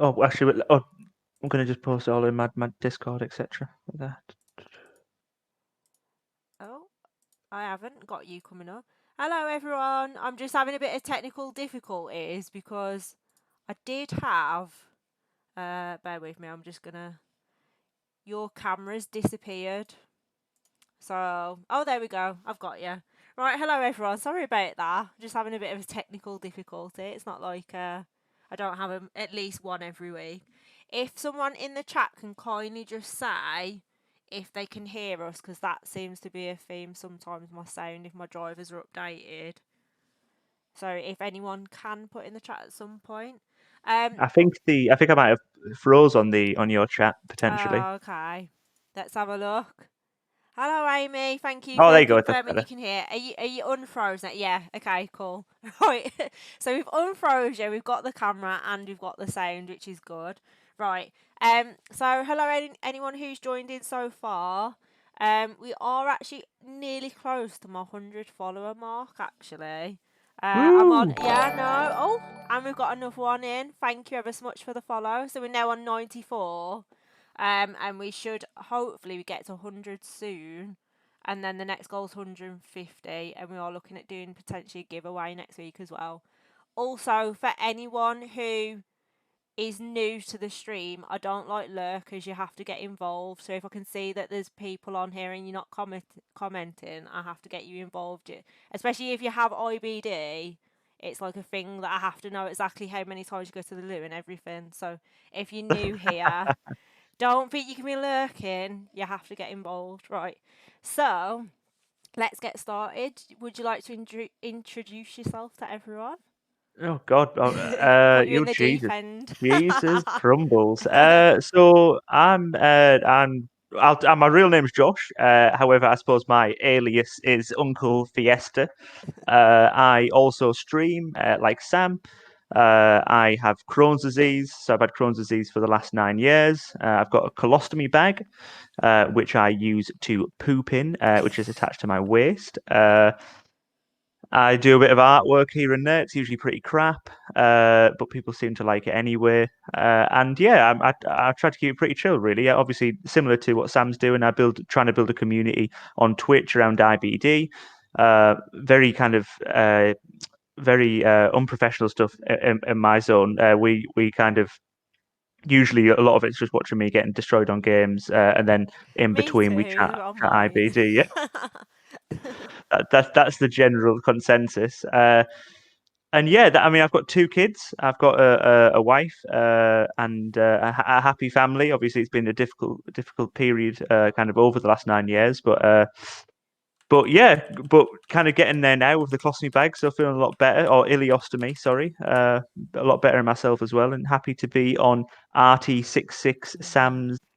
Oh, actually, I'm going to just post it all in my Discord, etc. Oh, I haven't got you coming up. Hello, everyone. I'm just having a bit of technical difficulties because I did have. Bear with me. I'm just gonna. Your camera's disappeared. So, oh, there we go. I've got you. Right, hello everyone. Sorry about that. Just having a bit of a technical difficulty. It's not like I don't have at least one every week. If someone in the chat can kindly just say if they can hear us, because that seems to be a theme sometimes, my sound, if my drivers are updated. So if anyone can put in the chat at some point. I think I might have froze on your chat potentially. Okay. Let's have a look. Hello, Amy. Thank you Oh, there for you go. That's confirming you better. can hear. Are you unfrozen? Yeah. Okay. Cool. Right. So we've unfroze you. We've got the camera and we've got the sound, which is good. Right. So hello, anyone who's joined in so far. We are actually nearly close to my 100 follower mark. Actually. I'm on. Woo! Yeah. No. Oh, and we've got another one in. Thank you ever so much for the follow. So we're now on 94. And we should hopefully we get to 100 soon, and then the next goal is 150, and we are looking at doing potentially a giveaway next week as well. Also, for anyone who is new to the stream, I don't like lurkers. You have to get involved. So if I can see that there's people on here and you're not commenting, I have to get you involved. Especially if you have IBD, it's like a thing that I have to know exactly how many times you go to the loo and everything. So if you're new here, don't think you can be lurking. You have to get involved. Right. So, let's get started. Would you like to introduce yourself to everyone? Oh God! Put you in You the deep end. Jesus crumbles. So my real name's Josh. However, I suppose my alias is Uncle Fiesta. I also stream like Sam. I have Crohn's disease, so I've had Crohn's disease for the last 9 years. I've got a colostomy bag, which I use to poop in, which is attached to my waist. I do a bit of artwork here and there. It's usually pretty crap, but people seem to like it anyway. And yeah, I try to keep it pretty chill, really. Yeah, obviously, similar to what Sam's doing, trying to build a community on Twitch around IBD. Very kind of very unprofessional stuff in my zone. We kind of usually a lot of it's just watching me getting destroyed on games, and then in Me between we too, chat, on chat mine. IBD. Yeah, that's the general consensus. And yeah, I mean, I've got two kids. I've got a wife and a happy family. Obviously, it's been a difficult period, kind of over the last 9 years. But yeah, but kind of getting there now with the colostomy bag, so feeling a lot better, or ileostomy, sorry, a lot better in myself as well, and happy to be on RT66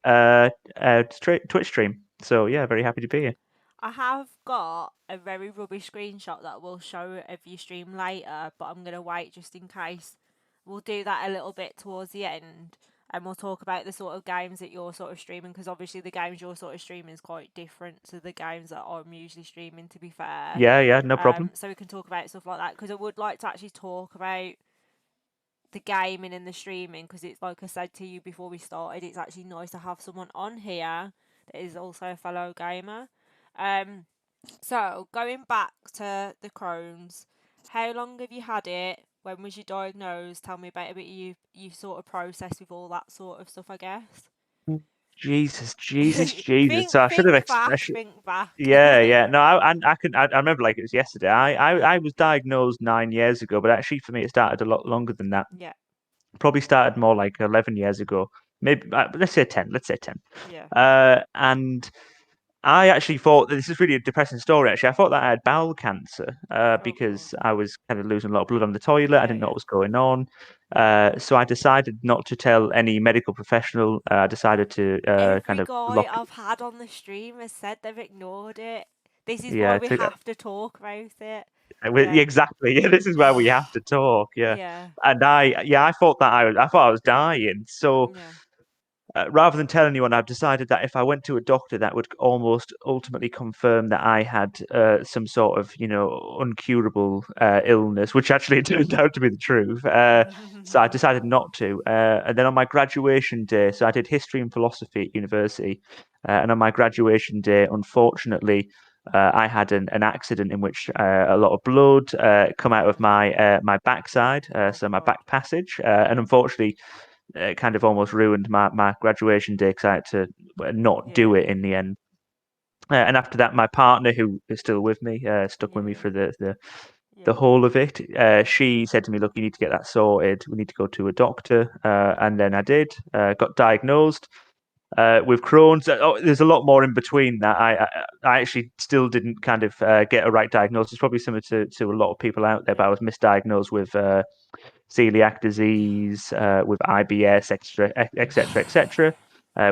Yeah. Sam's Twitch stream. So yeah, very happy to be here. I have got a very rubbish screenshot that will show of your stream later, but I'm going to wait just in case. We'll do that a little bit towards the end, and we'll talk about the sort of games that you're sort of streaming, because obviously the games you're sort of streaming is quite different to the games that I'm usually streaming, to be fair. Yeah, no problem. So we can talk about stuff like that, because I would like to actually talk about the gaming and the streaming, because it's like I said to you before we started, it's actually nice to have someone on here that is also a fellow gamer. Um, so going back to the Crohn's, how long have you had it? When was you diagnosed? Tell me about a bit you sort of process with all that sort of stuff, I guess. Jesus. So Think back. Yeah. No, I remember like it was yesterday. I was diagnosed 9 years ago, but actually for me it started a lot longer than that. Yeah, Probably started more like 11 years ago. Maybe let's say 10. Let's say 10. yeah. And I actually thought this is really a depressing story. Actually, I thought that I had bowel cancer Oh god. because I was kind of losing a lot of blood on the toilet. I Yeah, didn't know yeah, what was going on. yeah. So I decided not to tell any medical professional. I decided to kind Every of guy lock. I've had on the stream has said they've ignored it. This is why Yeah, we have to talk about it. yeah, Yeah. exactly. Yeah, this is where we have to talk. Yeah, Yeah. and I thought I was dying. So Yeah. rather than tell anyone, I've decided that if I went to a doctor, that would almost ultimately confirm that I had some sort of, uncurable illness, which actually turned out to be the truth. So I decided not to. And then on my graduation day, so I did history and philosophy at university, and on my graduation day, unfortunately, I had an accident in which a lot of blood come out of Yeah. my backside, Oh so my God. back passage, and unfortunately it kind of almost ruined my graduation day because I had to not do Yeah. it in the end. And after that, my partner, who is still with me, stuck with me Yeah. for the Yeah. whole of it. She said to me, "Look, you need to get that sorted. We need to go to a doctor." And then I did. Got diagnosed with Crohn's. There's a lot more in between that. I actually still didn't kind of get a right diagnosis. Probably similar to a lot of people out there, but I was misdiagnosed with celiac disease, with IBS, etc., etc.,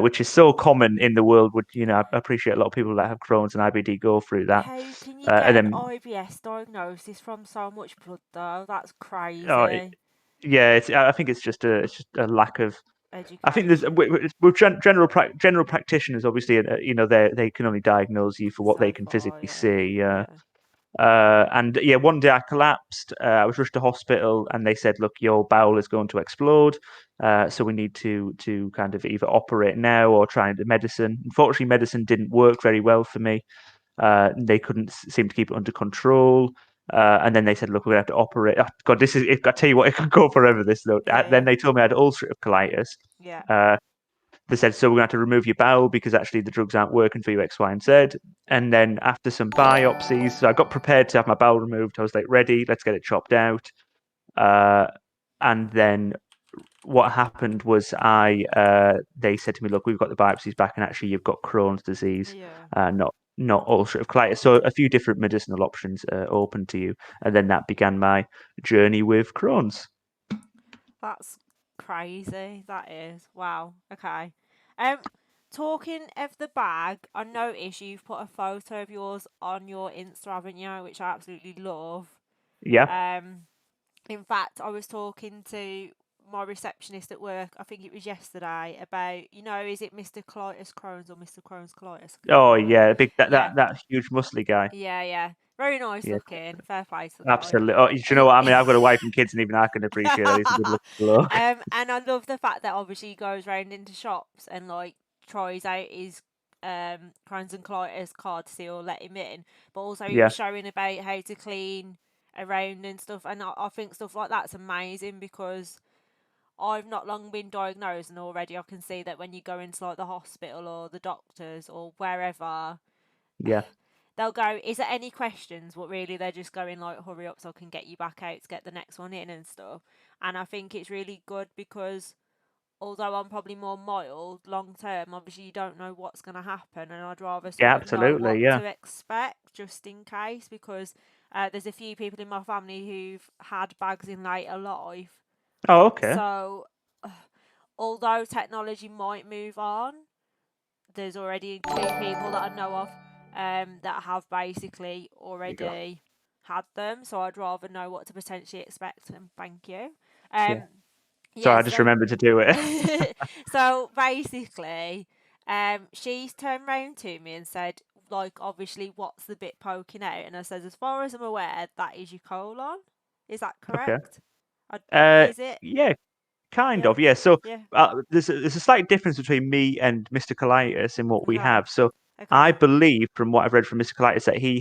which is so common in the world. Would I appreciate a lot of people that have Crohn's and IBD go through that, How can you and get an then IBS diagnosis from so much blood though? That's oh, crazy. yeah, I think it's just a lack of. I think there's Education. with general practitioners. Obviously, they can only diagnose you for what they So can far, physically yeah. see. Yeah. And yeah, one day I collapsed. I was rushed to hospital, and they said, "Look, your bowel is going to explode. So we need to kind of either operate now or try the medicine." Unfortunately, medicine didn't work very well for me. They couldn't seem to keep it under control. And then they said, "Look, we're going to have to operate." Oh, God, this is. I tell you what, it could go forever. This though. Yeah, Then yeah. they told me I had ulcerative colitis. Yeah. Uh, they said, so we're going to have to remove your bowel because actually the drugs aren't working for you, X, Y, and Z. And then after some biopsies, so I got prepared to have my bowel removed. I was like, ready, let's get it chopped out. Uh, and then what happened was they said to me, look, we've got the biopsies back, and actually you've got Crohn's disease, Yeah. not ulcerative colitis. So a few different medicinal options open to you, and then that began my journey with Crohn's. That's crazy. That is. Wow. Okay. Um, talking of the bag, I noticed you've put a photo of yours on your Insta, haven't you? Which I absolutely love. Yeah. Um, in fact, I was talking to my receptionist at work, I think it was yesterday, about, is it Mr. Colitis Crohn's or Mr. Crohn's Colitis? I can't Oh remember. yeah, big Yeah, that huge muscly guy. yeah. Very nice Yeah. looking. Fair play to the guy. Absolutely. Oh, do you know what I mean? I've got a wife and kids, and even I can appreciate that he's a good looking bloke. And I love the fact that obviously he goes round into shops and like tries out his Crohn's and colitis card to see or let him in. But also he was Yeah, showing about how to clean around and stuff. And I think stuff like that's amazing because I've not long been diagnosed, and already I can see that when you go into like the hospital or the doctors or wherever, yeah, they'll go, "Is there any questions?" But really, they're just going like, "Hurry up, so I can get you back out to get the next one in and stuff." And I think it's really good because although I'm probably more mild long term, obviously you don't know what's going to happen, and I'd rather yeah, sort of know absolutely. what Yeah. to expect just in case because there's a few people in my family who've had bags in later life. Oh, okay. So although technology might move on, there's already two people that I know of that have basically You go. already had them. So I'd rather know what to potentially expect. And thank you. Yeah. Um, Sorry, yeah. I just So remembered to do it. so basically, she's turned round to me and said, like, obviously, what's the bit poking out? And I said, as far as I'm aware, that is your colon. Is that Okay. correct? I, Uh, is it? yeah, kind Yeah. of. Yeah. So Yeah. there's a slight difference between me and Mr. Colitis in what we Okay. have. So I Okay. believe, from what I've read from Mr. Colitis, that he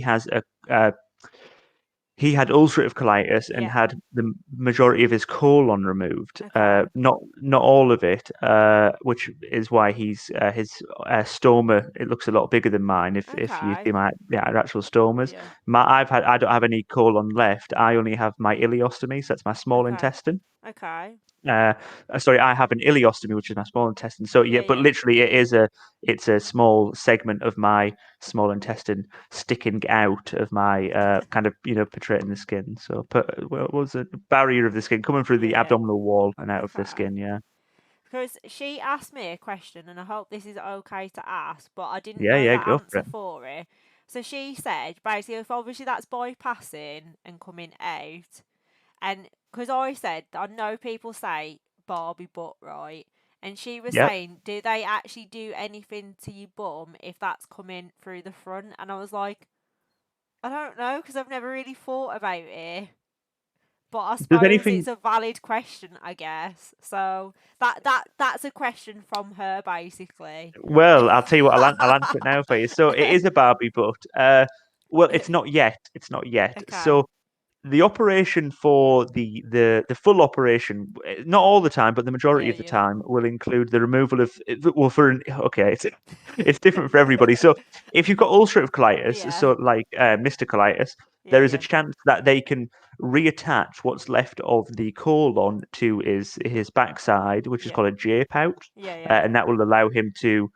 had ulcerative colitis and Yeah. had the majority of his colon removed. Okay. Not all of it, which is why his stoma. It looks a lot bigger than mine. If you see Okay. my actual stomas, Yeah. I don't have any colon left. I only have my ileostomy, so that's my small Okay. intestine. Okay. Uh, sorry, I have an ileostomy, which is my small intestine. So yeah, Yeah. but Yeah. literally, it's a small segment of my small intestine sticking out of my kind of penetrating the skin. So, what was it? Barrier of the skin coming through the Yeah. Yeah. abdominal wall and out of the Okay. skin. Yeah, Because she asked me a question, and I hope this is okay to ask, but I didn't yeah, know yeah. the Go for answer it. for it. So she said, basically, if obviously that's bypassing and coming out, and because I said, I know people say Barbie butt, right? and she was Yep. saying, do they actually do anything to your bum if that's coming through the front? And I was like, I don't know, because I've never really thought about it. But I Does suppose it's anything? a valid question, I guess. So that's a question from her, basically. Well, I'll tell you what. I'll answer it now for you. So it is a Barbie butt. Well, it's not yet. It's not yet. Okay. So the operation for the full operation, not all the time, but the majority Yeah, of the yeah. time, will include the removal of well, okay, it's different for everybody. So if you've got ulcerative colitis, Yeah. so like Mr. Colitis, Yeah, there is a yeah. chance that they can reattach what's left of the colon to his backside, which is Yeah. called a J pouch, Yeah, yeah. and that will allow him to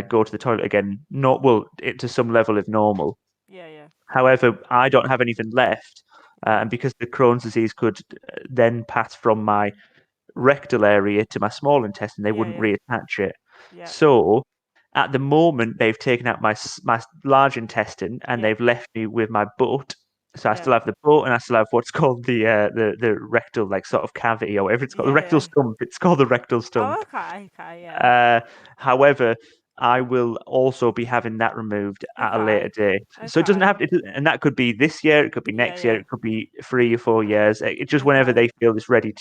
go to the toilet again, not well, to some level if normal. Yeah, yeah. However, I don't have anything left, Okay. and because the Crohn's disease could then pass from my rectal area to my small intestine, they Yeah, wouldn't yeah. reattach it. Yeah. So, at the moment, they've taken out my large intestine and Yeah. they've left me with my butt. So I Yeah. still have the butt, and I still have what's called the rectal like sort of cavity or whatever it's called, the Yeah, rectal yeah. stump. It's called the rectal Oh, stump. okay. Okay, yeah. Uh, However, I will also be having that removed at a later Okay. date. So it doesn't Okay. have to, and that could be this year, it could be Yeah, next year, yeah. it could be 3 or 4 years. It just whenever Okay. they feel it's ready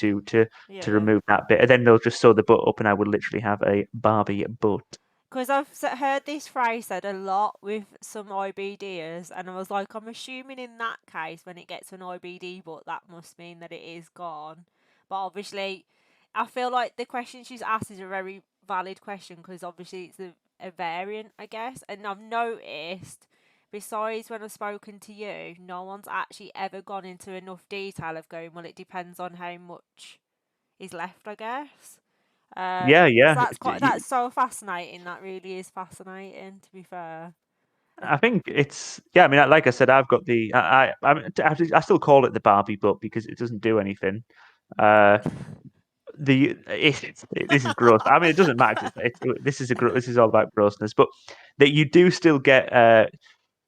Yeah, to yeah. remove that bit, and then they'll just sew the butt up, and I would literally have a Barbie butt. Because heard this phrase said a lot with some IBDers, and I was like, I'm assuming in that case, when it gets an IBD, but that must mean that it is gone. But obviously, I feel like the question she's asked is a very valid question because obviously it's a variant, I guess. And I've noticed, besides when I've spoken to you, no one's actually ever gone into enough detail of going, well, it depends on how much is left, I guess. Yeah, So yeah. that's so fascinating. That really is fascinating, to be fair. I think it's yeah. I mean, like I said, I've got I still call it the Barbie butt because it doesn't do anything. Uh, this is gross. I mean, it doesn't matter. 'Cause this is all about grossness, but that you do still get.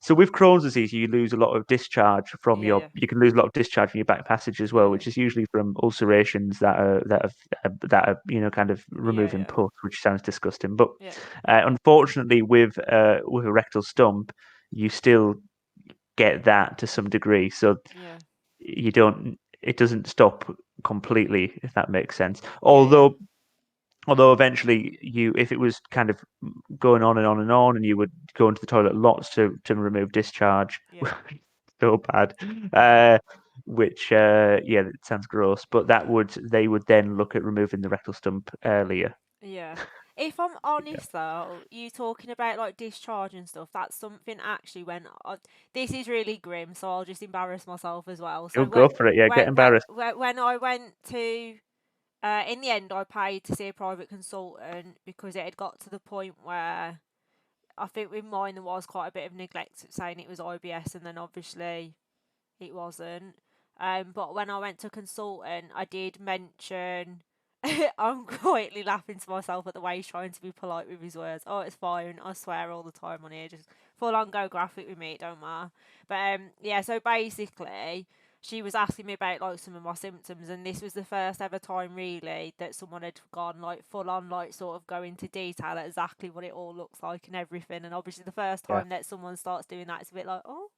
So with Crohn's disease, you lose a lot of discharge from Yeah, your. yeah, You can lose a lot of discharge from your back passage as well, yeah, which is usually from ulcerations that are kind of yeah, removing yeah, pus, which sounds disgusting. But yeah, unfortunately, with a rectal stump, you still get that to some degree. So yeah, you don't. It doesn't stop completely, if that makes sense. yeah, yeah, Although eventually if it was kind of going on and on and on, and you would go into the toilet lots to remove discharge, yeah, so bad. yeah, Which yeah, it sounds gross, but they would then look at removing the rectal stump earlier. yeah. If I'm Yeah. honest though, you talking about like discharge and stuff, that's something actually this is really grim, so I'll just embarrass myself as well. You'll So go for it, yeah. Get embarrassed. when I went to in the end, I paid to see a private consultant because it had got to the point where I think with mine there was quite a bit of neglect saying it was IBS, and then obviously it wasn't. But when I went to consultant, I did mention. I'm quietly laughing to myself at the way he's trying to be polite with his words. Oh, it's fine. I swear all the time on here. Just full on go graphic with me. It don't matter. But yeah. So basically, she was asking me about like some of my symptoms, and this was the first ever time really that someone had gone like full on like sort of go into detail at exactly what it all looks like and everything. And obviously, the first Yeah, time that someone starts doing that, it's a bit like, oh,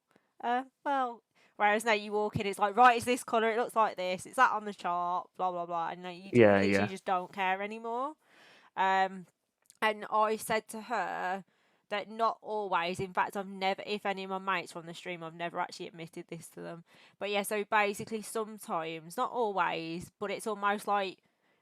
well, whereas now you walk in, it's like, right, it's this colour, it looks like this, it's that on the chart, blah blah blah, and you yeah, literally yeah, just don't care anymore. Um, and I said to her that not always. In fact, I've never, if any of my mates from the stream, I've never actually admitted this to them. But yeah, so basically, sometimes, not always, but it's almost like.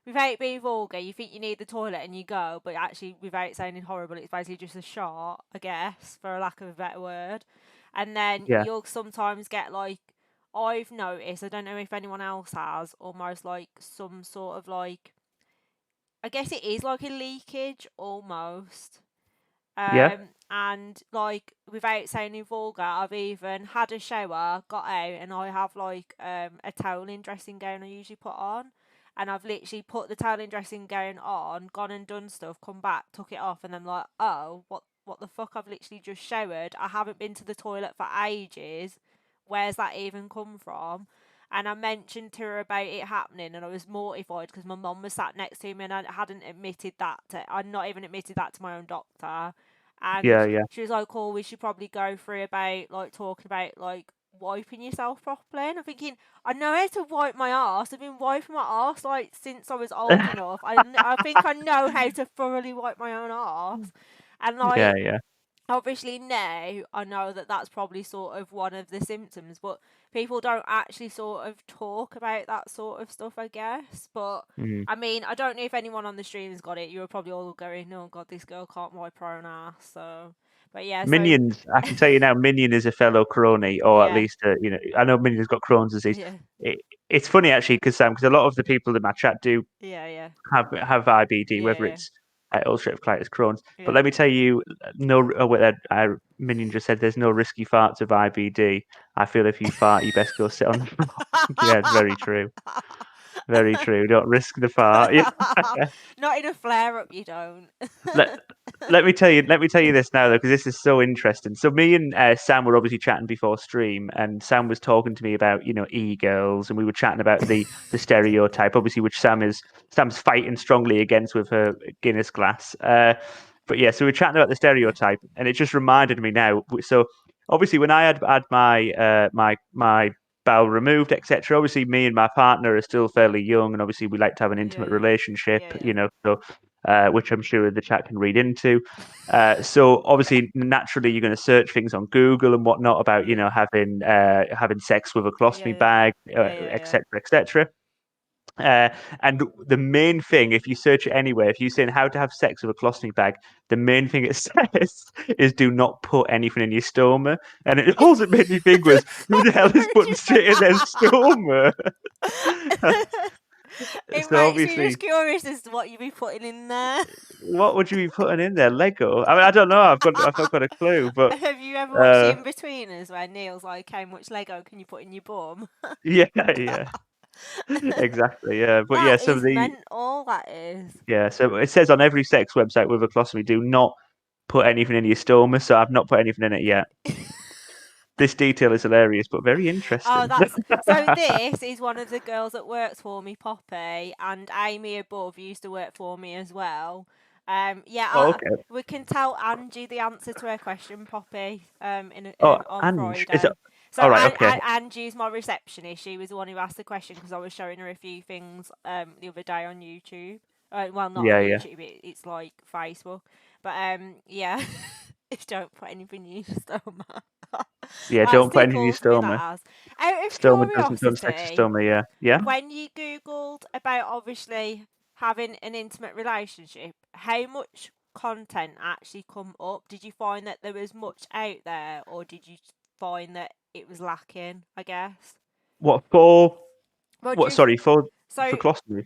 Without being vulgar, you think you need the toilet and you go, but actually, without sounding horrible, it's basically just a shot, I guess, for a lack of a better word. And then yeah, you'll sometimes get like, I've noticed, I don't know if anyone else has, almost like some sort of like, I guess it is like a leakage almost. yeah, And like without sounding vulgar, I've even had a shower, got out, and I have like a toweling dressing gown I usually put on. And I've literally put the toweling dressing gown on, gone and done stuff, come back, took it off, and I'm like, oh, what the fuck? I've literally just showered. I haven't been to the toilet for ages. Where's that even come from? and I mentioned to her about it happening, and I was mortified because my mum was sat next to me, and I hadn't admitted that. I'd not even admitted that to my own doctor, Yeah, and yeah, she was like, "Oh, we should probably go through about like talking about like wiping yourself properly." And I'm thinking, I know how to wipe my ass. I've been wiping my ass like since I was old enough. I think I know how to thoroughly wipe my own ass, and yeah, like yeah. obviously now I know that that's probably sort of one of the symptoms, but people don't actually sort of talk about that sort of stuff, I guess. But Mm. I mean, I don't know if anyone on the stream has got it. You were probably all going, "Oh God, this girl can't wipe her own ass." So, but yeah, so Minions, I can tell you now, Minion is a fellow crony, or at yeah, least, I know Minion's got Crohn's disease. yeah, It, it's funny actually because a lot of the people in my chat do yeah, yeah, have IBD, yeah, whether yeah, it's ulcerative colitis, Crohn's. But yeah. let me tell you, no. Oh, wait, Minion just said there's no risky farts of IBD. I feel if you fart, you best go sit on the floor. Yeah, it's very true. Very true. Don't risk the fart. Yeah. Not in a flare up, you don't. let let me tell you this now though, because this is so interesting. So me and Sam were obviously chatting before stream, and Sam was talking to me about e-girls, and we were chatting about the stereotype, obviously, which Sam's fighting strongly against with her Guinness glass. But yeah, so we were chatting about the stereotype, and it just reminded me now. So obviously, when I had my bowel removed, etc. Obviously, me and my partner are still fairly young, and obviously, we like to have an Yeah, intimate yeah, relationship, yeah, yeah, So which I'm sure the chat can read into. So obviously, naturally, you're going to search things on Google and whatnot about yeah, having sex with a yeah, colostomy yeah, bag, yeah, yeah, yeah. etc., etc. And the main thing, if you search it anywhere, if you're saying how to have sex with a colostomy bag, the main thing it says is do not put anything in your stoma. And it also made me think was who the hell is putting shit in their stoma? It So makes me just obviously, curious as to what you'd be putting in there. what would you be putting in there? Lego? I mean, I don't know. I've got a clue, but Have you ever watched The uh, In-Betweeners where Neil's like, how much Lego can you put in your bum? yeah, yeah, exactly, yeah. But yeah, That so is the mental, that is. yeah, so it says on every sex website with a colostomy, do not put anything in your stoma. So I've not put anything in it yet. This detail is hilarious, but very Oh, interesting. that's so. This is one of the girls that works for me, Poppy, and Amy above used to work for me as well. Yeah, Oh, okay. we can tell Angie the answer to her question, Poppy. Oh, On Ange, is it? Friday. So All right, okay. Angie's my receptionist. She was the one who asked the question because I was showing her a few things the other day on YouTube. Well, not on Yeah, yeah, YouTube. It's like Facebook. But yeah, if don't put anything in your stomach. yeah. That Don't put anything in your tickles me, that stoma. has. Out of Stoma doesn't done sex with curiosity, stoma. Yeah, yeah. when you Googled about obviously having an intimate relationship, how much content actually come up? Did you find that there was much out there, or did you find that it was lacking, I guess? What for? Well, What? just Sorry, for so colostomy.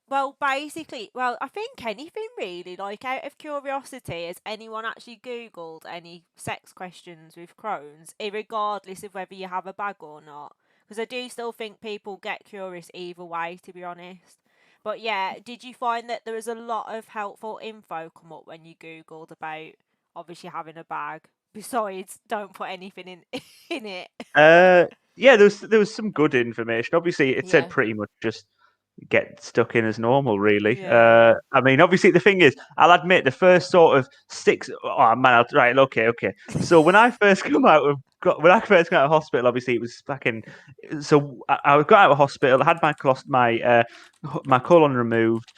well, basically, well, I think anything really. Like, out of curiosity, has anyone actually Googled any sex questions with Crohn's, regardless of whether you have a bag or not? Because I do still think people get curious either way, to be honest. But yeah, did you find that there was a lot of helpful info come up when you Googled about obviously having a bag? Besides, don't put anything in in it. Uh, yeah. There was some good information. Obviously, it said Yeah, pretty much just get stuck in as normal, really. yeah, yeah, I mean, obviously, the thing is, I'll admit the first sort of six. Oh man, right, okay, okay. So when I first got out of hospital, obviously it was back in. So I got out of hospital, had my colon removed,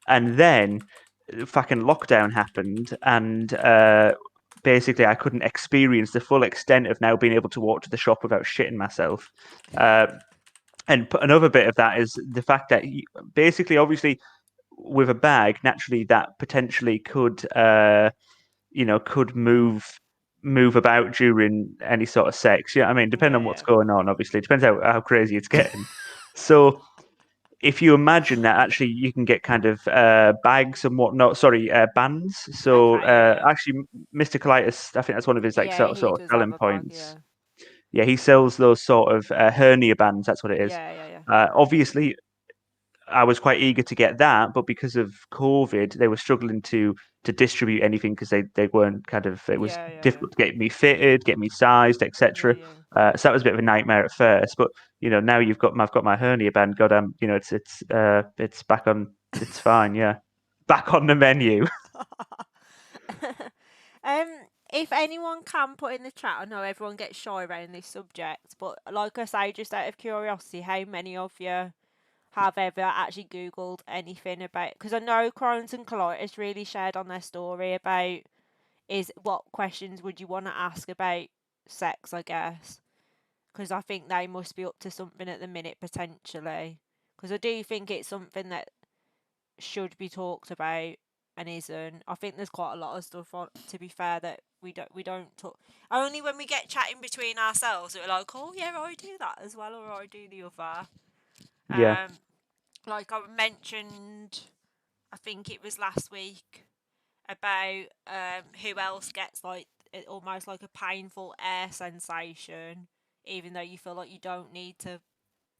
and then fucking lockdown happened, and basically I couldn't experience the full extent of now being able to walk to the shop without shitting myself. Uh, and another bit of that is the fact that basically, obviously, with a bag, naturally, that potentially could move about during any sort of sex. Yeah, I mean, depending on what's yeah, going on, obviously, it depends how crazy it's getting. So, if you imagine that actually you can get kind of bags and whatnot, sorry, bands. yeah. So, Okay, yeah, yeah. actually, Mr. Colitis, I think that's one of his like Yeah, he sort of does have selling a bag, points. yeah. Yeah, he sells those sort of hernia bands. That's what it is. Yeah, yeah, yeah. Obviously, I was quite eager to get that, but because of COVID, they were struggling to distribute anything because they weren't kind of it was Yeah, yeah, yeah. difficult to get me fitted, get me sized, Yeah, etc. yeah. So that was a bit of a nightmare at first. But now I've got my hernia band. God, it's back on. It's fine. Yeah, back on the menu. um, if anyone can put in the chat, I know everyone gets shy around this subject, but like I say, just out of curiosity, how many of you have ever actually Googled anything about? Because I know Crohn's and colitis really shared on their story about is what questions would you want to ask about sex, I guess. Because I think they must be up to something at the minute potentially. Because I do think it's something that should be talked about and isn't. I think there's quite a lot of stuff on, to be fair, that we don't talk. Only when we get chatting between ourselves, we're like, oh yeah, I do that as well, or I do the other. Yeah. Um, like I mentioned, I think it was last week about who else gets like almost like a painful air sensation, even though you feel like you don't need to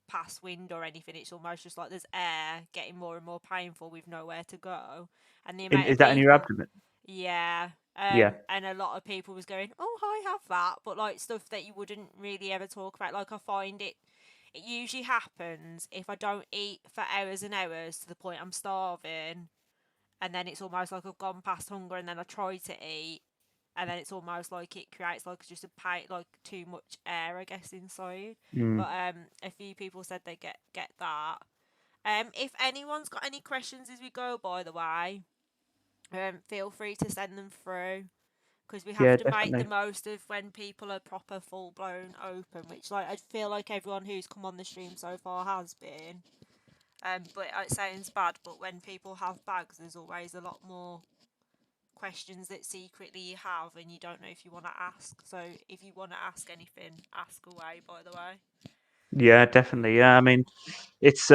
pass wind or anything. It's almost just like there's air getting more and more painful with nowhere to go, and the amount of Is that in your people, abdomen? yeah. Yeah. And a lot of people was going, "Oh, I have that," but like stuff that you wouldn't really ever talk about. Like I find it usually happens if I don't eat for hours and hours to the point I'm starving, and then it's almost like I've gone past hunger, and then I try to eat, and then it's almost like it creates like just a like too much air, I guess, inside. Mm. But a few people said they get that. If anyone's got any questions as we go, by the way, feel free to send them through. Because we have Yeah, to make the definitely. most of when people are proper full blown open, which like I feel like everyone who's come on the stream so far has been. But it sounds bad, but when people have bags, there's always a lot more questions that secretly you have and you don't know if you want to ask. So if you want to ask anything, ask away, by the way. Yeah, definitely. Yeah, I mean, it's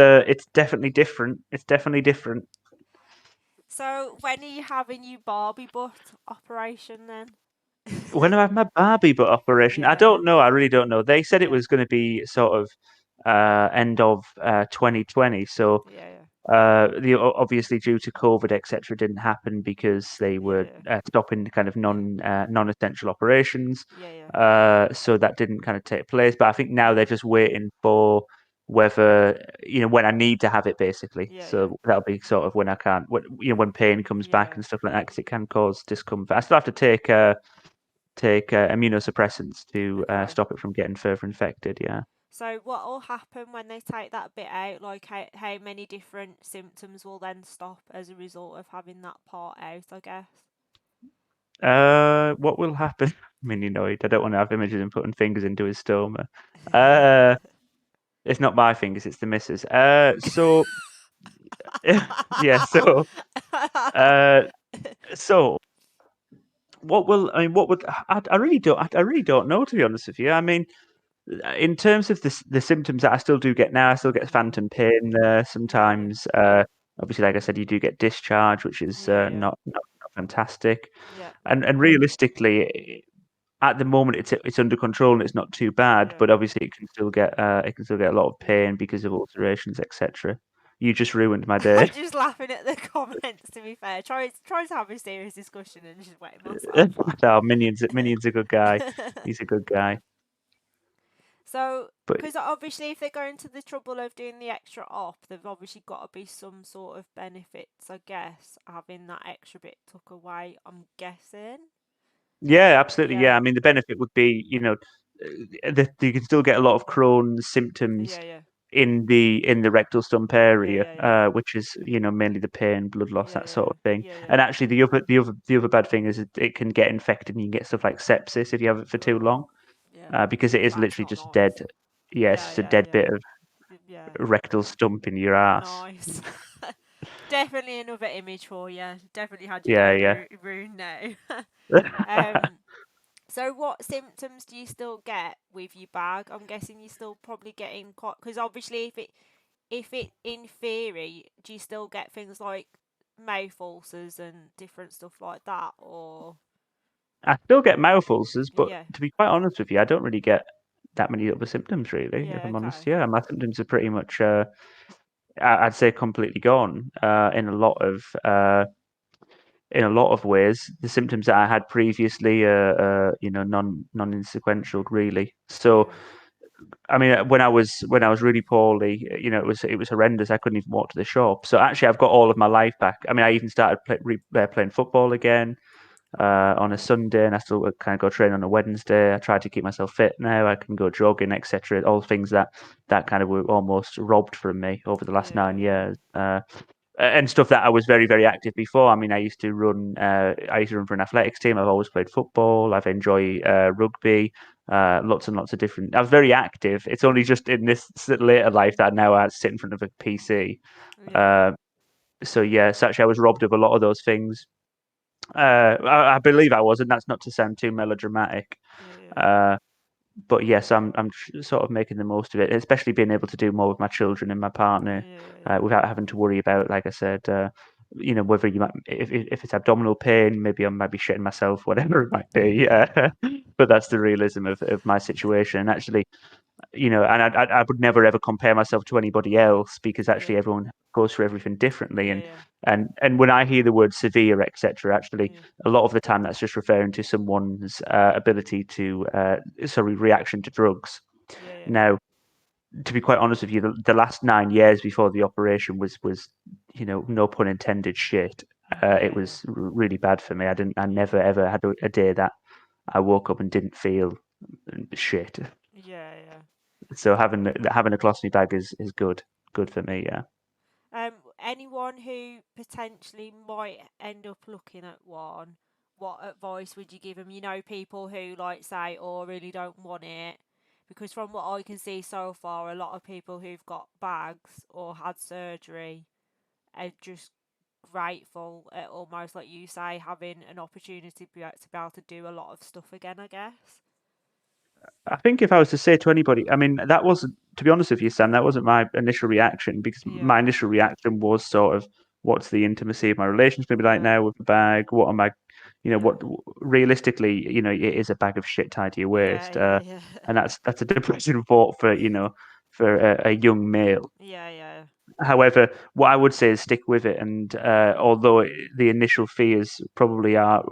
definitely different. It's definitely different. So when are you having your Barbie butt operation then? When I have my Barbie butt operation, I Yeah, don't know. I really don't know. They said it yeah, was going to be sort of end of 2020. So yeah, obviously due to COVID, etc., didn't happen because they yeah, were yeah, stopping the kind of yeah, non-essential operations. yeah, yeah, So that didn't kind of take place. But I think now yeah, they're just waiting for whether when I need to have it basically. yeah, yeah, So that'll be sort of when I can't when pain comes back yeah. and stuff like that because it can cause discomfort. I still have to take immunosuppressants to Okay. stop it from getting further infected. Yeah. So what will happen when they take that bit out? Like how many different symptoms will then stop as a result of having that part out, I guess? What will happen? I mean, I don't want to have images and putting fingers into his stoma. Uh, it's not my fingers, it's the missus. Yeah, uh, so what would I really don't know to be honest with you. I mean, in terms of the symptoms that I still do get now, I still get Mhm. phantom pain there Yeah, yeah, sometimes. Obviously, like I said, you do get discharge, which is yeah, yeah, not fantastic. yeah, And realistically, at the moment, it's under control and it's not too bad. yeah. But obviously, it can still get a lot of Yeah. pain because of ulcerations, etc. You just ruined my day. I'm just laughing at the comments. To be fair, try to have a serious discussion and just wetting myself No, Minion's a good guy. up. He's a good guy. So, But because obviously, if they're going to the trouble of doing the extra op, there've obviously got to be some sort of benefits, I guess, having that extra bit took away. I'm guessing. yeah, absolutely. Yeah, Yeah, I mean, the benefit would be, that you can still get a lot of Crohn's symptoms yeah, yeah, in the rectal stump yeah, area, yeah, yeah, which is mainly the pain, blood loss, yeah, that sort yeah, of thing. yeah, yeah. And actually, the other bad thing is it can get infected, and you can get stuff like sepsis if you have it for too Oh, long, yeah. because it is That's literally not just dead. nice. Yes, Yeah, it's a yeah, dead yeah, bit of yeah. rectal stump in your ass. Nice. Definitely another image for you. Definitely had your Yeah, day yeah. ruined now. um, so what symptoms do you still get with your bag? I'm guessing you're still probably getting quite because obviously if it in theory, do you still get things like mouth ulcers and different stuff like that, or I still get mouth ulcers, but yeah, to be quite honest with you, I don't really get that many other symptoms, really, if yeah, I'm honest. okay, Yeah, my symptoms are pretty much, I'd say, completely gone in a lot of ways. The symptoms that I had previously are, non insequential, really. So yeah, I mean, when I was really poorly, it was horrendous. I couldn't even walk to the shop. So actually, I've got all of my life back. I mean, I even started playing football again on a Sunday, and I still kind of go train on a Wednesday. I try to keep myself fit now. I can go jogging, etc. All things that kind of were almost robbed from me over the last Yeah, 9 years. And stuff that I was very, very active before. I mean, I used to run. I used to run for an athletics team. I've always played football. I've enjoyed rugby. Lots and lots of different. I was very active. It's only just in this later life that now I sit in front of a PC. yeah, Uh, so yeah, so actually I was robbed of a lot of those things. I believe I was, and that's not to sound too melodramatic. yeah, Uh, but yes, I'm sort of making the most of it, especially being able to do more with my children and my partner yeah, without having to worry about, like I said, whether you might, if it's abdominal pain, maybe I might be shitting myself, whatever it might be. But that's the realism of my situation. And actually, and I would never ever compare myself to anybody else because yeah, actually everyone goes through everything differently. And yeah, and when I hear the word severe, etc., actually yeah, a lot of the time that's just referring to someone's ability to, sorry, reaction to drugs. yeah, yeah, Now, to be quite honest with you, the last 9 years before the operation was no pun intended, shit. It yeah, was really bad for me. I yeah, never ever had a day that I woke up and didn't feel shit. yeah, yeah. So having a colostomy bag is good for me. Yeah. Anyone who potentially might end up looking at one, what advice would you give them? You know, people who like say, "Oh, I really don't want it," because from what I can see so far, a lot of people who've got bags or had surgery are just grateful at almost like you say having an opportunity to be able to do a lot of stuff again. I guess. I think if I was to say to anybody, I mean, that wasn't, to be honest with you, Sam, that wasn't my initial reaction because my Yeah, initial reaction was sort of, what's the intimacy of my relationship going to be like yeah, now with the bag? What am I, yeah, what realistically, it is a bag of shit tied to your yeah, waist. yeah, yeah, And that's a depressing thought for a young male. yeah, yeah, However, what I would say is stick with it. And although the initial fears probably are,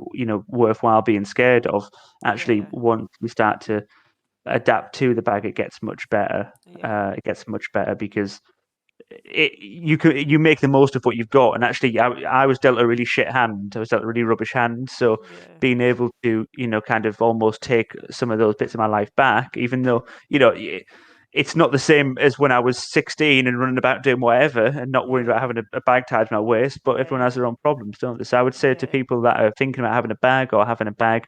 worthwhile being scared of, actually, yeah, once we start to adapt to the bag, it gets much better. yeah, It gets much better because you make the most of what you've got. And actually, I was dealt a really shit hand. I was dealt a really rubbish hand. So yeah, being able to kind of almost take some of those bits of my life back, even though it's not the same as when I was 16 and running about doing whatever and not worrying about yeah, having a bag tied to my waist. But yeah, everyone has yeah, their own problems, don't they? So I would say to yeah, people that are thinking about having a bag or having a bag,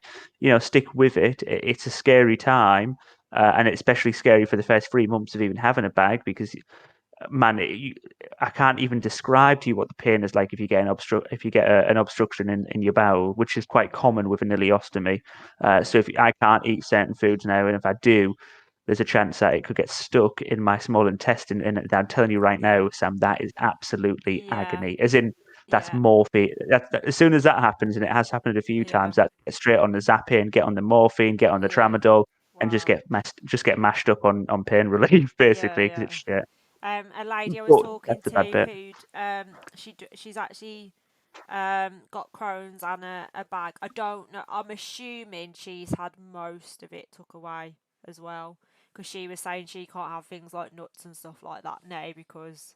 stick with it. It's a scary time. And it's especially scary for the first 3 months of even having a bag because, man, I can't even describe to you what the pain is like if you get an obstruction in your bowel, which is quite yeah, common with an ileostomy. So yeah, if I can't eat certain foods now, and if I do, there's a chance that it could get stuck in my small intestine. And I'm telling you right yeah, now, Sam, that is absolutely yeah, agony. As in, that's yeah, morphine. As soon as that happens, and it has happened a few yeah, times, that get straight on the Zapier, get on the morphine, get on the yeah. tramadol, and just Wow. get mashed up on pain relief, Yeah, basically, because yeah. it's shit. A lady I was But talking that's the bad to bit. who'd she's actually got Crohn's and a bag. I don't know. I'm assuming she's had most of it took away as well, because she was saying she can't have things like nuts and stuff like that now because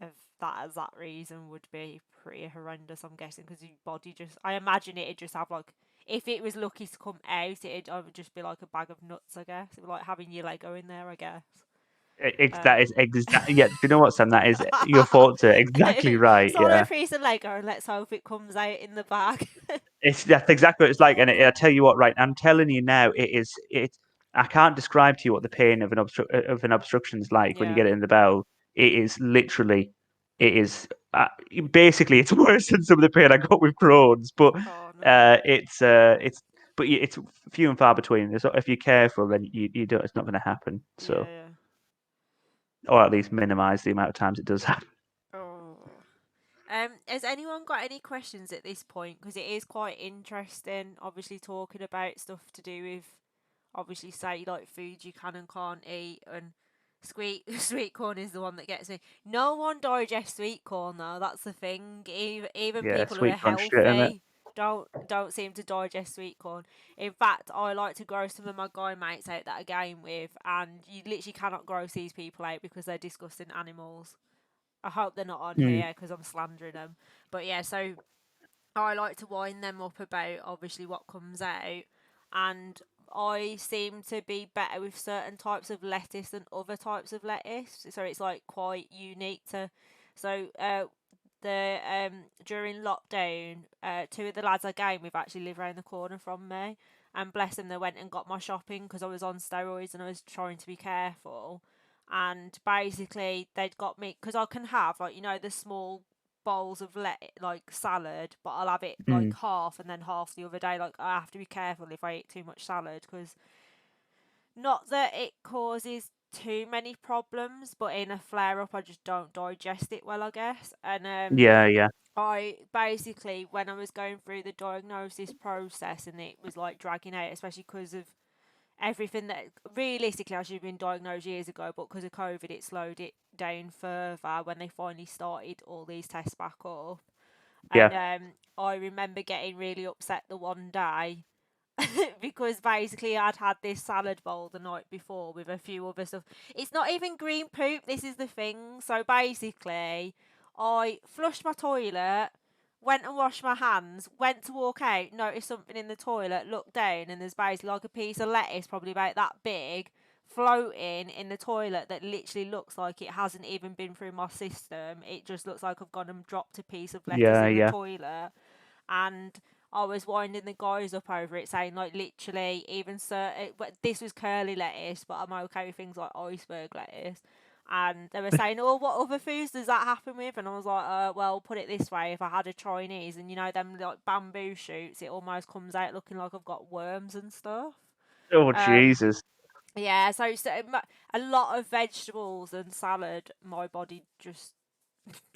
of that. As that reason would be pretty horrendous. I'm guessing because your body just. I imagine it'd just have like. If it was lucky to come out, it'd just be like a bag of nuts, I guess. It'd be like having your Lego in there, I guess. That Um, is exactly, yeah. Do you know what, Sam? That is your thoughts are exactly right. Swallow a Yeah, piece of Lego and let's hope it comes out in the bag. that's exactly what it's like. And I tell you what, right? I'm telling you now, it is. I can't describe to you what the pain of an obstruction is like when you Yeah. get it in the bowel. It is literally, it is basically it's worse than some of the pain I got with Crohn's, but Oh no. it's few and far between. So if you're careful, then you don't. It's not going to happen. Yeah, So, yeah. or at least minimize the amount of times it does happen. Oh. Has anyone got any questions at this point? Because it is quite interesting, obviously talking about stuff to do with, obviously say like foods you can and can't eat, and sweet corn is the one that gets me. No one digests sweet corn though. That's the thing. Even Yeah, people who are sweet corn shit, innit? healthy. don't seem to digest sweet corn. In fact, I like to grow some of my guy mates out that I game with, and you literally cannot gross these people out because they're disgusting animals. I hope they're not on Mm. here because I'm slandering them. But yeah, so I like to wind them up about obviously what comes out, and I seem to be better with certain types of lettuce than other types of lettuce. So it's like quite unique to. So the during lockdown, two of the lads I game with actually live around the corner from me, and bless them, they went and got my shopping because I was on steroids and I was trying to be careful. And basically, they'd got me because I can have like the small bowls of like salad, but I'll have it like Mm. half and then half the other day. Like I have to be careful if I eat too much salad because not that it causes too many problems, but in a flare up, I just don't digest it well, I guess. And Yeah, yeah, I basically, when I was going through the diagnosis process and it was like dragging out, especially because of everything that realistically I should have been diagnosed years ago, but because of COVID, it slowed it down further when they finally started all these tests back up. And yeah, I remember getting really upset the one day because basically I'd had this salad bowl the night before with a few other stuff. It's not even green poop, this is the thing. So basically, I flushed my toilet, went and washed my hands, went to walk out, noticed something in the toilet, looked down, and there's basically like a piece of lettuce, probably about that big, floating in the toilet that literally looks like it hasn't even been through my system. It just looks like I've gone and dropped a piece of lettuce yeah, in the yeah. toilet. And I was winding the guys up over it, saying like literally, even certain. But this was curly lettuce, but I'm okay with things like iceberg lettuce. And they were saying, "Oh, what other foods does that happen with?" And I was like, "Well, put it this way: if I had a Chinese, and them like bamboo shoots, it almost comes out looking like I've got worms and stuff." Oh Um, Jesus, yeah, a lot of vegetables and salad, my body just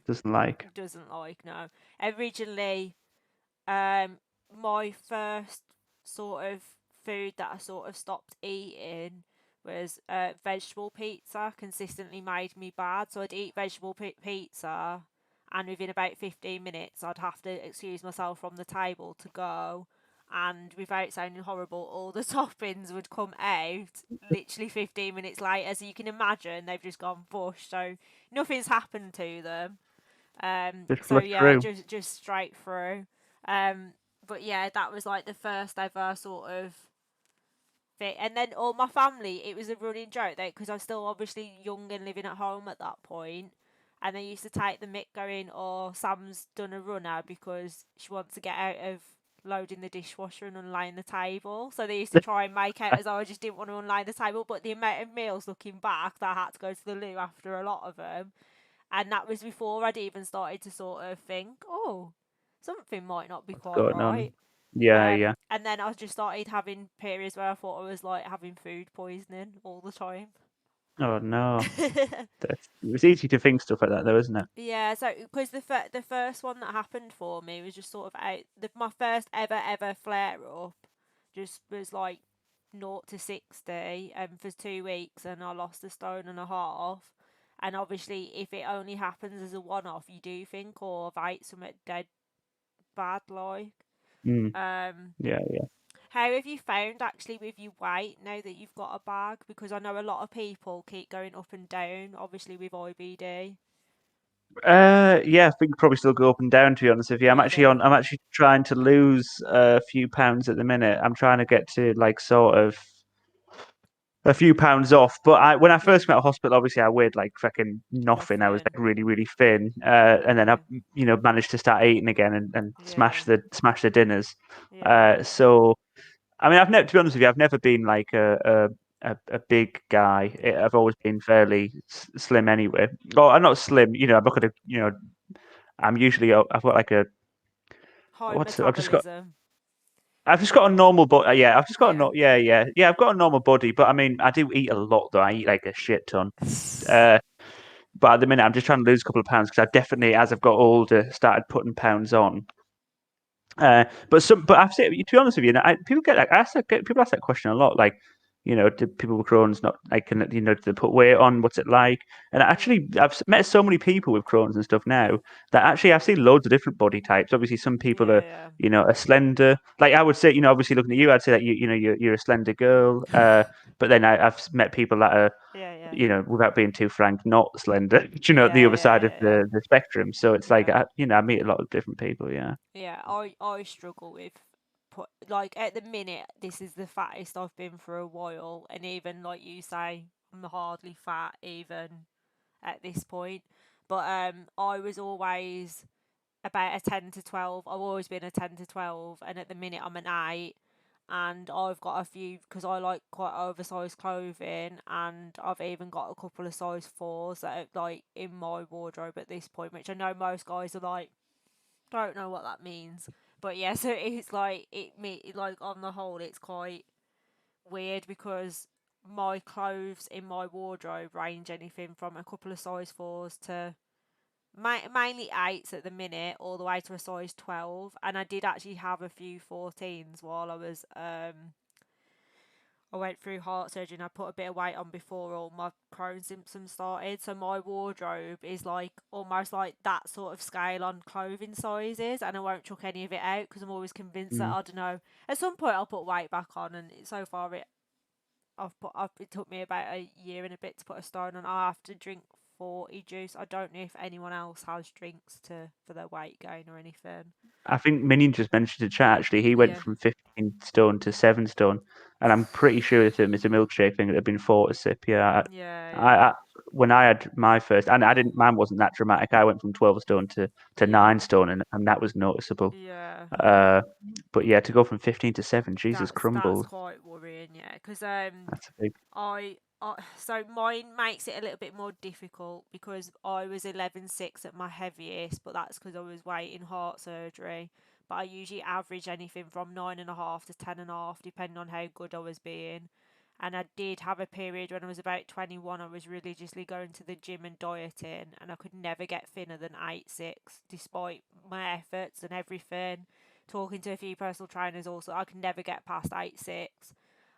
doesn't like. doesn't like. No, originally um, my first sort of food that I sort of stopped eating was vegetable pizza. Consistently made me bad, so I'd eat vegetable pizza, and within about 15 minutes, I'd have to excuse myself from the table to go. And without sounding horrible, all the toppings would come out literally 15 minutes later. So you can imagine they've just gone bush. So nothing's happened to them. Just So flush yeah, through. just straight through. Um, but yeah, that was like the first ever sort of thing. And then all my family, it was a running joke though, because I was still obviously young and living at home at that point. And they used to take the mick going, "Oh, Sam's done a runner because she wants to get out of loading the dishwasher and unlaying the table." So they used to try and make out as though I just didn't want to unline the table. But the amount of meals looking back that I had to go to the loo after a lot of them, and that was before I'd even started to sort of think, oh, something might not be What's quite going on? right. Yeah, yeah. And then I just started having periods where I thought I was like having food poisoning all the time. Oh no. It was easy to think stuff like that, though, isn't it? Yeah, so because the first one that happened for me was just sort of my first ever flare up, just was like 0 to 60 for 2 weeks, and I lost a stone and a half. And obviously, if it only happens as a one off, you do think, "Oh, I've ate something dead bad like." Mm. Um, Yeah, yeah. how have you found actually with your weight now that you've got a bag? Because I know a lot of people keep going up and down, obviously with IBD. Yeah, I think probably still go up and down. To be honest with you, Really? I'm actually trying to lose a few pounds at the minute. I'm trying to get to like sort of a few pounds off. But when I Yeah. first met at hospital, obviously I weighed like fucking nothing. I was Nothing. like really, really thin. And then I, Yeah. managed to start eating again and Yeah. smash the dinners. Yeah. So I mean, I've never, to be honest with you, I've never been like a big guy. Yeah. I've always been fairly slim anyway. Oh, I'm not slim. I'm not gonna, I'm usually I've got like a High what's it? metabolism. I've just got a normal body. Yeah, I've just got a Yeah. no. Yeah, yeah, yeah. I've got a normal body, but I mean, I do eat a lot though. I eat like a shit ton. Uh, but at the minute, I'm just trying to lose a couple of pounds because I've definitely, as I've got older, started putting pounds on. But I've said, to be honest with you, people get like people ask that question a lot. Like, do people with Crohn's not like can do they put weight on? What's it like? And Mm. actually, I've met so many people with Crohn's and stuff now that actually I've seen loads of different body types. Obviously, some people are Yeah, are slender. Like I would say, obviously looking at you, I'd say that you're a slender girl. yeah. But then I've met people that are Yeah, yeah. without being too frank, not slender. The Yeah, other yeah, side of yeah, the spectrum. So it's like yeah. I meet a lot of different people. Yeah. Yeah, I struggle with like at the minute this is the fattest I've been for a while, and even like you say, I'm hardly fat even at this point. But I was always about a 10 to 12. I've always been a 10 to 12, and at the minute I'm an 8. And I've got a few because I like quite oversized clothing, and I've even got a couple of size 4s that are like in my wardrobe at this point, which I know most guys are like, don't know what that means. But yeah, so it's like like on the whole it's quite weird because my clothes in my wardrobe range anything from a couple of size 4s to mainly 8s at the minute, all the way to a size 12. And I did actually have a few 14s while I went through heart surgery, and I put a bit of weight on before all my Crohn's symptoms started. So my wardrobe is like almost like that sort of scale on clothing sizes, and I won't chuck any of it out because I'm always convinced that, Mm. I don't know, at some point I'll put weight back on. And so far it took me about a year and a bit to put a stone on. I have to drink 40 juice. I don't know if anyone else has drinks to for their weight gain or anything. I think Minion just mentioned to chat actually. He went Yeah, from 15 stone to 7 stone, and I'm pretty sure it's a milkshake thing that had been 4 a sip. Yeah, yeah, yeah, I when I had my first, and I didn't, mine wasn't that dramatic. I went from 12 stone to yeah, 9 stone, and that was noticeable. yeah. Uh, but yeah, to go from 15 to 7, Jesus That's crumbles. quite worrying, yeah. Because That's a big. I so mine makes it a little bit more difficult because I was 11.6 at my heaviest, but that's because I was waiting heart surgery. But I usually average anything from 9.5 to 10.5, depending on how good I was being. And I did have a period when I was about 21. I was religiously going to the gym and dieting, and I could never get thinner than 8.6, despite my efforts and everything. Talking to a few personal trainers, also, I could never get past 8.6.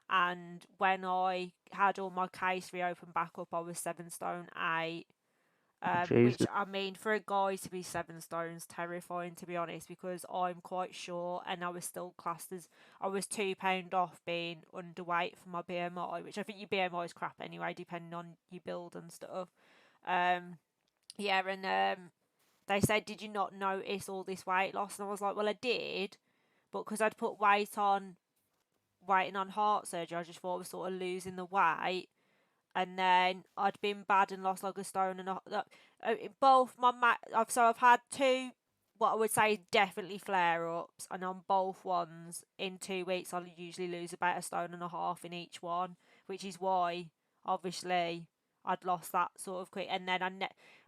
And when I had all my case reopened back up, I was 7 stone 8. Oh, Which Jesus. I mean, for a guy to be 7 stones, terrifying to be honest, because I'm quite short, and I was still classed as, I was 2 pound off being underweight for my BMI, which I think your BMI is crap anyway, depending on your build and stuff. Um, yeah, and they said, "Did you not notice all this weight loss?" And I was like, "Well, I did, but because I'd put weight on, waiting on heart surgery, I just thought I was sort of losing the weight." And then I'd been bad and lost like a stone and both I've had two, what I would say definitely flare ups, and on both ones in 2 weeks I'll usually lose about a stone and a half in each one, which is why obviously I'd lost that sort of quick. And then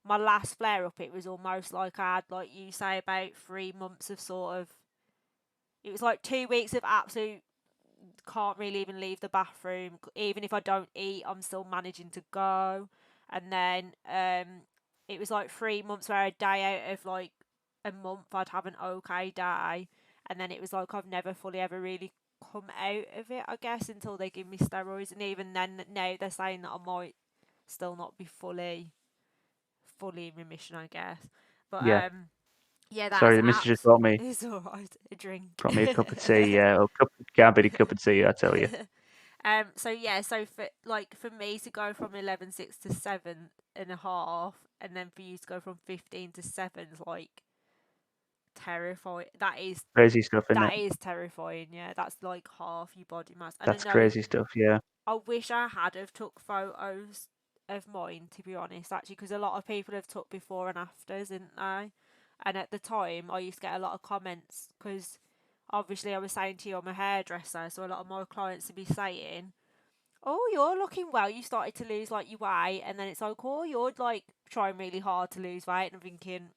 my last flare up, it was almost like I had, like you say, about 3 months of sort of, it was like 2 weeks of absolute can't really even leave the bathroom. Even if I don't eat, I'm still managing to go. And then it was like 3 months where a day out of like a month I'd have an okay day, and then it was like I've never fully ever really come out of it, I guess, until they give me steroids. And even then, now they're saying that I might still not be fully in remission, I guess. But Yeah. yeah, that's Sorry, the missus just it's alright. A drink. brought me a cup of tea. Yeah, can't beat a cup of tea, I tell you. So yeah, so for me to go from 11.6 to 7.5, and then for you to go from 15 to 7 is like terrifying. Crazy stuff, isn't That it? is terrifying. Yeah, that's like half your body mass. And I That's know, crazy stuff. Yeah. I wish I had have took photos of mine, to be honest, actually, because a lot of people have took before and afters, didn't they? And at the time, I used to get a lot of comments because obviously I was saying to you, I'm a hairdresser, so a lot of my clients would be saying, "Oh, you're looking well. You started to lose like your weight," and then it's like, "Oh, you're like trying really hard to lose weight," and I'm thinking,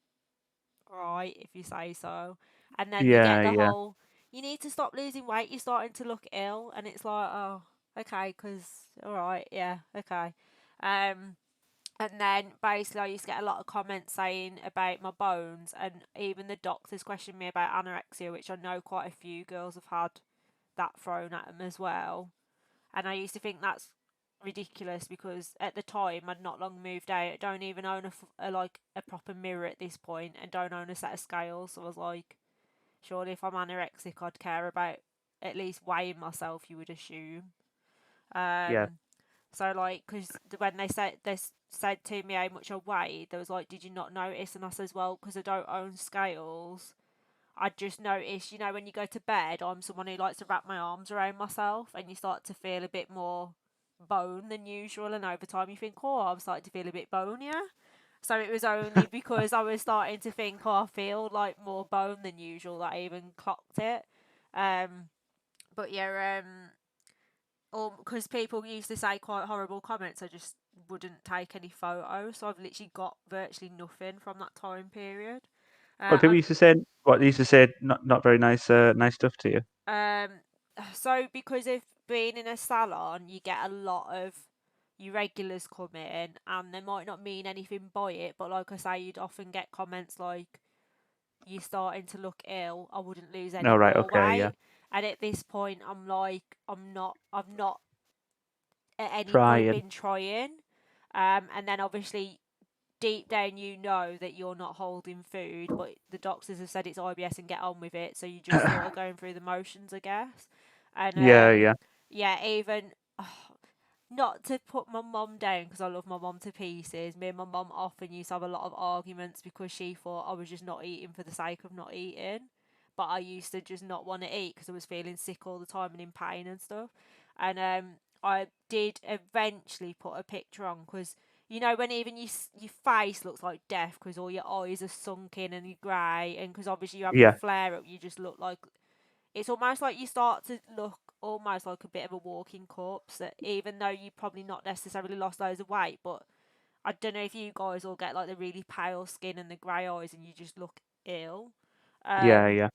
"All right, if you say so." And then you get Yeah, the yeah. whole, "You need to stop losing weight. You're starting to look ill," and it's like, "Oh, okay, because all right, yeah, okay." Um, and then basically, I used to get a lot of comments saying about my bones, and even the doctors questioned me about anorexia, which I know quite a few girls have had that thrown at them as well. And I used to think that's ridiculous because at the time I'd not long moved out. I don't even own like a proper mirror at this point, and don't own a set of scales. So I was like, surely if I'm anorexic, I'd care about at least weighing myself. You would assume. Yeah. So like, because when they said to me how much I weighed, they was like, "Did you not notice?" And I says, "Well, because I don't own scales, I just noticed. You know, when you go to bed, I'm someone who likes to wrap my arms around myself, and you start to feel a bit more bone than usual. And over time, you think, oh, I'm starting to feel a bit bonier." So it was only because I was starting to think, oh, I feel like more bone than usual that I even clocked it. Um, but yeah, or because people used to say quite horrible comments, I just wouldn't take any photos. So I've literally got virtually nothing from that time period. Well, people I used to say what they used to say not very nice stuff to you. so because of being in a salon, you get a lot of your regulars come in, and they might not mean anything by it, but like I say, you'd often get comments like, "You're starting to look ill. I wouldn't lose any Oh, right. more Okay. Yeah. weight." And at this point, I'm like, I've not at any point Trying. been trying. And then obviously deep down you know that you're not holding food, but the doctors have said it's IBS and get on with it, so you just sort of going through the motions, I guess. And Yeah. Yeah. yeah, even not to put my mum down because I love my mum to pieces. Me and my mum often used to have a lot of arguments because she thought I was just not eating for the sake of not eating, but I used to just not want to eat because I was feeling sick all the time and in pain and stuff. And I did eventually put a picture on because you know when even your face looks like death because all your eyes are sunk in and you're grey, and because obviously you're having a Yeah. flare up, you just look like it's almost like you start to look almost like a bit of a walking corpse. That even though you probably not necessarily lost loads of weight, but I don't know if you guys all get like the really pale skin and the grey eyes, and you just look ill. Yeah. Um, Yeah.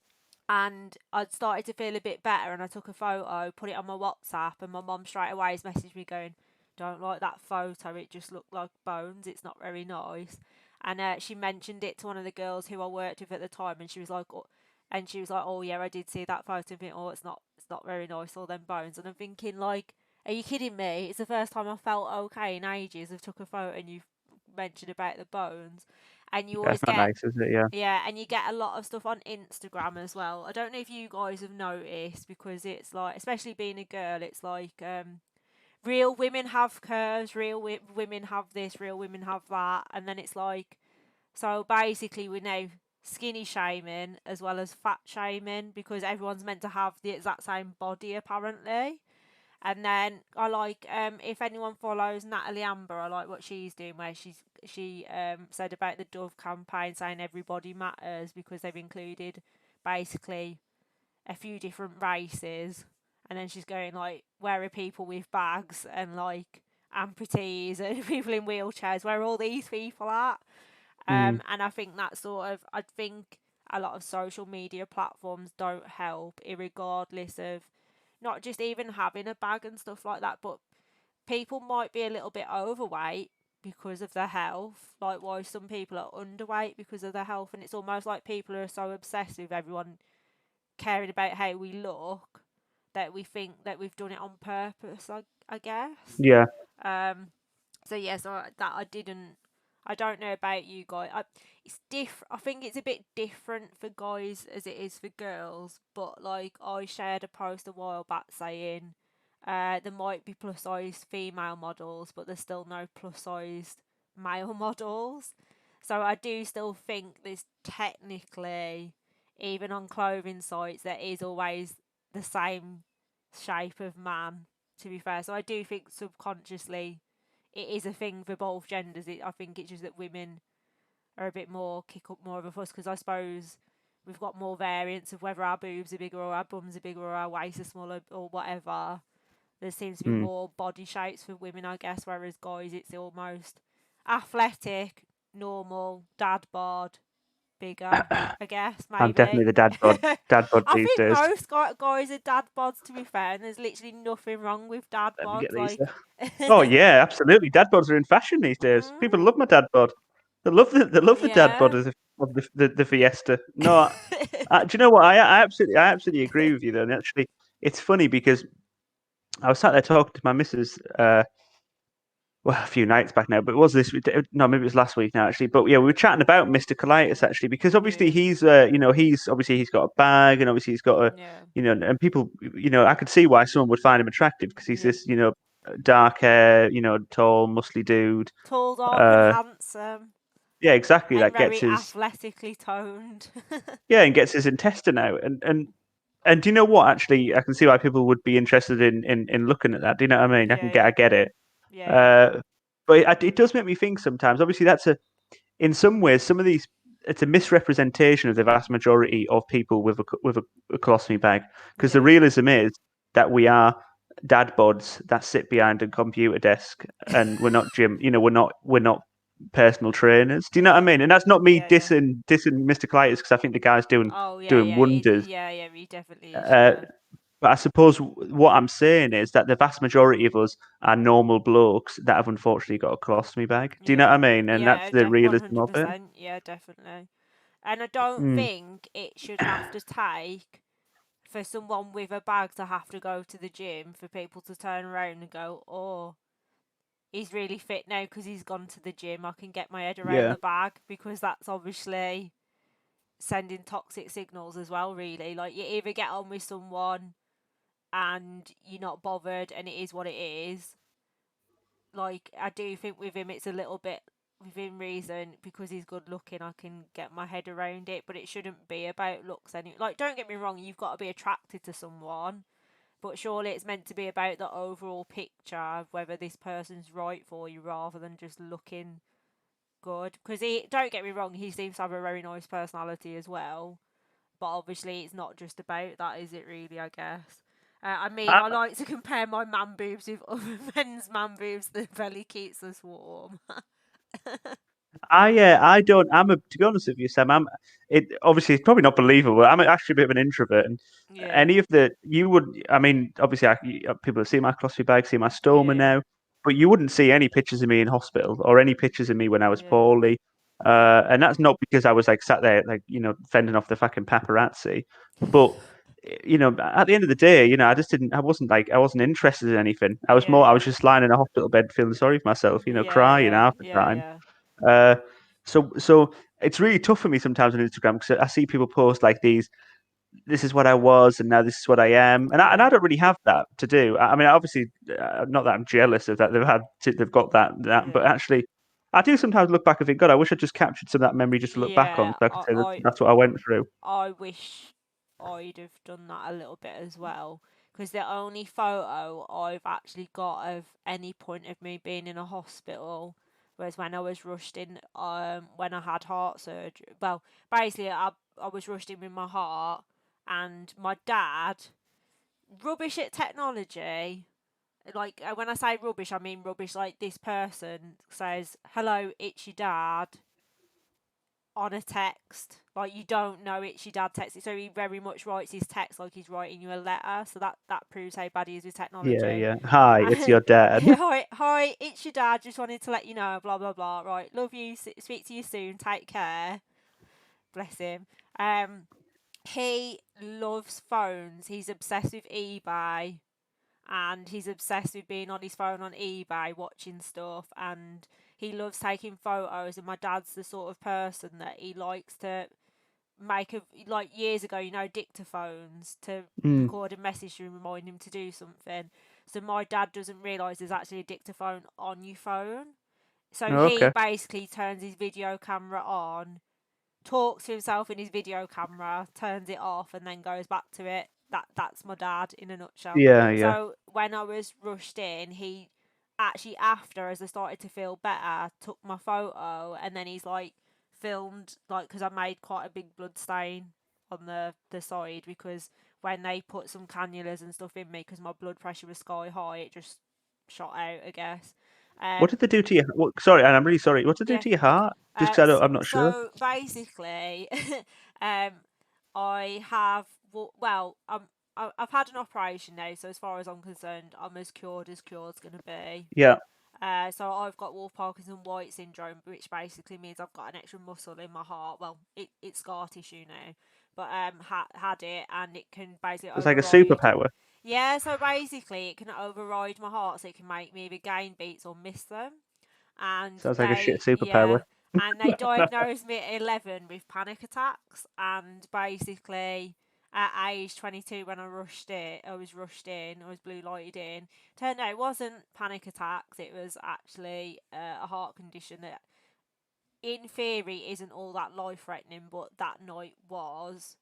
and I'd started to feel a bit better, and I took a photo, put it on my WhatsApp, and my mum straight away has messaged me going, "Don't like that photo. It just looked like bones. It's not very nice." And she mentioned it to one of the girls who I worked with at the time, and she was like, "Oh yeah, I did see that photo." And think, "Oh, it's not very nice, all them bones." And I'm thinking, like, are you kidding me? It's the first time I felt okay in ages. I've took a photo, and you've mentioned about the bones, and you Yeah. always It's not get nice, is it? Yeah. yeah, and you get a lot of stuff on Instagram as well. I don't know if you guys have noticed because it's like, especially being a girl, it's like real women have curves, women have this, real women have that, and then it's like, so basically we're now skinny shaming as well as fat shaming because everyone's meant to have the exact same body apparently. And then I like if anyone follows Natalie Amber, I like what she's doing where she said about the Dove campaign saying everybody matters because they've included basically a few different races, and then she's going like, where are people with bags and like amputees and people in wheelchairs, where are all these people at? Mm. And I think that sort of, I think a lot of social media platforms don't help, regardless of not just even having a bag and stuff like that, but people might be a little bit overweight because of their health, like why some people are underweight because of their health, and it's almost like people are so obsessed with everyone caring about how we look that we think that we've done it on purpose, I guess. Yeah. Um, so yeah, so that I didn't. I don't know about you guys. It's different. I think it's a bit different for guys as it is for girls. But like I shared a post a while back saying, there might be plus sized female models, but there's still no plus sized male models. So I do still think there's technically, even on clothing sites, there is always the same shape of man. To be fair, so I do think subconsciously it is a thing for both genders. I think it's just that women are a bit more kick up more of a fuss because I suppose we've got more variants of whether our boobs are bigger or our bums are bigger or our waists are smaller or whatever. There seems to be Mm. more body shapes for women, I guess, whereas guys it's almost athletic, normal, dad bod, bigger, I guess, I'm definitely maybe. the dad bod I these think days. most guys are dad bods, to be fair, and there's literally nothing wrong with dad Let me get bods. these. Like, Oh yeah, absolutely. Dad bods are in fashion these days. People mm, love my dad bod. They love the dad bod yeah. of the Fiesta. No, do you know what? I absolutely agree with you though. And actually, it's funny because I was sat there talking to my missus, well, a few nights back now, but it was this week? No, maybe it was last week now, actually. But yeah, we were chatting about Mr. Colitis actually, because obviously Yeah, he's, he's obviously he's got a bag, and obviously he's got a, yeah, and people, I could see why someone would find him attractive because he's yeah. this, dark hair, tall, muscly dude. Tall, dark, and Uh, handsome, yeah, exactly. and That gets very his, athletically toned. yeah, and gets his intestine out, and do you know what? Actually, I can see why people would be interested in looking at that. Do you know what I mean? Yeah, I yeah, get it. yeah, yeah, Uh, but it does make me think sometimes. Obviously, in some ways, some of these, it's a misrepresentation of the vast majority of people with a colostomy bag, because the yeah. realism is that we are dad bods that sit behind a computer desk, and we're not gym. We're not personal trainers. Do you know what I Yeah, mean? And that's not me yeah, yeah. dissing Mr. Colitis, because I think the guy's doing Oh, yeah, doing yeah, wonders. yeah, yeah. He definitely is. Uh, Yeah, but I suppose what I'm saying is that the vast majority of us are normal blokes that have unfortunately got a colostomy bag. Do you know what I yeah, mean? And that's yeah. the One realism hundred of it. percent. Yeah, definitely. And I don't Mm. think it should have to take for someone with a bag to have to go to the gym for people to turn around and go, "Oh, he's really fit now because he's gone to the gym. I can get my head around Yeah. the bag," because that's obviously sending toxic signals as well. Really, like you either get on with someone and you're not bothered, and it is what it is. Like I do think with him, it's a little bit within reason because he's good looking. I can get my head around it, but it shouldn't be about looks. Like, don't get me wrong, you've got to be attracted to someone, but surely it's meant to be about the overall picture of whether this person's right for you rather than just looking good. Because he, don't get me wrong, he seems to have a very nice personality as well. But obviously, it's not just about that, is it? Really, I guess. I mean, I, I like to compare my man boobs with other men's man boobs. The belly keeps us warm. I don't. To be honest with you, Sam. It obviously it's probably not believable. I'm actually a bit of an introvert, and Yeah, any of the you would. I mean, obviously, people have seen my colostomy bag, see my stoma yeah, now, but you wouldn't see any pictures of me in hospital or any pictures of me when I was yeah, poorly. And that's not because I was like sat there like fending off the fucking paparazzi, but at the end of the day, I just didn't. I wasn't interested in anything. yeah, I was yeah, just lying in a hospital bed feeling sorry for myself, yeah, crying yeah, half the yeah, time. yeah, Uh, so it's really tough for me sometimes on Instagram because I see people post like these. This is what I was, and now this is what I am, and I yeah, don't really have that to do. I mean, obviously, not that I'm jealous of that they've got but yeah. actually, I do sometimes look back and think, God, I wish I just captured some of that memory just to look back on, Yeah, so I could say that's what I went through. I wish I'd have done that a little bit as well. Because the only photo I've actually got of any point of me being in a hospital was when I was rushed in when I had heart surgery. Well, basically I was rushed in with my heart, and my dad, rubbish at technology. Like when I say rubbish, I mean rubbish. Like this person says, "Hello, it's your dad," on a text. Like you don't know it's your dad texting, so he very much writes his text like he's writing you a letter. So that proves how bad he is with Yeah, technology. yeah. Hi, it's your dad. Hi, it's your dad. Just wanted to let you know. Blah blah blah. Right, love you. Speak to you soon. Take care. Bless him. Um, he loves phones. He's obsessed with eBay, and he's obsessed with being on his phone on eBay watching stuff, and he loves taking photos. And my dad's the sort of person that he likes to make a, like years ago, dictaphones to Mm. record a message to remind him to do something. So my dad doesn't realise there's actually a dictaphone on your phone. So Oh, he okay. basically turns his video camera on, talks to himself in his video camera, turns it off, and then goes back to it. That's my dad in a nutshell. Yeah, yeah. So when I was rushed in, he actually, after, as I started to feel better, took my photo, and then he's like filmed, like, because I made quite a big blood stain on the side, because when they put some cannulas and stuff in me, because my blood pressure was sky high, it just shot out, I guess. What Um, did they do to you? Sorry, and I'm really sorry. What did they do yeah, to your heart? Just 'cause I'm not sure. so basically, um, I have well, I've had an operation now, so as far as I'm concerned, I'm as cured's gonna be. Yeah. So I've got Wolff Parkinson White syndrome, which basically means I've got an extra muscle in my heart. Well, it's scar tissue now, but had it, and it can basically It's like a override. superpower. Yeah, so basically it can override my heart, so it can make me either gain beats or miss them. And Sounds like a shit superpower. they diagnosed me at 11 with panic attacks, and basically at age 22 when I was rushed in, I was blue lighted in. Turned out it wasn't panic attacks, it was actually a heart condition that in theory isn't all that life threatening, but that night was.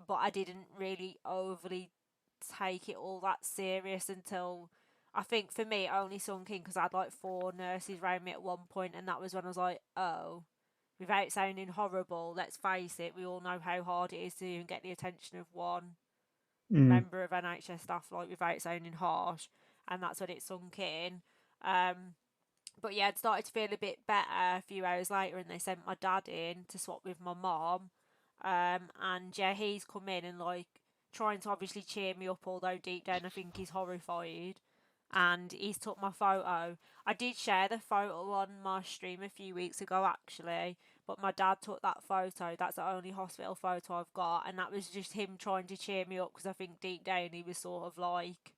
But I didn't really overly take it all that serious until I think for me it only sunk in because I had like four nurses around me at one point, and that was when I was like, oh, without sounding horrible, let's face it, we all know how hard it is to even get the attention of one Mm. member of NHS staff, like without sounding harsh, and that's when it sunk in. Um, but yeah, I'd started to feel a bit better a few hours later, and they sent my dad in to swap with my mom. And yeah, he's come in and like trying to obviously cheer me up, although deep down I think he's horrified. And he's took my photo. I did share the photo on my stream a few weeks ago, actually, but my dad took that photo. That's the only hospital photo I've got, and that was just him trying to cheer me up because I think deep down he was sort of like,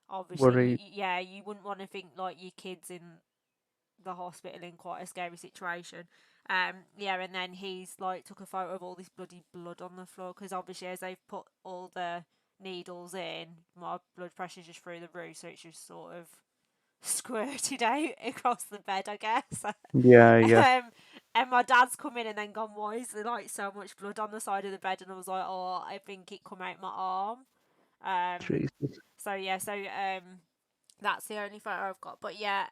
obviously, Worried. yeah, you wouldn't want to think like your kids in the hospital in quite a scary situation. Yeah, and then he's like took a photo of all this bloody blood on the floor because obviously as they've put all the needles in, my blood pressure's just through the roof, so it's just sort of squirted out across the bed, I guess. Yeah, yeah. And my dad's come in and then gone, why is there like so much blood on the side of the bed? And I was like, oh, I think it come out my arm. Jesus. So yeah, that's the only photo I've got. But yeah,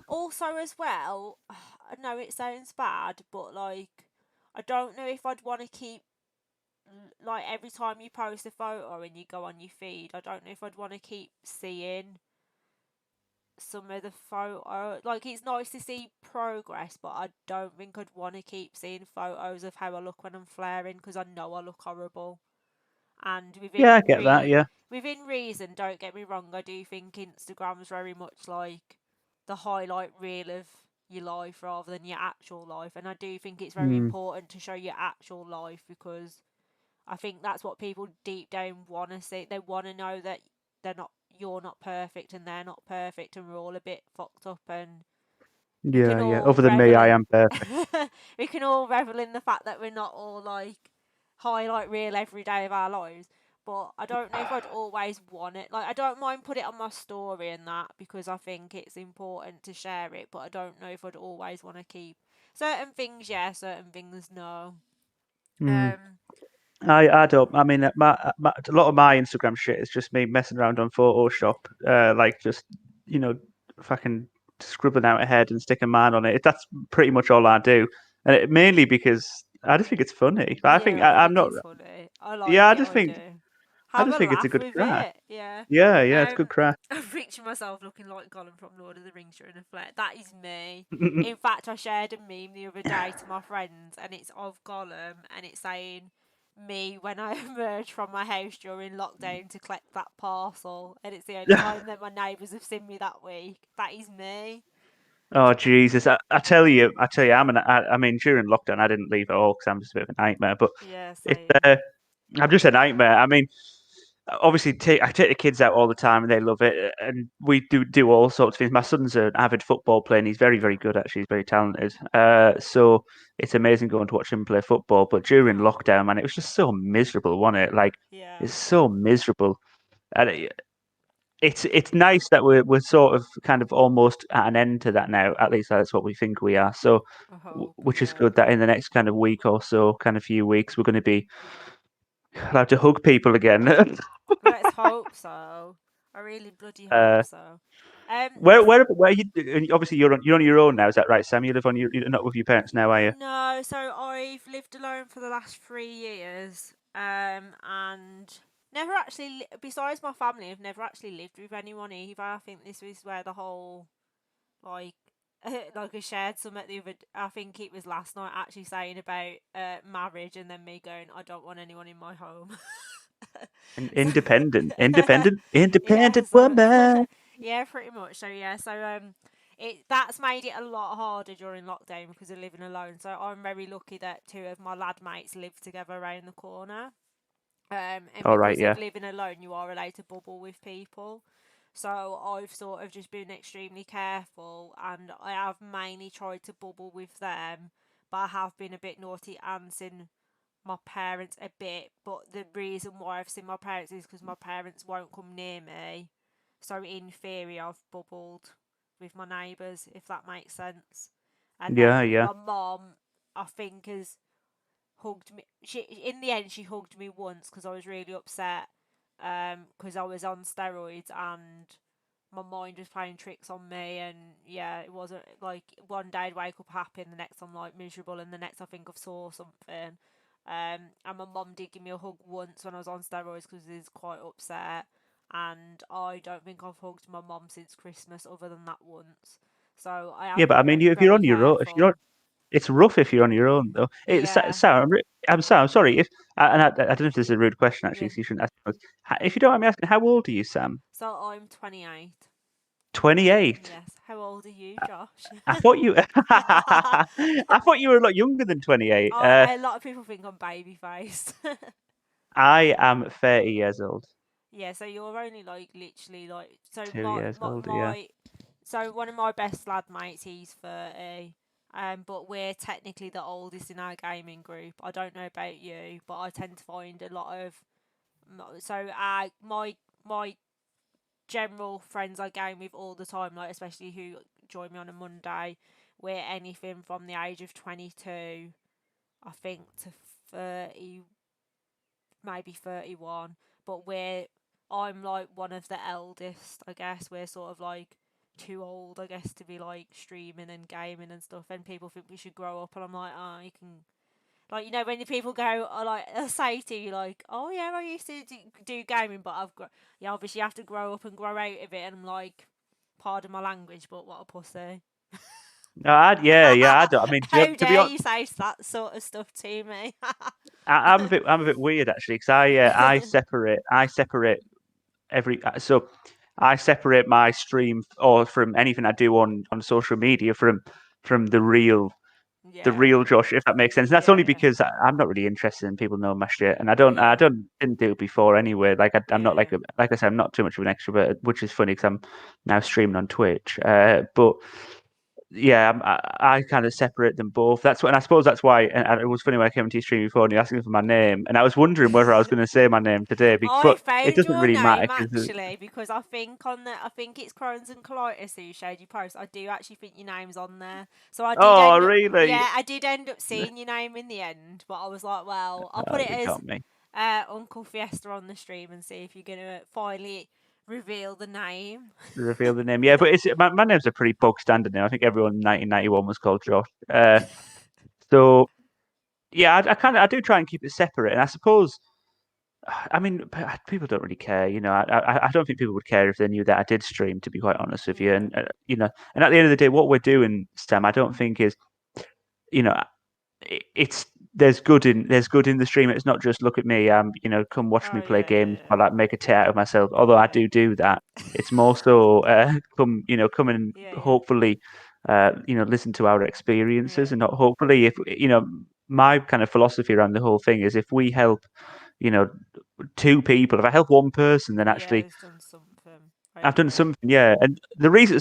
also as well, I know it sounds bad, but like, I don't know if I'd want to keep like every time you post a photo and you go on your feed. I don't know if I'd want to keep seeing some of the photo. Like, it's nice to see progress, but I don't think I'd want to keep seeing photos of how I look when I'm flaring because I know I look horrible. And Yeah, I get that. Yeah. within reason, don't get me wrong, I do think Instagram's very much like the highlight reel of your life rather than your actual life, and I do think it's very Mm. important to show your actual life because I think that's what people deep down want to see. They want to know that you're not perfect and they're not perfect, and we're all a bit fucked up, and we can Yeah, yeah. all Other than me, revel I in am perfect. we can all revel in the fact that we're not all like highlight reel every day of our lives. But I don't know if I'd always want it. Like, I don't mind put it on my story and that because I think it's important to share it. But I don't know if I'd always want to keep certain things. Yeah, certain things. No. Mm. Um. I don't. I mean, a lot of my Instagram shit is just me messing around on Photoshop, like just you know, fucking scribbling out a head and sticking man on it. That's pretty much all I do, and mainly because I just think it's funny. I think Yeah, I I'm think not. it's funny. I Yeah, like it. I do. I Have just a think it's a laugh good with crack. it. Yeah. Yeah, yeah, it's good crack. I picture myself looking like Gollum from Lord of the Rings during a flare. That is me. In fact, I shared a meme the other day to my friends, and it's of Gollum, and it's saying me when I emerged from my house during lockdown to collect that parcel, and it's the only time that my neighbours have seen me that week. That is me. Oh Jesus! I tell you, I mean, during lockdown, I didn't leave at all because I'm just a bit of a nightmare. But Yeah, it's same. I'm just a nightmare. I mean, obviously, I take the kids out all the time and they love it, and we do all sorts of things. My son's an avid football player, and he's very very good actually. He's very talented. So it's amazing going to watch him play football. But during Oh, lockdown, man, it was just so miserable, wasn't it? Like yeah. it's so miserable. And it's nice that we're sort of kind of almost at an end to that now. At least that's what we think we are. So, I hope, which is yeah. good that in the next kind of week or so, kind of few weeks, we're going to be allowed to hug people again. Let's hope so. I really bloody hope uh, so. Um, where you? Obviously, you're on your own now. Is that right, Sam? You live on you're not with your parents now, are you? no, so I've lived alone for the last 3 years, and never actually. Besides my family, I've never actually lived with anyone either. I think this was where the whole like. Like I shared some at the other. I think it was last night actually saying about marriage, and then me going, I don't want anyone in my home. So yeah, Independent so woman. yeah, pretty much. So yeah, it that's made it a lot harder during lockdown because of living alone. So I'm very lucky that two of my lad mates live together around the corner. And All right, because of yeah. living alone, you are allowed to bubble with people. So I've sort of just been extremely careful, and I have mainly tried to bubble with them, but I have been a bit naughty and seen my parents a bit. But the reason why I've seen my parents is because my parents won't come near me. So in theory, I've bubbled with my neighbours, if that makes sense. And Yeah, then yeah. my mom, I think, has hugged me. She in the end she hugged me once because I was really upset because I was on steroids and my mind was playing tricks on me, and yeah, it wasn't like one day I'd wake up happy and the next I'm like miserable and the next I think I saw something. And my mum did give me a hug once when I was on steroids because she was quite upset, and I don't think I've hugged my mum since Christmas other than that once. So I Yeah, have but I been mean, very, if you're very on your own, if you're on, careful. it's rough if you're on your own, though. It's Yeah, Sam. I'm Sam. I'm sorry if, and I don't know if this is a rude question actually, yeah. so you shouldn't ask. This. If you don't mind me asking, how old are you, Sam? So I'm 28. 28. Yes. How old are you, Josh? I thought you, I thought you were a lot younger than 28. A lot of people think I'm baby faced. I am 30 years old. Yeah, so you're only like literally like so 2 years older, yeah. so one of my best lad mates, he's 30. But we're technically the oldest in our gaming group. I don't know about you, but I tend to find a lot of so my general friends I game with all the time, like especially who join me on a Monday, we're anything from the age of 22, I think, to 30, maybe 31. But I'm like one of the eldest, I guess. We're sort of like too old, I guess, to be like streaming and gaming and stuff. And people think we should grow up, and I'm like, oh, you can. Like, you know, when the people go, like, they'll say to you, like, oh, yeah, I used to do gaming, but yeah, obviously you have to grow up and grow out of it. And I'm like, pardon my language, but what a pussy. No, yeah, yeah. I don't. I mean, How to be dare honest, you say that sort of stuff to me? I'm a bit weird actually because I separate every so I separate my stream or from anything I do on social media from the Yeah, real Josh, if that makes sense. And that's yeah, only yeah, because I'm not really interested in people knowing my shit, and I yeah, didn't do it before anyway. Like I'm not yeah. like I said, I'm not too much of an extrovert, which is funny because I'm now streaming on Twitch. But yeah, I kind of separate them both. That's what, and I suppose that's why. And it was funny when I came into your stream before and you asked me for my name, and I was wondering whether I was going to say my name today, I but it found doesn't your really matter name because actually because I think it's Crohn's and colitis who showed you post. I do actually think your name's on there. So oh really? I did end up seeing your name in the end, but I was like, well, I'll put Oh, it you as got me. Uncle Fiesta on the stream and see if you're gonna finally reveal the name. Reveal the name. Yeah, but it's my name's a pretty bog standard name. I think everyone in 1991 was called Josh. So yeah, I kind of I do try and keep it separate, and I suppose I mean people don't really care. I don't think people would care if they knew that I did stream. To be quite honest with you, Yeah, and and at the end of the day, what we're doing, Sam, I don't think is you know it's there's good in the stream. It's not just look at me. Come watch me oh play yeah, games. yeah, I like make a tit out of myself. Although I yeah, do that. It's more so come and yeah, yeah, hopefully listen to our experiences yeah, and not hopefully if my kind of philosophy around the whole thing is if we help you know two people, if I help one person, then yeah. actually It's done something. I I've done agree. something, yeah. And the reason,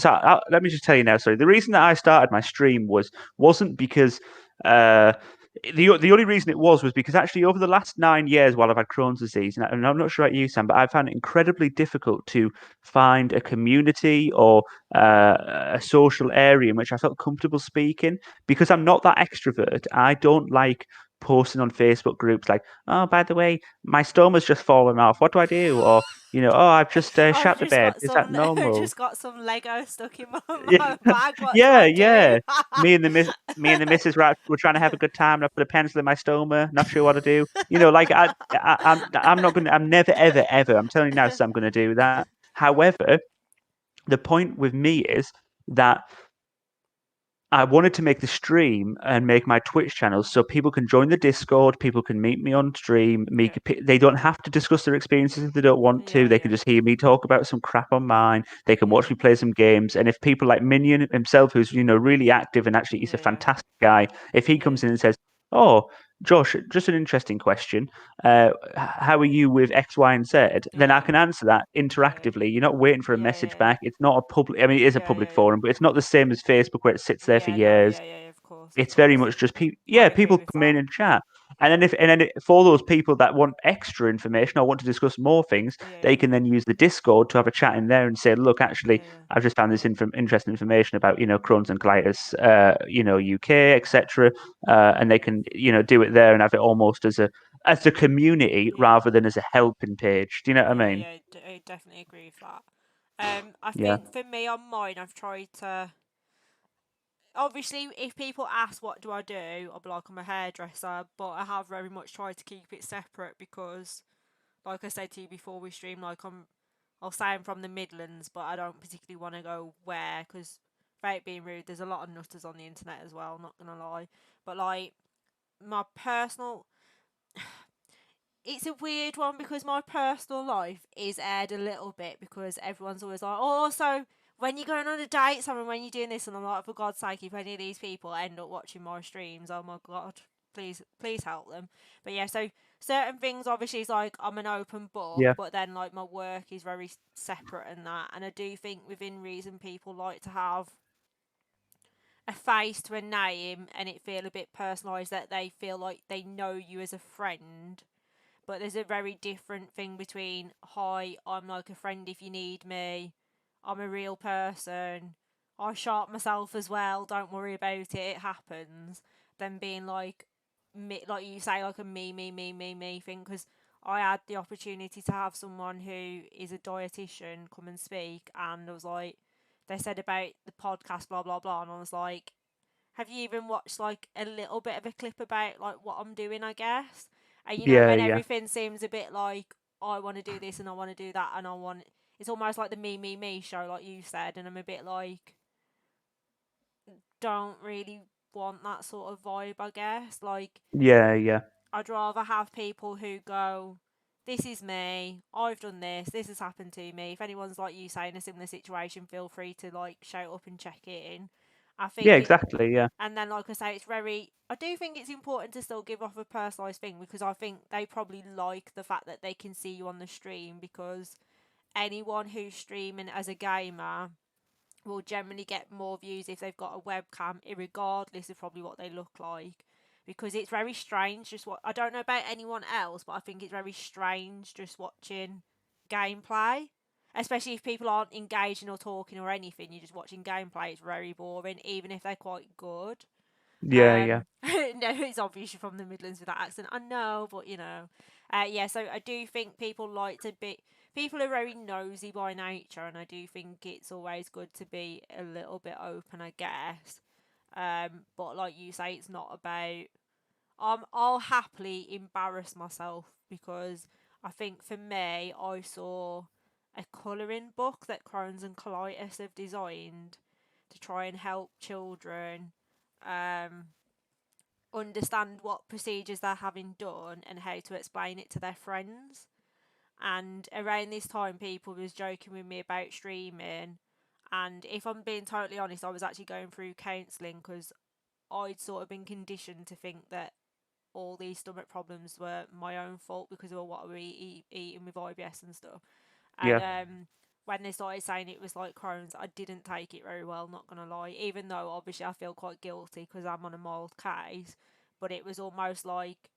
let me just tell you now. Sorry, the reason that I started my stream wasn't because uh, the only reason it was because actually over the last 9 years while I've had Crohn's disease, and I'm not sure about you, Sam, but I found it incredibly difficult to find a community or a social area in which I felt comfortable speaking because I'm not that extrovert. I don't like posting on Facebook groups like, oh, by the way, my stoma's just fallen off. What do I do? Or oh, I've just I've shut the just bed. got Is that some. I've normal? just got some Lego stuck in my, Yeah, my bag. What do yeah, I do? yeah. Me and the missus were trying to have a good time, and I put a pencil in my stoma. Not sure what to do. Like I'm not gonna. I'm never, ever, ever. I'm telling you now, so I'm gonna do that. However, the point with me is that I wanted to make the stream and make my Twitch channel so people can join the Discord, people can meet me on stream. Yeah, They don't have to discuss their experiences if they don't want to. yeah, They can yeah, just hear me talk about some crap on mine. They can watch yeah, me play some games. And if people like Minion himself, who's really active and actually he's a yeah, fantastic guy, if he yeah, comes in and says, "Oh, Josh, just an interesting question. How are you with X, Y, and Z? Then I Yeah, can answer that yeah, interactively. You're not waiting for a yeah, message yeah, back. It's not a public. I mean, it is a yeah, public yeah, yeah. forum, but it's not the same as Facebook where it sits there for Yeah, no, years. yeah, yeah, of course, of It's very course. much just people. I Yeah, agree people with come in that. and chat, and then for those people that want extra information or want to discuss more things, Yeah, they yeah, can then use the Discord to have a chat in there and say, look, yeah, actually, yeah, I've just found this interesting information about Crohn's and colitis, UK, etc. And they can do it there and have it almost as a community yeah, rather than as a helping page. Do you know what I yeah, mean? yeah. I definitely agree with that. I Yeah, think for me on mine, I've tried to. Obviously, if people ask what do I do, I'll be like I'm a hairdresser, but I have very much tried to keep it separate because, like I said to you before we stream, I'll say I'm from the Midlands, but I don't particularly want to go where because, without being rude, there's a lot of nutters on the internet as well. Not gonna lie, but like my personal, it's a weird one because my personal life is aired a little bit because everyone's always like, oh, so when you're going on a date, someone when you're doing this, and I'm like, for God's sake, if any of these people end up watching my streams, oh my God, please help them. But yeah, so certain things obviously is like I'm an open book, yeah, but then like my work is very separate and that, and I do think within reason people like to have a face to a name and it feel a bit personalised that they feel like they know you as a friend, but there's a very different thing between, hi, I'm like a friend if you need me, I'm a real person, I sharp myself as well, don't worry about it, it happens, than being like, me, like you say, like a me thing. Because I had the opportunity to have someone who is a dietitian come and speak, and I was like, they said about the podcast, blah, blah, blah, and I was like, have you even watched like a little bit of a clip about like what I'm doing, I guess? And yeah, when yeah, everything seems a bit like, I want to do this and I want to do that and I want, it's almost like the me show, like you said, and I'm a bit like, don't really want that sort of vibe, I guess. Like, yeah, yeah, I'd rather have people who go, this is me, I've done this has happened to me. If anyone's like you say in a similar situation, feel free to like shout up and check in. I yeah, think it, exactly. Yeah, and then, like I say, it's very. I do think it's important to still give off a personalised thing because I think they probably like the fact that they can see you on the stream because anyone who's streaming as a gamer will generally get more views if they've got a webcam, regardless of probably what they look like. Because it's very strange. Just what I don't know about anyone else, but I think it's very strange just watching gameplay, especially if people aren't engaging or talking or anything. You're just watching gameplay. It's very boring, even if they're quite good. yeah, yeah, No, it's obviously from the Midlands with that accent. I know, but yeah. So I do think people like to be. People are very nosy by nature, and I do think it's always good to be a little bit open, I guess. But like you say, it's not about. I'll happily embarrass myself because I think for me, I saw a colouring book that Crohn's and colitis have designed to try and help children um, understand what procedures they're having done and how to explain it to their friends. And around this time, people was joking with me about streaming. And if I'm being totally honest, I was actually going through counselling because I'd sort of been conditioned to think that all these stomach problems were my own fault because of what we eating with IBS and stuff. And yeah, when they started saying it was like Crohn's, I didn't take it very well, not gonna lie. Even though obviously I feel quite guilty because I'm on a mild case, but it was almost like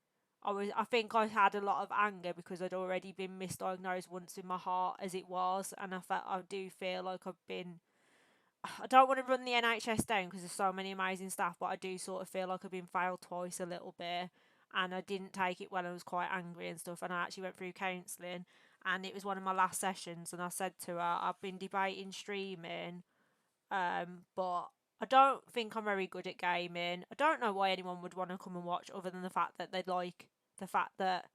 I think I had a lot of anger because I'd already been misdiagnosed once in my heart as it was, and I do feel like I've been. I don't want to run the NHS down because there's so many amazing staff, but I do sort of feel like I've been failed twice a little bit, and I didn't take it well. I was quite angry and stuff, and I actually went through counselling, and it was one of my last sessions, and I said to her, I've been debating streaming, but I don't think I'm very good at gaming. I don't know why anyone would want to come and watch other than the fact that they'd like the fact that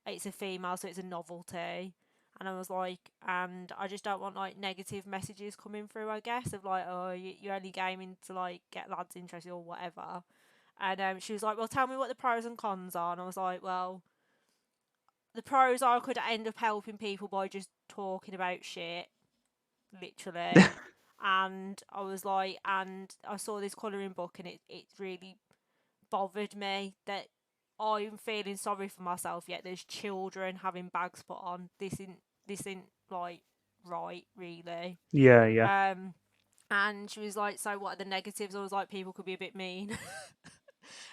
it's a female, so it's a novelty. And I was like, and I just don't want like negative messages coming through, I guess, of like, oh, you're only gaming to like get lads interested or whatever. And she was like, well, tell me what the pros and cons are. And I was like, well, the pros are I could end up helping people by just talking about shit, literally. And I was like, and I saw this colouring book and it really bothered me that I'm feeling sorry for myself. Yet there's children having bags put on. This ain't like right, really. Yeah, yeah, Um, and she was like, "So what are the negatives?" I was like, "People could be a bit mean."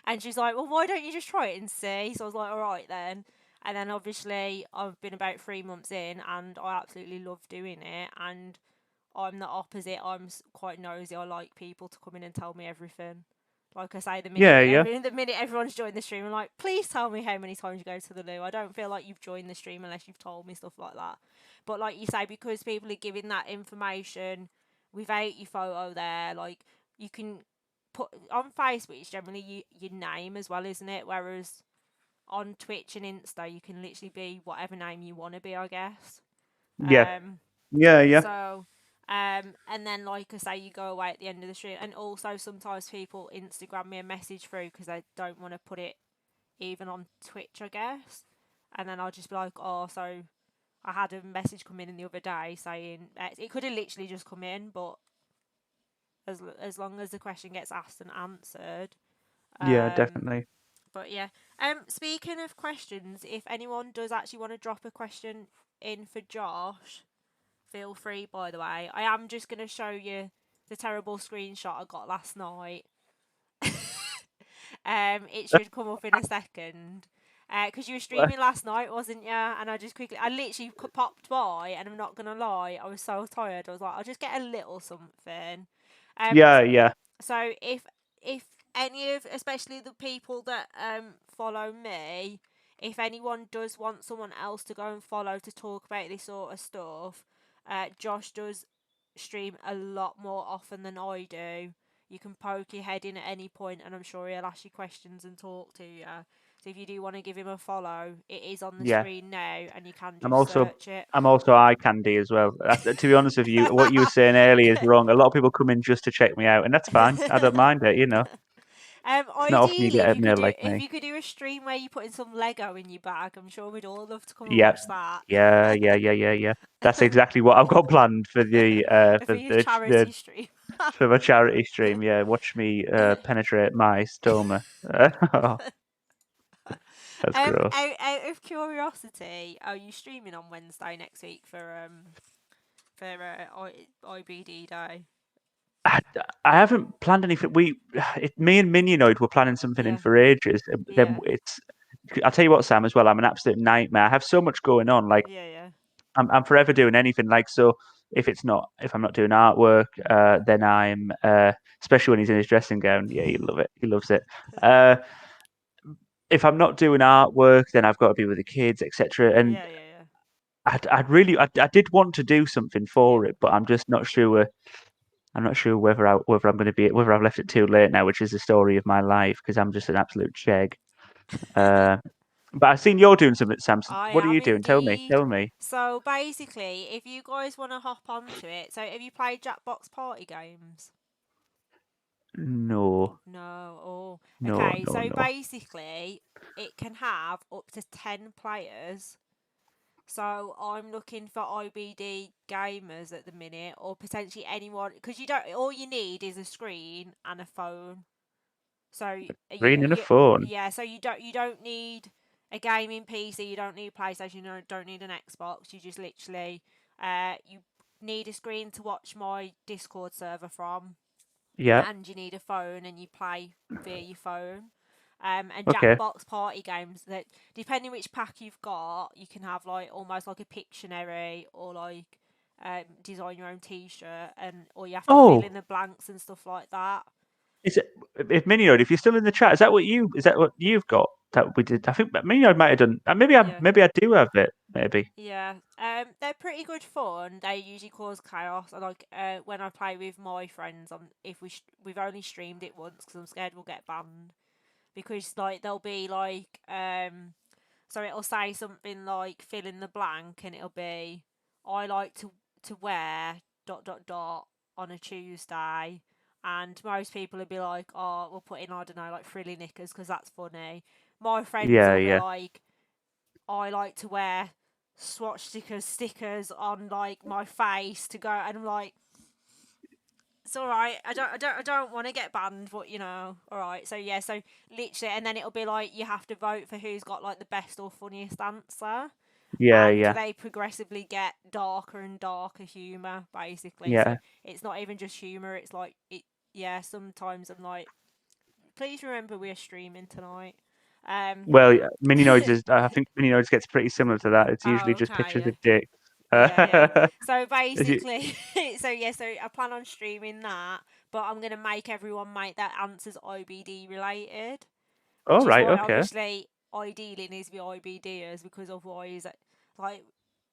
And she's like, "Well, why don't you just try it and see?" So I was like, "All right then." And then obviously I've been about 3 months in, and I absolutely love doing it. And I'm the opposite. I'm quite nosy. I like people to come in and tell me everything. Like I say, yeah, yeah, the minute everyone's joined the stream, I'm like, please tell me how many times you go to the loo. I don't feel like you've joined the stream unless you've told me stuff like that. But like you say, because people are giving that information without your photo there, like you can put on Facebook, it's generally your name as well, isn't it? Whereas on Twitch and Insta, you can literally be whatever name you want to be, I guess. yeah, Um, yeah, yeah, so, and then like I say, you go away at the end of the stream, and also sometimes people Instagram me a message through because they don't want to put it even on Twitch, I guess. And then I'll just be like, oh, so I had a message come in the other day saying it could have literally just come in, but as long as the question gets asked and answered. yeah, Um, definitely. but yeah. Speaking of questions, if anyone does actually want to drop a question in for Josh, feel free, by the way. I am just going to show you the terrible screenshot I got last night. It should come up in a second. Because you were streaming last night, wasn't you? And I literally popped by, and I'm not going to lie, I was so tired. I was like, I'll just get a little something. Um, Yeah, yeah, so if any of, especially the people that follow me, if anyone does want someone else to go and follow to talk about this sort of stuff, Josh does stream a lot more often than I do. You can poke your head in at any point, and I'm sure he'll ask you questions and talk to you. So if you do want to give him a follow, it is on the yeah. screen now, and you can I'm just also search it. I'm also eye candy as well. To be honest with you, what you were saying earlier is wrong. A lot of people come in just to check me out, and that's fine. I don't mind it. It's not often you Ideally, get a male like if me. you could do a stream where you put in some Lego in your bag, I'm sure we'd all love to come and Yeah, watch that. yeah, yeah, yeah, yeah, yeah. That's exactly what I've got planned for For your charity stream. for my charity stream. Yeah, watch me penetrate my stoma. That's gross. Out of curiosity, are you streaming on Wednesday next week for IBD day? I, I haven't planned anything. Me and Minionoid were planning something in Yeah, for ages. Then yeah, it's. I'll tell you what, Sam. As well, I'm an absolute nightmare. I have so much going on. Like yeah, yeah, I'm forever doing anything. Like so, if I'm not doing artwork, then I'm especially when he's in his dressing gown. Yeah, he love it. He loves it. Uh, if I'm not doing artwork, then I've got to be with the kids, etc. And yeah, yeah, I did want to do something yeah, for it, but I'm just not sure. I'm not sure whether I'm going to be whether I've left it too late now, which is the story of my life because I'm just an absolute cheg. Uh, but I've seen you're doing something, Samson. I What are am you doing? Tell me. indeed. Tell me. So basically, if you guys want to hop onto it, so have you played Jackbox Party games? No, No. Oh, no, okay. no, So no. basically, it can have up to 10 players. So I'm looking for IBD gamers at the minute, or potentially anyone, because you don't. All you need is a screen and a phone. So Reading in a phone. yeah. So you don't need a gaming PC. You don't need PlayStation. You don't need an Xbox. You just literally you need a screen to watch my Discord server from, Yeah. and you need a phone, and you play via your phone. And Okay. Jackbox party games that, depending which pack you've got, you can have like almost like a Pictionary, or like design your own T-shirt, and or you have to fill Oh, in the blanks and stuff like that. is it if Miniod? If you're still in the chat, is that what you've got? That we did. I think Miniod might have done. Yeah. Maybe I do have it. Maybe. Yeah, they're pretty good fun. They usually cause chaos. I like when I play with my friends. If we've only streamed it once because I'm scared we'll get banned, because like they'll be like so it'll say something like fill in the blank, and it'll be I like to wear dot dot dot on a Tuesday, and most people will be like, oh, we'll put in, I don't know, like frilly knickers because that's funny. My friends Yeah, will be yeah. like, I like to wear stickers on like my face to go, and I'm like, it's all right. I don't want to get banned, but you know, all right. So yeah, so literally, and then it'll be like you have to vote for who's got like the best or funniest answer, Yeah, and yeah, they progressively get darker and darker humor, basically. So yeah. it's not even just humor; it's like it. Yeah, sometimes I'm like, please remember we're streaming tonight. Um, Well, yeah, Mininoids is. I think Mininoids gets pretty similar to that. It's usually oh, just okay, pictures yeah. of dicks. Yeah, yeah. So Is it- basically, so yeah, so I plan on streaming that, but I'm gonna make everyone make their answers IBD related, which All is right. why Okay. obviously ideally needs to be IBDers because otherwise, like,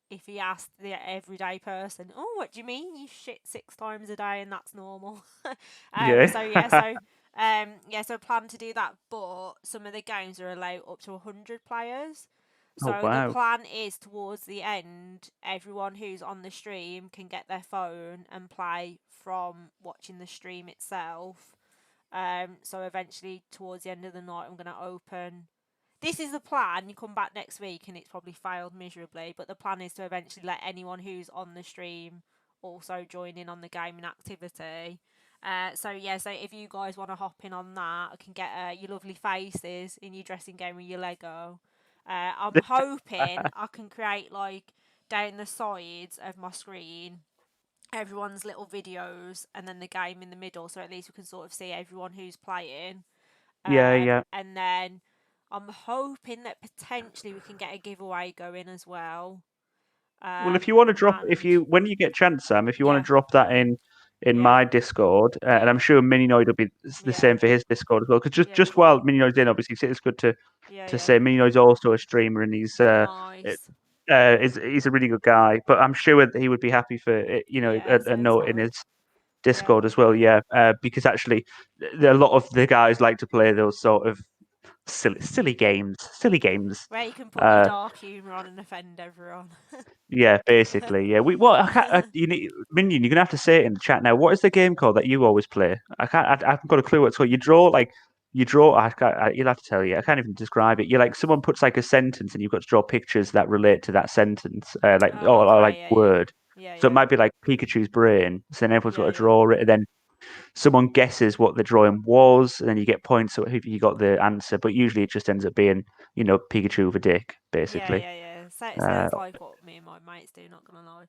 if he asked the everyday person, "Oh, what do you mean you shit 6 times a day and that's normal?" Yeah. So yeah, so yeah, so I plan to do that, but some of the games are allowed up to 100 players. Oh So the wow. plan is towards the end, everyone who's on the stream can get their phone and play from watching the stream itself. So eventually, towards the end of the night, I'm going to open. This is the plan. You come back next week and it's probably failed miserably, but the plan is to eventually let anyone who's on the stream also join in on the gaming activity. So yeah, so if you guys want to hop in on that, I can get your lovely faces in your dressing game with your Lego. I'm hoping I can create like down the sides of my screen everyone's little videos and then the game in the middle, so at least we can sort of see everyone who's playing. Yeah, yeah. And then I'm hoping that potentially we can get a giveaway going as well. Well, if you want to drop, if And you when you get chance, Sam, if you want to yeah, drop that in yeah, my Discord, and yeah, I'm sure Mininoid will be the yeah, same for his Discord as well. Because just yeah, just while Mininoid's in, obviously, it's good yeah, to yeah. say Mininoid's also a streamer and Nice. he's a really good guy. But I'm sure that he would be happy for Yeah, a sounds note in good. his Yeah, Discord as well. Yeah, because actually, a lot of the guys like to play those sort of silly games, silly games. where you can put your Uh, dark humour on and offend everyone. Yeah, basically, yeah. I can't, you need, Minion, you're gonna have to say it in the chat now. What is the game called that you always play? I haven't got a clue what it's called. You draw. You'll have to tell you. I can't even describe it. You like someone puts like a sentence, and you've got to draw pictures that relate to that sentence, Oh, or like okay, yeah, yeah, word. yeah, So it yeah, might be like Pikachu's brain. So then everyone's got yeah, to yeah, draw it, and then someone guesses what the drawing was, and then you get points if you got the answer. But usually, it just ends up being Pikachu with a dick, yeah, basically. yeah, yeah. So it Uh, sounds like what me and my mates do. Not gonna lie.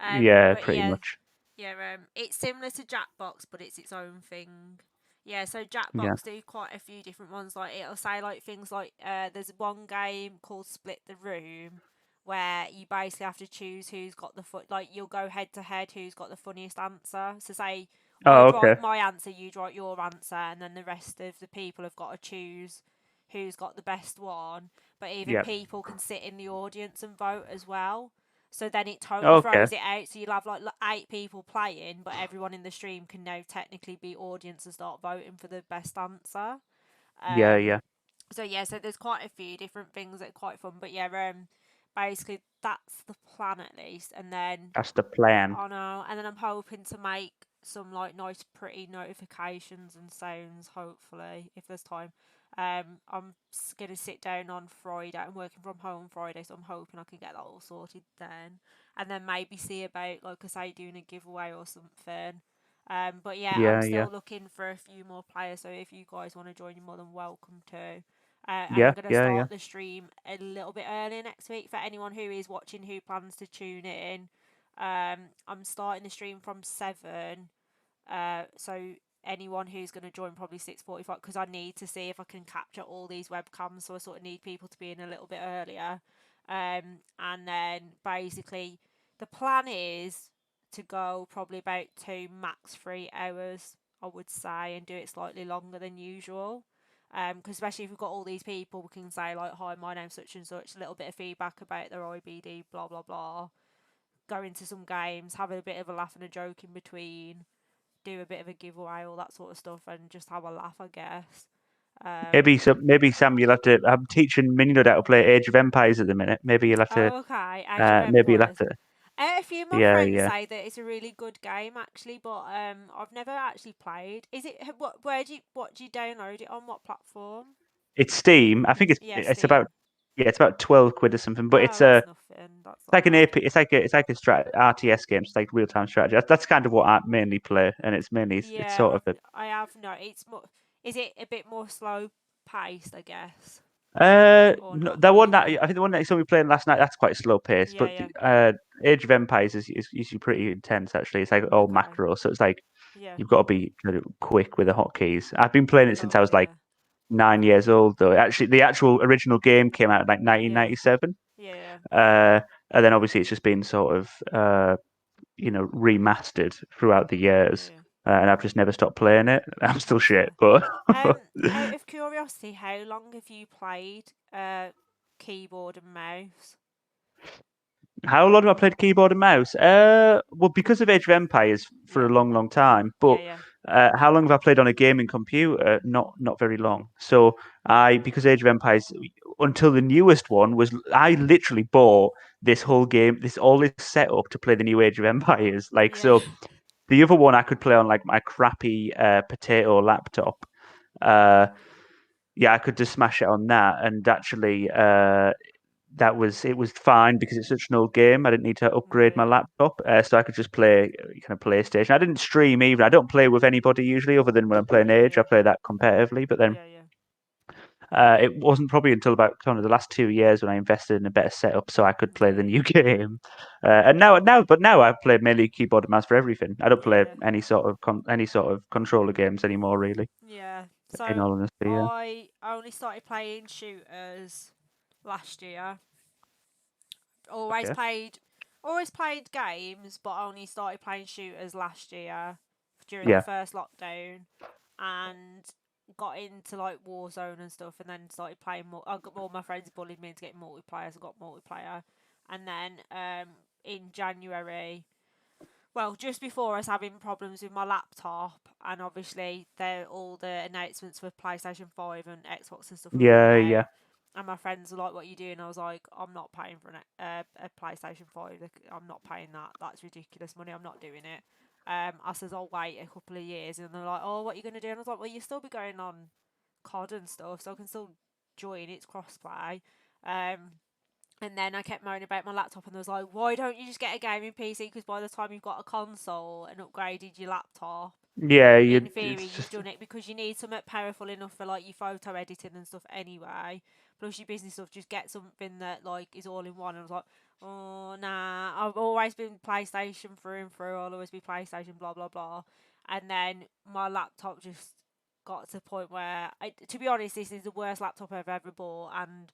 yeah, But pretty yeah, much. yeah. It's similar to Jackbox, but it's its own thing. Yeah, so Yeah. Jackbox do quite a few different ones. Like it'll say like things like there's one game called Split the Room, where you basically have to choose who's got the foot. Like you'll go head to head who's got the funniest answer. So say Oh, I'd okay. write my answer, you'd write your answer, and then the rest of the people have got to choose who's got the best one. But even Yeah. people can sit in the audience and vote as well. So then it totally Okay. throws it out. So you'll have like 8 people playing, but everyone in the stream can now technically be audience and start voting for the best answer. Yeah, Um, yeah. so yeah, so there's quite a few different things that are quite fun. But yeah, basically that's the plan at least. And then That's the plan. I know, and then I'm hoping to make some like nice, pretty notifications and sounds. Hopefully, if there's time. Gonna sit down on Friday. I'm working from home Friday, so I'm hoping I can get that all sorted then, and then maybe see about like I say doing a giveaway or something. But yeah, I'm Yeah, yeah. still looking for a few more players. So if you guys want to join, you're more than welcome to. And I'm Yeah, gonna yeah, yeah. start the stream a little bit earlier next week for anyone who is watching who plans to tune in. I'm starting the stream from 7. So anyone who's going to join probably 6:45 because I need to see if I can capture all these webcams. So I sort of need people to be in a little bit earlier. And then basically the plan is to go probably about 2 max 3 hours, I would say, and do it slightly longer than usual. Because especially if we've got all these people, we can say like, "Hi, my name's such and such." A little bit of feedback about their IBD, blah blah blah, go into some games, have a bit of a laugh and a joke in between, do a bit of a giveaway, all that sort of stuff, and just have a laugh, I guess. Um, Maybe Sam, you'll have to. I'm teaching Mininood how to play Age of Empires at the minute. Maybe you'll have to. oh, okay, Age of Maybe you'll have Empires. to. A few of my Yeah, friends yeah. say that it's a really good game, actually, but I've never actually played. Is it what? Where do you what do you download it on? What platform? It's Steam. I think Yeah, it's about Steam. Yeah, it's about 12 quid or something, but Oh, it's a that's nothing. That's it's not like an bad. AP, it's like a RTS game, it's like real time strategy. That's kind of what I mainly play, and it's Yeah, sort of a I have no. It's more. Is it a bit more slow paced? I guess, or no, not the one that really. I think the one that saw me playing last night, that's quite slow paced. Yeah, But yeah. Age of Empires is usually pretty intense. Actually, it's like all Okay. macro, so it's like Yeah. you've got to be kind of quick with the hotkeys. I've been playing it since I Oh was like yeah. 9 years old, though. Actually, the actual original game came out in like Yeah. 1997. Yeah. Uh, and then obviously it's just been sort of remastered throughout the Yeah. years. Yeah. And I've just never stopped playing it. I'm still That's shit, fair. but Out of curiosity, how long have you played keyboard and mouse? how long have I played keyboard and mouse? Well, because of Age of Empires for a Yeah. long, long time. Yeah. But Yeah. how long have I played on a gaming computer? Not very long. So because Age of Empires, until the newest one was, I literally bought this whole game, this setup to play the new Age of Empires. Like Yeah. so, the other one I could play on like my crappy potato laptop. Uh, yeah, I could just smash it on that, and actually, it was fine because it's such an old game. I didn't need to Yeah. upgrade my Yeah. laptop, so I could just play kind of PlayStation. I didn't stream either. I don't play with anybody usually, other than when I'm playing Yeah. Age. I Yeah. play that competitively, but then Yeah. Yeah. it wasn't probably until about kind of the last 2 years when I invested in a better setup so I could play the Yeah. new game. And now I play mainly keyboard and mouse for everything. I don't Yeah. play Yeah. any sort of controller games anymore, really. Yeah. In So all honesty, yeah. I only started playing shooters last year. Always Okay. played, always played games, but only started playing shooters last year during the Yeah. first lockdown, and got into like Warzone and stuff, and then started playing more. I got all my friends bullied me into getting multiplayer, so I got multiplayer, and then in January, well, just before I was having problems with my laptop, and obviously all the announcements for PlayStation 5 and Xbox and stuff were coming Yeah, out. yeah. And my friends were like, "What are you doing?" I was like, "I'm not paying for a PlayStation 5. Like, I'm not paying that. That's ridiculous money. I'm not doing it." I says, "I'll wait a couple of years." And they're like, "Oh, what are you going to do?" And I was like, "Well, you'll still be going on COD and stuff, so I can still join. It's crossplay." And then I kept moaning about my laptop, and I was like, "Why don't you just get a gaming PC? Because by the time you've got a console and upgraded your laptop, Yeah, in you. theory, It's you've just. done it because you need something powerful enough for like your photo editing and stuff anyway. Plus your business stuff, just get something that like is all in one." And I was like, "Oh nah, I've always been PlayStation through and through. I'll always be PlayStation, blah blah blah." And then my laptop just got to the point where, to be honest, this is the worst laptop I've ever bought, and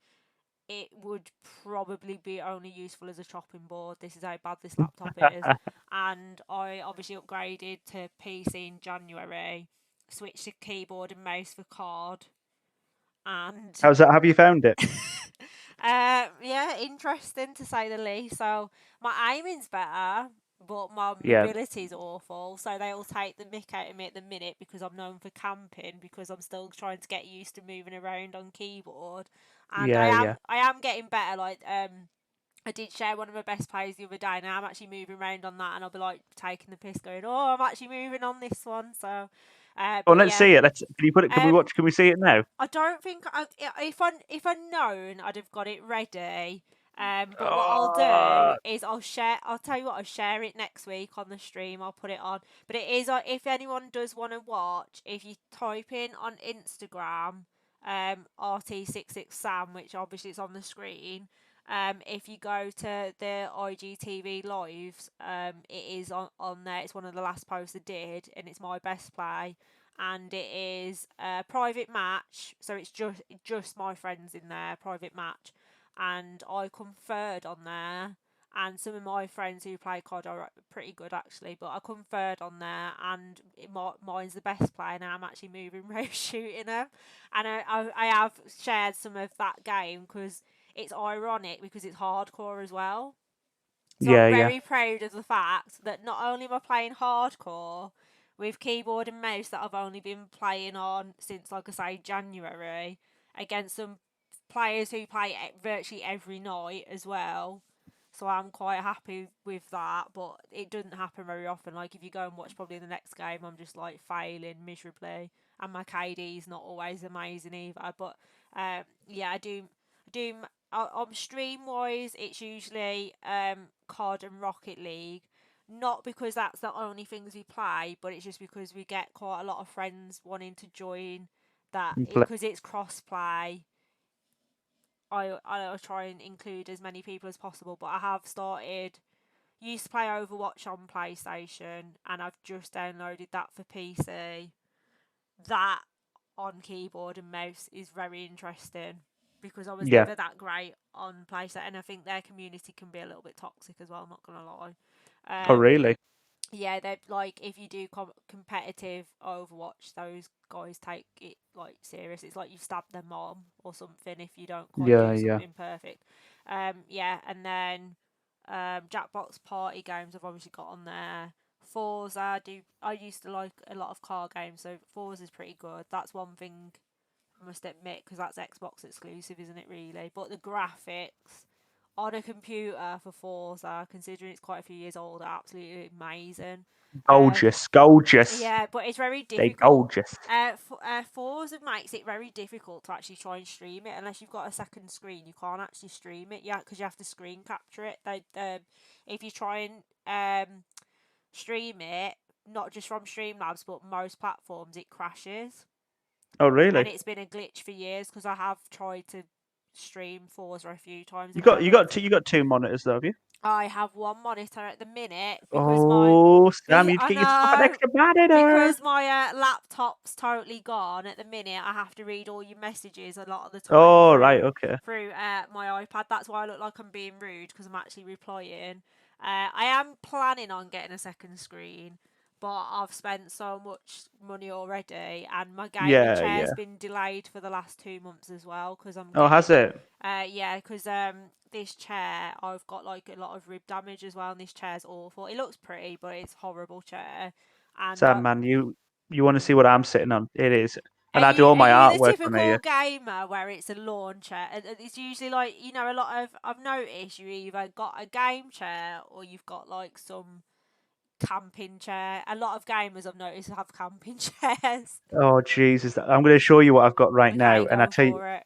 it would probably be only useful as a chopping board. This is how bad this laptop is. And I obviously upgraded to PC in January, switched to keyboard and mouse for card, and How's that? Have you found it? yeah, interesting to say the least. So my aiming's better, but my Yeah, mobility's awful. So they all take the mick out of me at the minute because I'm known for camping, because I'm still trying to get used to moving around on keyboard. And I yeah, am yeah. I am getting better. Like I did share one of my best plays the other day, and I'm actually moving around on that, and I'll be like taking the piss, going, "Oh, I'm actually moving on this one." So, Oh, but let's yeah, see it. Let's. Can you put it? Can we um, watch? Can we see it now? I don't think if I'd known, I'd have got it ready. But what I'll do Oh, is I'll share. I'll tell you what. I'll share it next week on the stream. I'll put it on. But it is. If anyone does want to watch, if you type in on Instagram, RT66Sam, which obviously it's on the screen. If you go to the IGTV lives, it is on there. It's one of the last posts I did, and it's my best play, and it is a private match. So it's just my friends in there, private match, and I come third on there. And some of my friends who play COD are pretty good actually, but I come third on there, and mine's the best player now. I'm actually moving around shooting them, and I have shared some of that game because it's ironic because it's hardcore as well. So I'm yeah, yeah, very proud of the fact that not only am I playing hardcore with keyboard and mouse that I've only been playing on since, like I say, January, against some players who play virtually every night as well. So I'm quite happy with that, but it doesn't happen very often. Like if you go and watch probably the next game, I'm just like failing miserably, and my KD is not always amazing either. But yeah, I do on stream wise, it's usually COD and Rocket League. Not because that's the only things we play, but it's just because we get quite a lot of friends wanting to join that because it's cross play. I try and include as many people as possible, but I have started. Used to play Overwatch on PlayStation, and I've just downloaded that for PC. That on keyboard and mouse is very interesting because I was Yeah. never that great on PlayStation, and I think their community can be a little bit toxic as well. I'm not gonna lie. Oh, Um, really? yeah, they're like if you do competitive Overwatch, those guys take it like serious. It's like you've stabbed their mom or something if you don't quite Yeah, do yeah. something perfect. Yeah, and then Jackbox party games I've obviously got on there. Forza, I used to like a lot of car games, so Forza is pretty good. That's one thing I must admit because that's Xbox exclusive, isn't it? Really, but the graphics on a computer for Forza, considering it's quite a few years old, are absolutely amazing. Um, Gorgeous, gorgeous. yeah, but it's very They difficult. gorgeous. Forza makes it very difficult to actually try and stream it unless you've got a second screen. You can't actually stream it, yeah, because you have to screen capture it. If you try and stream it, not just from Streamlabs but most platforms, it crashes, Oh, and really? it's been a glitch for years because I have tried to stream Forza a few times You and it got you never. got two you got two monitors though, have you? I have one monitor at the minute because my Oh, Sam, you need to I get yourself an know extra monitor. because my laptop's totally gone at the minute. I have to read all your messages a lot of the time Oh, through right, okay. my iPad. That's why I look like I'm being rude because I'm actually replying. I am planning on getting a second screen, but I've spent so much money already, and my gaming Yeah, chair's yeah. been delayed for the last 2 months as well because I'm Oh, has getting. it? Yeah, because this chair, I've got like a lot of rib damage as well, and this chair's awful. It looks pretty, but it's a horrible chair. And Sam, man, you want to see what I'm sitting on? It is, and I do all are my you the artwork from typical here. gamer where it's a lawn chair? And it's usually like a lot of I've noticed you either got a game chair or you've got like some camping chair. A lot of gamers I've noticed have camping chairs. Oh, Jesus, I'm going to show you what I've got right now, Okay, and I go tell you, for it.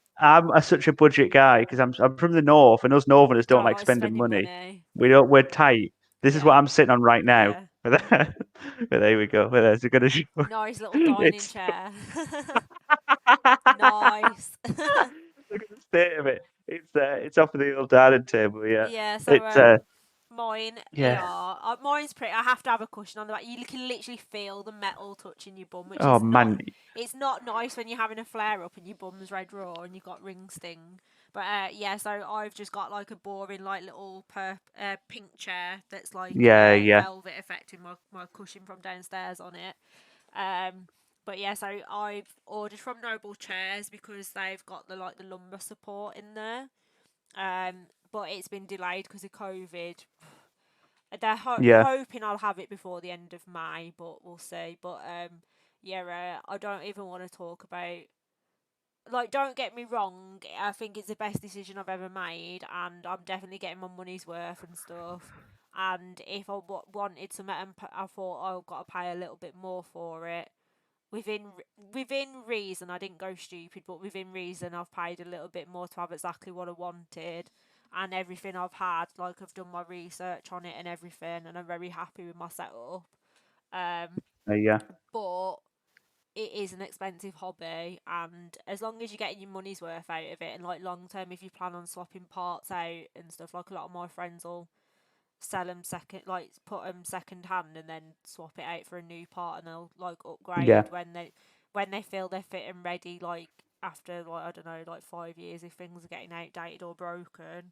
such a budget guy because I'm from the north, and us northerners don't Don't like like spending spending money. money. We're tight. This is what Yeah, I'm sitting on right now. yeah. But there we go. But there's a good show. Nice little dining It's chair. Nice. look at the state of it. It's off of the old dining table. Yeah, Yeah, so it's mine, yeah. mine's pretty. I have to have a cushion on the back. You can literally feel the metal touching your bum, which Oh is not. man, It's not nice when you're having a flare up and your bum's red raw and you've got ring sting. But yeah, so I've just got like a boring like little pink chair that's like yeah, yeah, velvet affecting my cushion from downstairs on it. Um, but yeah, so I've ordered from Noble Chairs because they've got the lumbar support in there. But it's been delayed because of COVID. They're yeah, hoping I'll have it before the end of May, but we'll see. But yeah, I don't even want to talk about. Like, don't get me wrong. I think it's the best decision I've ever made, and I'm definitely getting my money's worth and stuff. And if I wanted something, I thought I've got to pay a little bit more for it within reason. I didn't go stupid, but within reason, I've paid a little bit more to have exactly what I wanted, and everything I've had. Like I've done my research on it and everything, and I'm very happy with my setup. Um, yeah, but it is an expensive hobby, and as long as you're getting your money's worth out of it, and like long term, if you plan on swapping parts out and stuff, like a lot of my friends will sell them second, like put them second hand and then swap it out for a new part, and they'll like yeah, upgrade when they feel they're fit and ready, like after like I don't know, like 5 years if things are getting outdated or broken.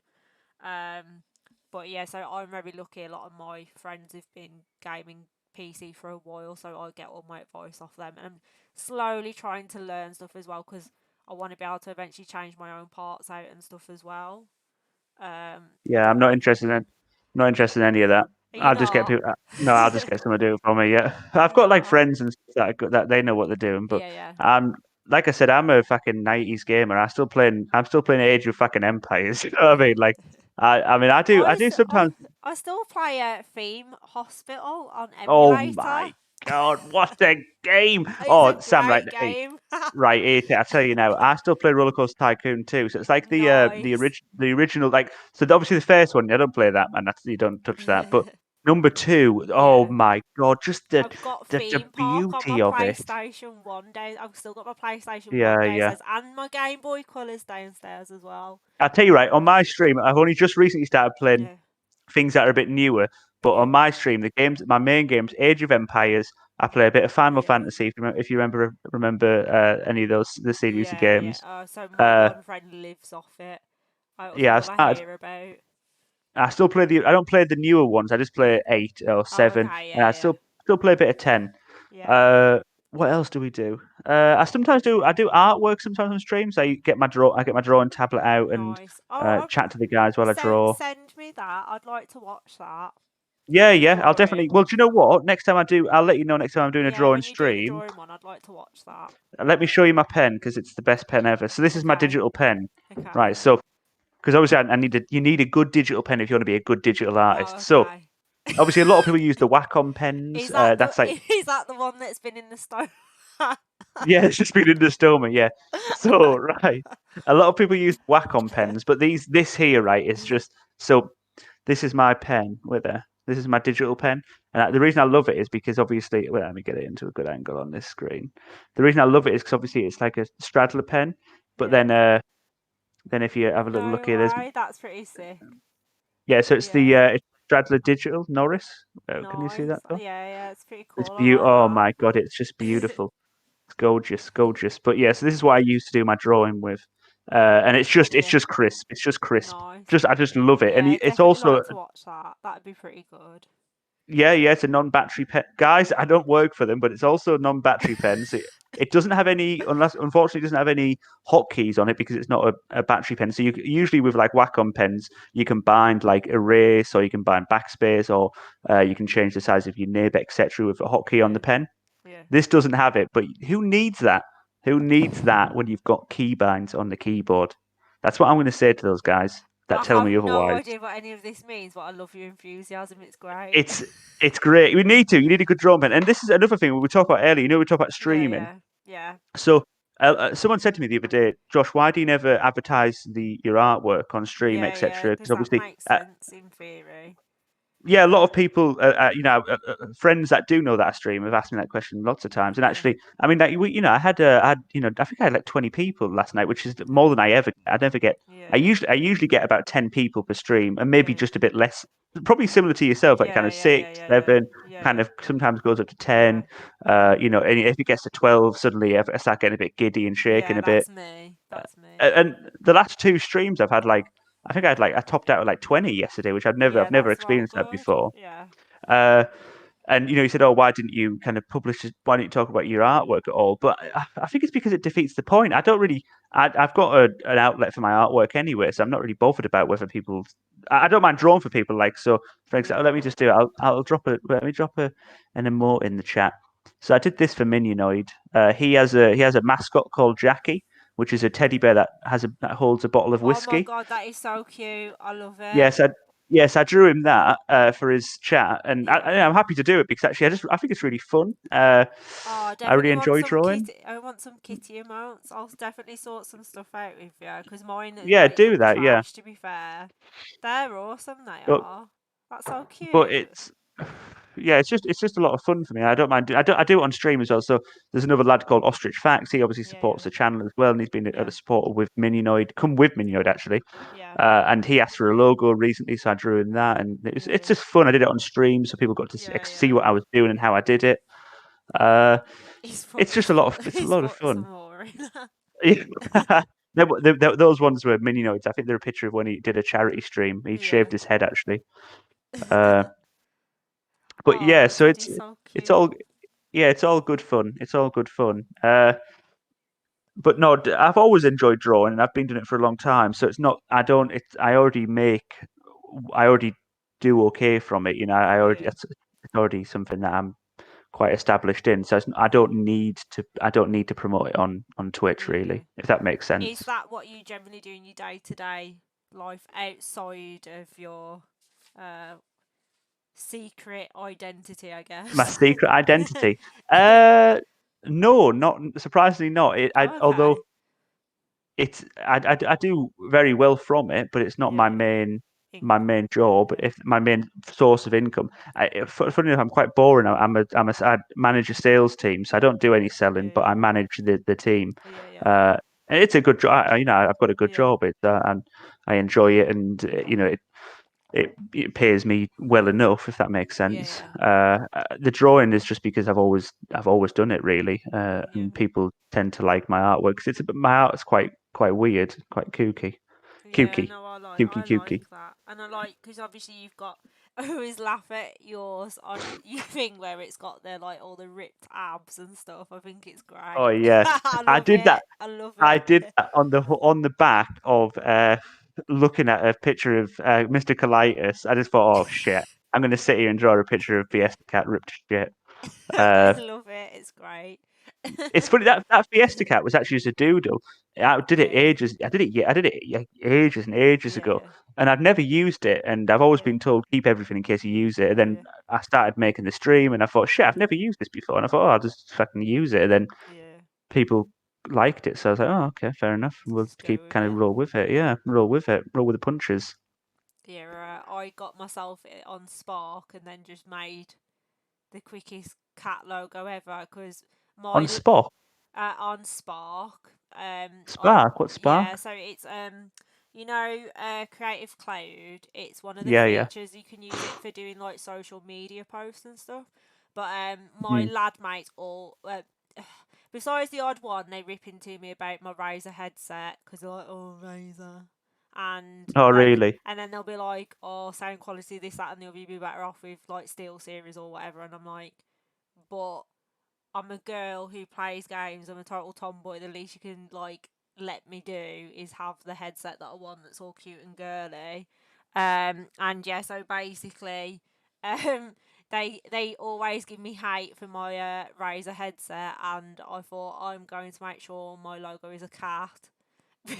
um but yeah, so I'm very lucky. A lot of my friends have been gaming PC for a while, so I get all my advice off them, and I'm slowly trying to learn stuff as well because I want to be able to eventually change my own parts out and stuff as well. I yeah. don't I'm not know. interested in not interested in any of that. Are you I'll just get not? people. No, I'll just get someone to do it for me. Yeah, I've got like No. friends and stuff that they know what they're doing, but Yeah, yeah. um, like I said, I'm a fucking '90s gamer. I'm still playing Age of fucking Empires. You know what I Yeah. mean? Like, I mean, I do I sometimes. I still play Theme Hospital on Oh emulator. my. god, what a game! It's a Oh, Sam, right, great hey, game. right, I tell you now, I still play Roller Coaster Tycoon too. So it's like Nice. the original, like, so obviously the first one, I don't play that, man. That's you don't touch that. But number two, oh Yeah. my god, just I've got the theme park on my beauty of it. PlayStation 1 day. I've still got my PlayStation 1 Yeah, yeah. downstairs and my Game Boy Colors downstairs as well. I'll tell you right, on my stream, I've only just recently started playing Yeah. things that are a bit newer. But Yeah. on my stream, the games, my main games, Age of Empires. I play a bit of Final Yeah. Fantasy. If you remember any of those the series of Yeah, yeah. games. So my Uh, one friend lives off it. That's yeah, all I hear about. I still play the. I don't play the newer ones. I just play 8 or 7, Okay, and I yeah, still play a bit of 10. yeah. Uh, what else do we do? I sometimes do. I do artwork sometimes on streams. I get my drawing tablet out and Nice. Oh, chat to the guys while I send draw. send me that. I'd like to watch that. Yeah, The yeah. I'll definitely. drawing. Well, do you know what? Next time I do, I'll let you know. Next time I'm doing a Yeah, drawing when you're doing the stream, drawing one, I'd like to watch that. let me show you my pen because it's the best pen ever. So this is my Okay. digital pen, Okay. right? So because obviously I need you need a good digital pen if you want to be a good digital Oh, artist. So okay. obviously a lot of people use the Wacom pens. That's like is that the one that's been in the stone? yeah, it's just been in the stoma. Yeah. So right, a lot of people use Wacom pens, but this here right is just so. This is my pen with a. This is my digital pen, and the reason I love it is because obviously, well, let me get it into a good angle on this screen. The reason I love it is because obviously it's like a straddler pen, but Yeah. then if you have a little look No here, there's way. That's pretty sick. yeah, so it's the Yeah. it's straddler digital Norris. Can you see Nice. that though? Yeah, yeah. It's pretty It's cool. I beautiful. like Oh that. my god, it's just beautiful. It's gorgeous, gorgeous. But yeah, so this is what I used to do my drawing with, and it's Yeah. just crisp. It's just crisp. Nice. Just I just love it, and Yeah, it's definitely also like to watch that. That'd be pretty good. yeah, yeah, it's a non-battery pen. Guys, I don't work for them, but it's also a non-battery pen. So it doesn't have any, unless unfortunately, it doesn't have any hotkeys on it because it's not a battery pen. So you usually with like Wacom pens, you can bind like erase or you can bind backspace or you can change the size of your nib, etc. with a hotkey on the Yeah. pen. Yeah. This doesn't have it, but who needs that? Who needs that when you've got keybinds on the keyboard? That's what I'm going to say to those guys that I tell have me no otherwise. idea what any of this means, but I love your enthusiasm. It's great. It's it's great. We need to. You need a good drawing pen. And this is another thing we talked about earlier. We talked about Yeah, streaming. yeah, yeah, So someone said to me the other day, Josh, why do you never advertise your artwork on stream, yeah. etc.? Because Because that obviously, makes sense in theory. yeah, a lot of people, friends that do know that I stream have asked me that question lots of times. And Yeah, actually, I mean, I had, I think I had like 20 people last night, which is more than I ever. I never get. yeah, I usually get about 10 people per stream, and maybe yeah, just a bit less. Probably similar to yourself, like kind yeah, of yeah, six, yeah, yeah, yeah, 7, yeah, kind yeah, of sometimes goes up to yeah, 10. And if it gets to 12, suddenly I start getting a bit giddy and shaking yeah. a bit. That's me. That's me. And the last two streams I've had like, I think I topped out at like 20 yesterday, which Yeah, I've never that's well experienced that good. before. Yeah, Uh, and you said, "Oh, why didn't you kind of publish? Why didn't you talk about your artwork at all?" But I think it's because it defeats the point. I don't really. I've got an outlet for my artwork anyway, so I'm not really bothered about whether people. I don't mind drawing for people. Like so, for example, yeah. let me just do it. I'll drop a let me drop an emote in the chat. So I did this for Minionoid. He has a mascot called Jackie, which is a teddy bear that holds a bottle of Oh my whiskey. god, that is so cute. I love it. Yes, I drew him that for his chat, and Yeah. I'm happy to do it because actually I think it's really fun. Oh, I I really definitely want enjoy some drawing. kitty. I want some kitty amounts. I'll definitely sort some stuff out with you because mine Yeah, like do look that. Yeah, trash. To be fair, they're awesome. They but are. That's so but cute. it's yeah, it's just a lot of fun for me. I don't mind. I do it on stream as well. So there's another lad called Ostrich Facts. He obviously Yeah, supports yeah, the channel as well, and he's been a yeah, supporter with Minionoid. Come with Minioid actually, yeah, and he asked for a logo recently, so I drew him that, and it's yeah, just fun. I did it on stream, so people got to yeah, see yeah. what I was doing and how I did it. Uh, He's put it's a he's lot of put some fun. more in. No, but those ones were Minioids. I think they're a picture of when he did a charity stream. He Yeah. shaved his head actually. Uh, but yeah, Oh, so Teddy's so it's all cute. yeah, it's all good fun. It's all good fun. But no, I've always enjoyed drawing, and I've been doing it for a long time. So it's not. I don't. It's. I already make. I already do okay from it. I already. Yeah, It's already something that I'm quite established in. So I yeah, don't need to. I don't need to promote it on Twitch yeah. really, if that makes Is sense. that what you generally do in your day to day life outside of your uh secret identity, I My guess. secret identity. Uh, no, not surprisingly not. Oh, Although okay. I do very well from it, but it's not Yeah, yeah. my Income. main job. Yeah. If my main source of income, funny enough, I'm quite boring. I manage a sales team, so I don't do any selling, but Yeah. I manage the team. Yeah, yeah. And it's a good job. You know, I've got a good Yeah. job. And I enjoy it, and you know, it pays me well enough, if that makes Yeah, sense. yeah. The drawing is just because I've always done it really, Yeah. and people tend to like my artwork 'cause my art is quite weird, quite Yeah, kooky, no, I kooky. like that, and I like because obviously you've got. I always laugh at yours on your thing where it's got the like all the ripped abs and stuff. I think it's Oh great. yeah, I I love did it. that. I love I it. did that on the back of looking at a picture of Mr. Colitis. I just thought, oh shit, I'm going to sit here and draw a picture of Fiesta Cat ripped to shit. I Uh, love it. It's great. It's funny that Fiesta Cat was actually just a doodle. I did it Yeah, ages. I did it ages and ages yeah, ago, yeah, and I'd never used it. And I've always yeah, been told keep everything in case you use it. And then yeah, I started making the stream, and I thought, shit, I've never used this before. And I thought, oh, I'll just fucking use it. And then yeah. people liked it, so I was like, oh, okay, fair enough. We'll Just go keep with kind of it. roll with it. Yeah, roll with it. Roll with the punches. Yeah, I got myself on Spark and then just made the quickest cat logo ever because On my spot, on Spark. I Spark. What yeah, Spark? so it's Creative Cloud. It's one of the Yeah, yeah. features you can use it for doing like social media posts and stuff. But my Hmm. lad mates all besides the odd one, they rip into me about my Razer headset because they're like, oh Razer, and Oh, then really? and then they'll be like, oh sound quality this that and the other, you'd be better off with like Steel Series or whatever, and I'm like, but I'm a girl who plays games. I'm a total tomboy. The least you can like let me do is have the headset that I want. That's all cute and girly. And yeah, so basically, um, they always give me hate for my Razer headset, and I thought I'm going to make sure my logo is a cat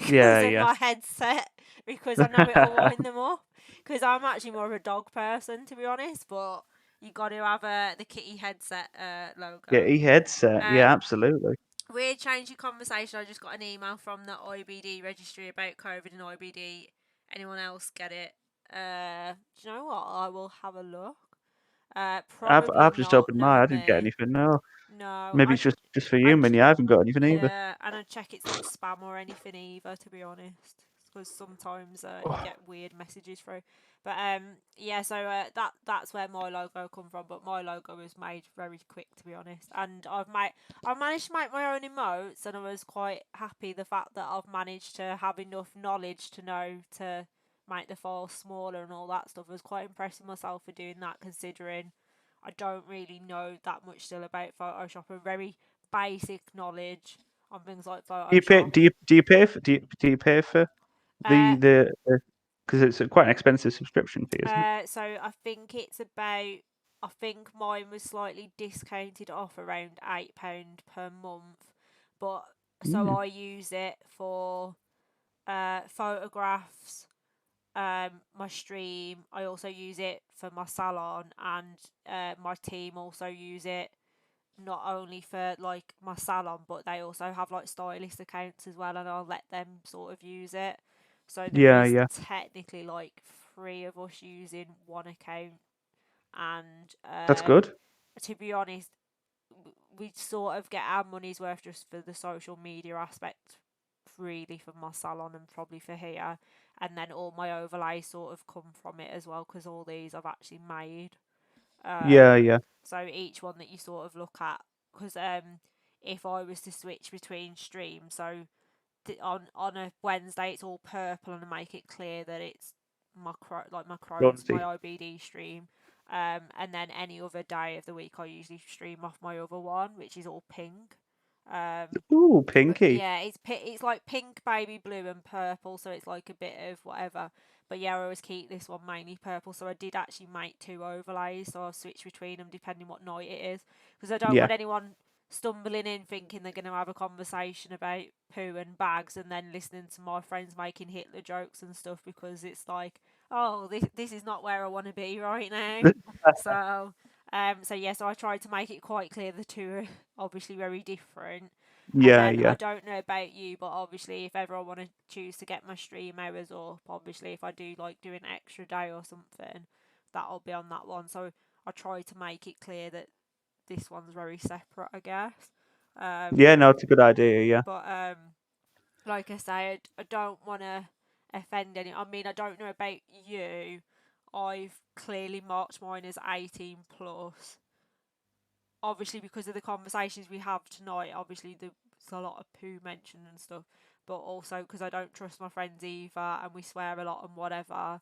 Yeah, because of yeah. my headset because I know it'll wind them up. Because I'm actually more of a dog person to be honest, but you got to have the kitty headset Yeah, logo. e headset. Um, Yeah, absolutely. weird change of conversation. I just got an email from the IBD registry about COVID and IBD. Anyone else get it? Do you know what? I will have a look. Probably I've just not. opened mine. No, I didn't get me. anything. No, No, maybe it's just for I you, Minnie. I haven't got anything either. yeah, and I check it's not spam or anything either, to be honest, because sometimes you Oh, get weird messages through. But yeah, so that's where my logo come from. But my logo was made very quick, to be honest, and I managed to make my own emotes, and I was quite happy the fact that I've managed to have enough knowledge to know to make the file smaller and all that stuff. I was quite impressed with myself for doing that, considering I don't really know that much still about Photoshop. A very basic knowledge on things like do you pay? Photoshop. Do you pay for do you pay for Uh, the because it's quite an expensive subscription fee, isn't it? so I think it's about. I think mine was slightly discounted off around £8 per month, but so Mm. I use it for photographs, my stream. I also use it for my salon, and my team also use it not only for like my salon, but they also have like stylist accounts as well, and I'll let them sort of use it. So there Yeah, is yeah, technically like three of us using one account, and that's good. to be honest, we sort of get our money's worth just for the social media aspect, really for my salon and probably for here, and then all my overlays sort of come from it as well because all these I've actually made. Yeah, Um, yeah. so each one that you sort of look at, because if I was to switch between streams, so on a Wednesday it's all purple and I make it clear that it's my Crohn's, my Bronzy. IBD stream. And then any other day of the week I usually stream off my other one, which is all pink. Um, Ooh, but pinky. yeah, it's like pink, baby blue, and purple, so it's like a bit of whatever. But yeah, I always keep this one mainly purple. So I did actually make two overlays, so I'll switch between them depending what night it is, because I don't Yeah, want anyone stumbling in thinking they're going to have a conversation about poo and bags, and then listening to my friends making Hitler jokes and stuff, because it's like oh, this is not where I want to be right now. So, so I tried to make it quite clear the two are obviously very different. And Yeah, then I yeah, don't know about you, but obviously if ever I want to choose to get my stream hours up, obviously if I do like do an extra day or something, that'll be on that one. So I try to make it clear that this one's very separate, I guess. Um, yeah. No, it's a good idea. Yeah, but like I say, I don't want to offend any. I mean, I don't know about you. I've clearly marked mine as 18 plus. Obviously, because of the conversations we have tonight, obviously there's a lot of poo mentioned and stuff, but also because I don't trust my friends either, and we swear a lot and whatever.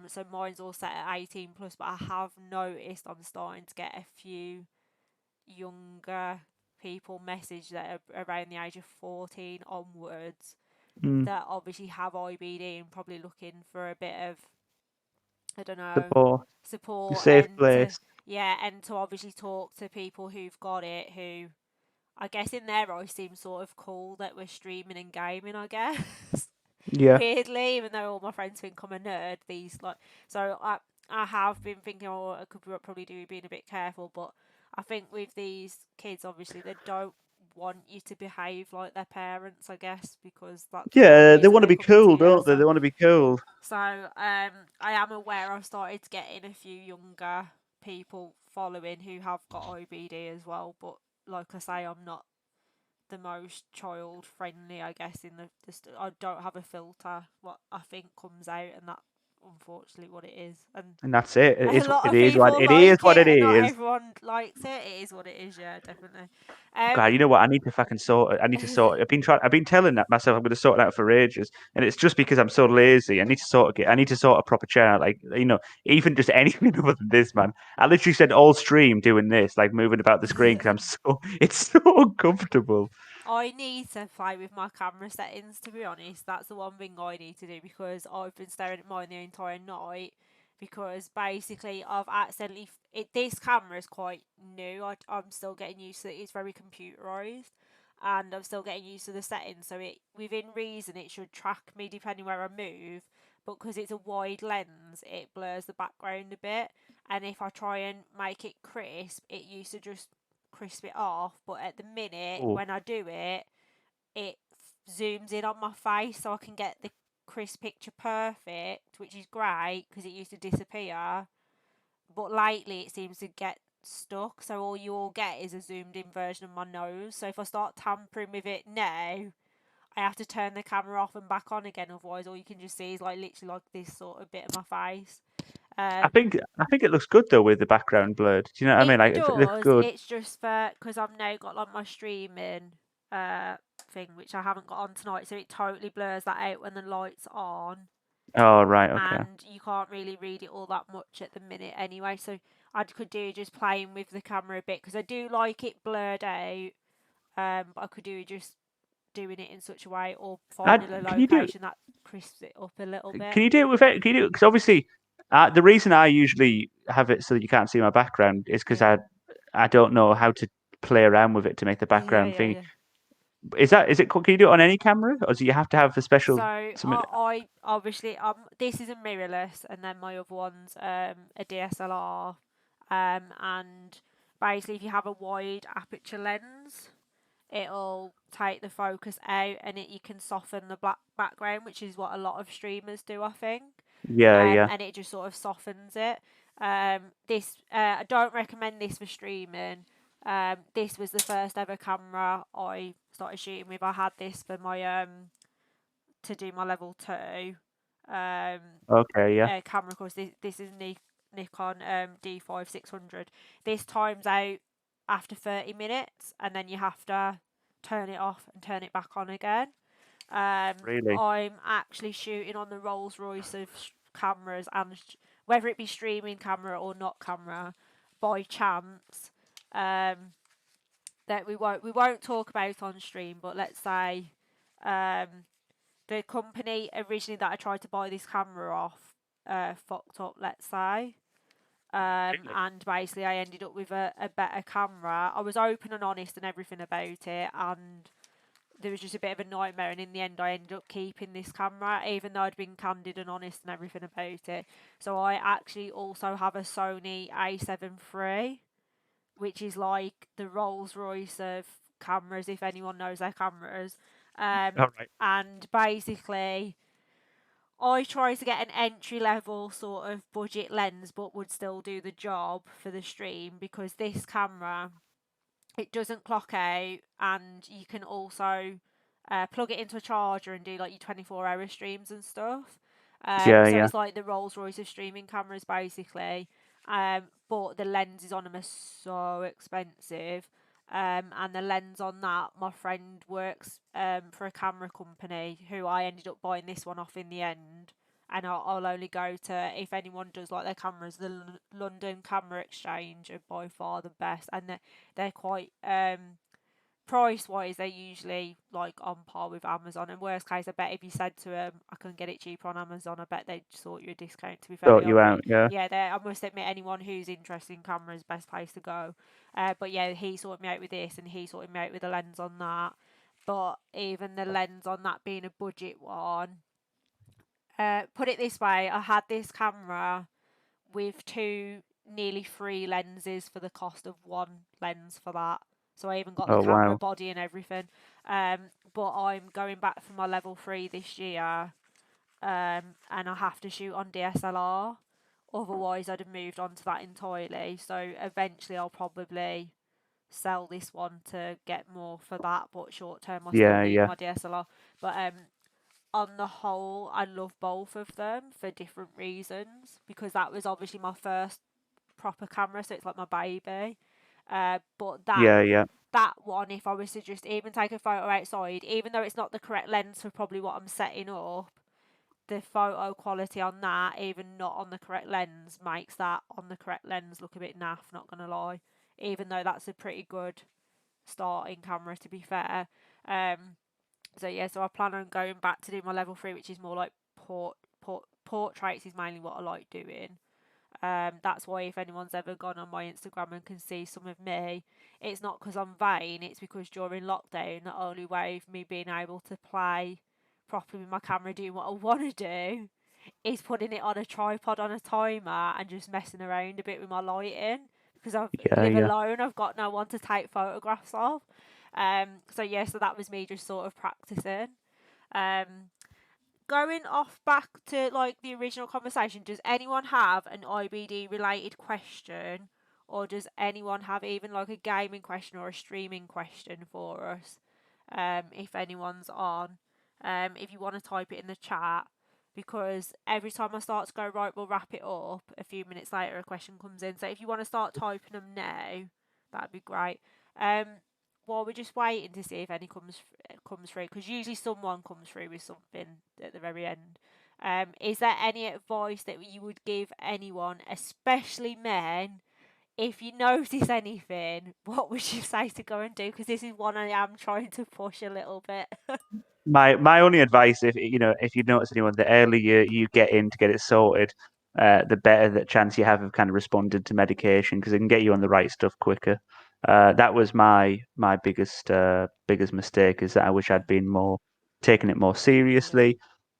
So mine's all set at 18 plus, but I have noticed I'm starting to get a few younger people message that are around the age of 14 onwards mm. that obviously have IBD and probably looking for a bit of, I don't know, Support, a support safe and to, place. yeah, and to obviously talk to people who've got it who I guess in their eyes seem sort of cool that we're streaming and gaming, I guess. Yeah, Weirdly, even though all my friends think I'm a nerd, these like so I have been thinking, oh, I could probably do being a bit careful, but I think with these kids, obviously, they don't want you to behave like their parents, I guess, because that's the whole yeah. They reason want to they're be coming to cool, you. don't they? They want to be cool. I am aware I've started to get in a few younger people following who have got IBD as well, but like I say, I'm not the most child friendly, I guess. I don't have a filter. What I think comes out, and that's unfortunately what it is. And And that's it. a lot It of is what people it is. like What it, it and not is. everyone likes it. It is what it is. Yeah, definitely. God, you know what? I need to fucking sort it. I need to sort it. I've been telling that myself I'm going to sort it out for ages, and it's just because I'm so lazy. I need to sort of I need to sort a proper chair. Like even just anything other than this, man. I literally said all stream doing this, like moving about the screen because I'm so it's so uncomfortable. I need to play with my camera settings, to be honest. That's the one thing I need to do because I've been staring at mine the entire night. Because basically, I've accidentally. This camera is quite new. I'm still getting used to it. It's very computerized. And I'm still getting used to the settings. So, within reason, it should track me depending where I move. But because it's a wide lens, it blurs the background a bit. And if I try and make it crisp, it used to just crisp it off, but at the minute Oh, when I do it, it zooms in on my face so I can get the crisp picture perfect, which is great because it used to disappear. But lately it seems to get stuck, so all you all get is a zoomed in version of my nose. So if I start tampering with it now, I have to turn the camera off and back on again, otherwise all you can just see is like literally like this sort of bit of my face. Um, I think it looks good though with the background blurred. Do you know what I mean? It Like it looks does. good. It's just for because I've now got like my streaming thing, which I haven't got on tonight, so it totally blurs that out when the lights on, Oh right, okay. and you can't really read it all that much at the minute anyway. So I could do just playing with the camera a bit because I do like it blurred out. But I could do just doing it in such a way or finding a Can you do location that crisps it up a little bit. Can you do it with it? Can you do it? Because obviously, the reason I usually have it so that you can't see my background is because Yeah. I don't know how to play around with it to make the Yeah, background yeah, thing. yeah. Is it? Can you do it on any camera, or do you have to have the So special? I obviously this is a mirrorless, and then my other one's a DSLR, and basically if you have a wide aperture lens, it'll take the focus out, and you can soften the black background, which is what a lot of streamers do, I think, Yeah, yeah. and it just sort of softens it. This I don't recommend this for streaming. This was the first ever camera I started shooting with. I had this for my to do my level 2 um, Okay, yeah. camera course. This is Nikon D5600. This times out after 30 minutes, and then you have to turn it off and turn it back on again. Really? I'm actually shooting on the Rolls Royce of cameras, and whether it be streaming camera or not camera, by chance, um, that we won't talk about on stream. But let's say um, the company originally that I tried to buy this camera off fucked up, let's say. Really? And basically, I ended up with a better camera. I was open and honest and everything about it, and there was just a bit of a nightmare, and in the end I ended up keeping this camera even though I'd been candid and honest and everything about it. So I actually also have a Sony A7 III, which is like the Rolls Royce of cameras, if anyone knows their cameras. All right. And basically I try to get an entry level sort of budget lens but would still do the job for the stream, because this camera, it doesn't clock out, and you can also plug it into a charger and do like your 24-hour streams and stuff. Yeah, So yeah, it's like the Rolls Royce of streaming cameras basically. But the lenses on them are so expensive. And the lens on that, my friend works for a camera company who I ended up buying this one off in the end. And I'll only go to, if anyone does like their cameras, the London Camera Exchange are by far the best, and they're quite price wise, they're usually like on par with Amazon. And worst case, I bet if you said to them I can get it cheaper on Amazon, I bet they'd sort you a discount, to be fairly sort you honest. out. Yeah, Yeah, I must admit, anyone who's interested in cameras, best place to go. But yeah, he sorted me out with this, and he sorted me out with a lens on that. But even the lens on that being a budget one, put it this way, I had this camera with two nearly three lenses for the cost of one lens for that. So I even got the oh camera wow. body and everything. But I'm going back for my level 3 this year, and I have to shoot on DSLR. Otherwise, I'd have moved on to that entirely. So eventually, I'll probably sell this one to get more for that. But short term, I still Yeah, need yeah, my DSLR. But on the whole, I love both of them for different reasons, because that was obviously my first proper camera, so it's like my baby. But yeah, yeah, that one, if I was to just even take a photo outside, even though it's not the correct lens for probably what I'm setting up, the photo quality on that, even not on the correct lens, makes that on the correct lens look a bit naff, not gonna lie. Even though that's a pretty good starting camera, to be fair. Um, so yeah, so I plan on going back to do my level 3, which is more like portraits is mainly what I like doing. That's why if anyone's ever gone on my Instagram and can see some of me, it's not because I'm vain, it's because during lockdown, the only way of me being able to play properly with my camera doing what I want to do is putting it on a tripod on a timer and just messing around a bit with my lighting, because I yeah, live yeah. alone, I've got no one to take photographs of. So yeah, so that was me just sort of practicing. Um, Going off back to like the original conversation, does anyone have an IBD related question, or does anyone have even like a gaming question or a streaming question for us? If anyone's on, if you want to type it in the chat, because every time I start to go right, we'll wrap it up. A few minutes later, a question comes in. So if you want to start typing them now, that'd be great. Um, while we're just waiting to see if any comes through, because usually someone comes through with something at the very end. Is there any advice that you would give anyone, especially men, if you notice anything? What would you say to go and do? Because this is one I am trying to push a little bit. My only advice, if you know, if you notice anyone, the earlier you get in to get it sorted, the better the chance you have of kind of responding to medication, because it can get you on the right stuff quicker. That was my biggest mistake, is that I wish Yeah, I'd been more taking it more yeah, seriously,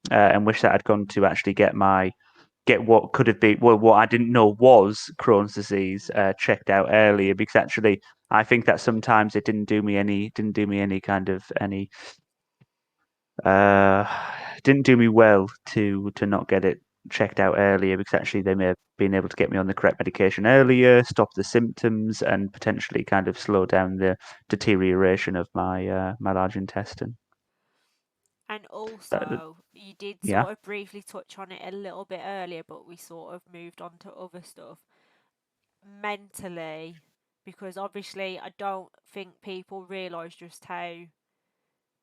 and wish that I'd gone to actually get what could have been, well, what I didn't know was Crohn's disease, yeah. checked out earlier, because actually I think that sometimes it didn't do me any kind of any uh, didn't do me well to not get it checked out earlier, because actually they may have been able to get me on the correct medication earlier, stop the symptoms, and potentially kind of slow down the deterioration of my large intestine. And Uh, also, you did yeah. sort of briefly touch on it a little bit earlier, but we sort of moved on to other stuff. Mentally, because obviously I don't think people realise just how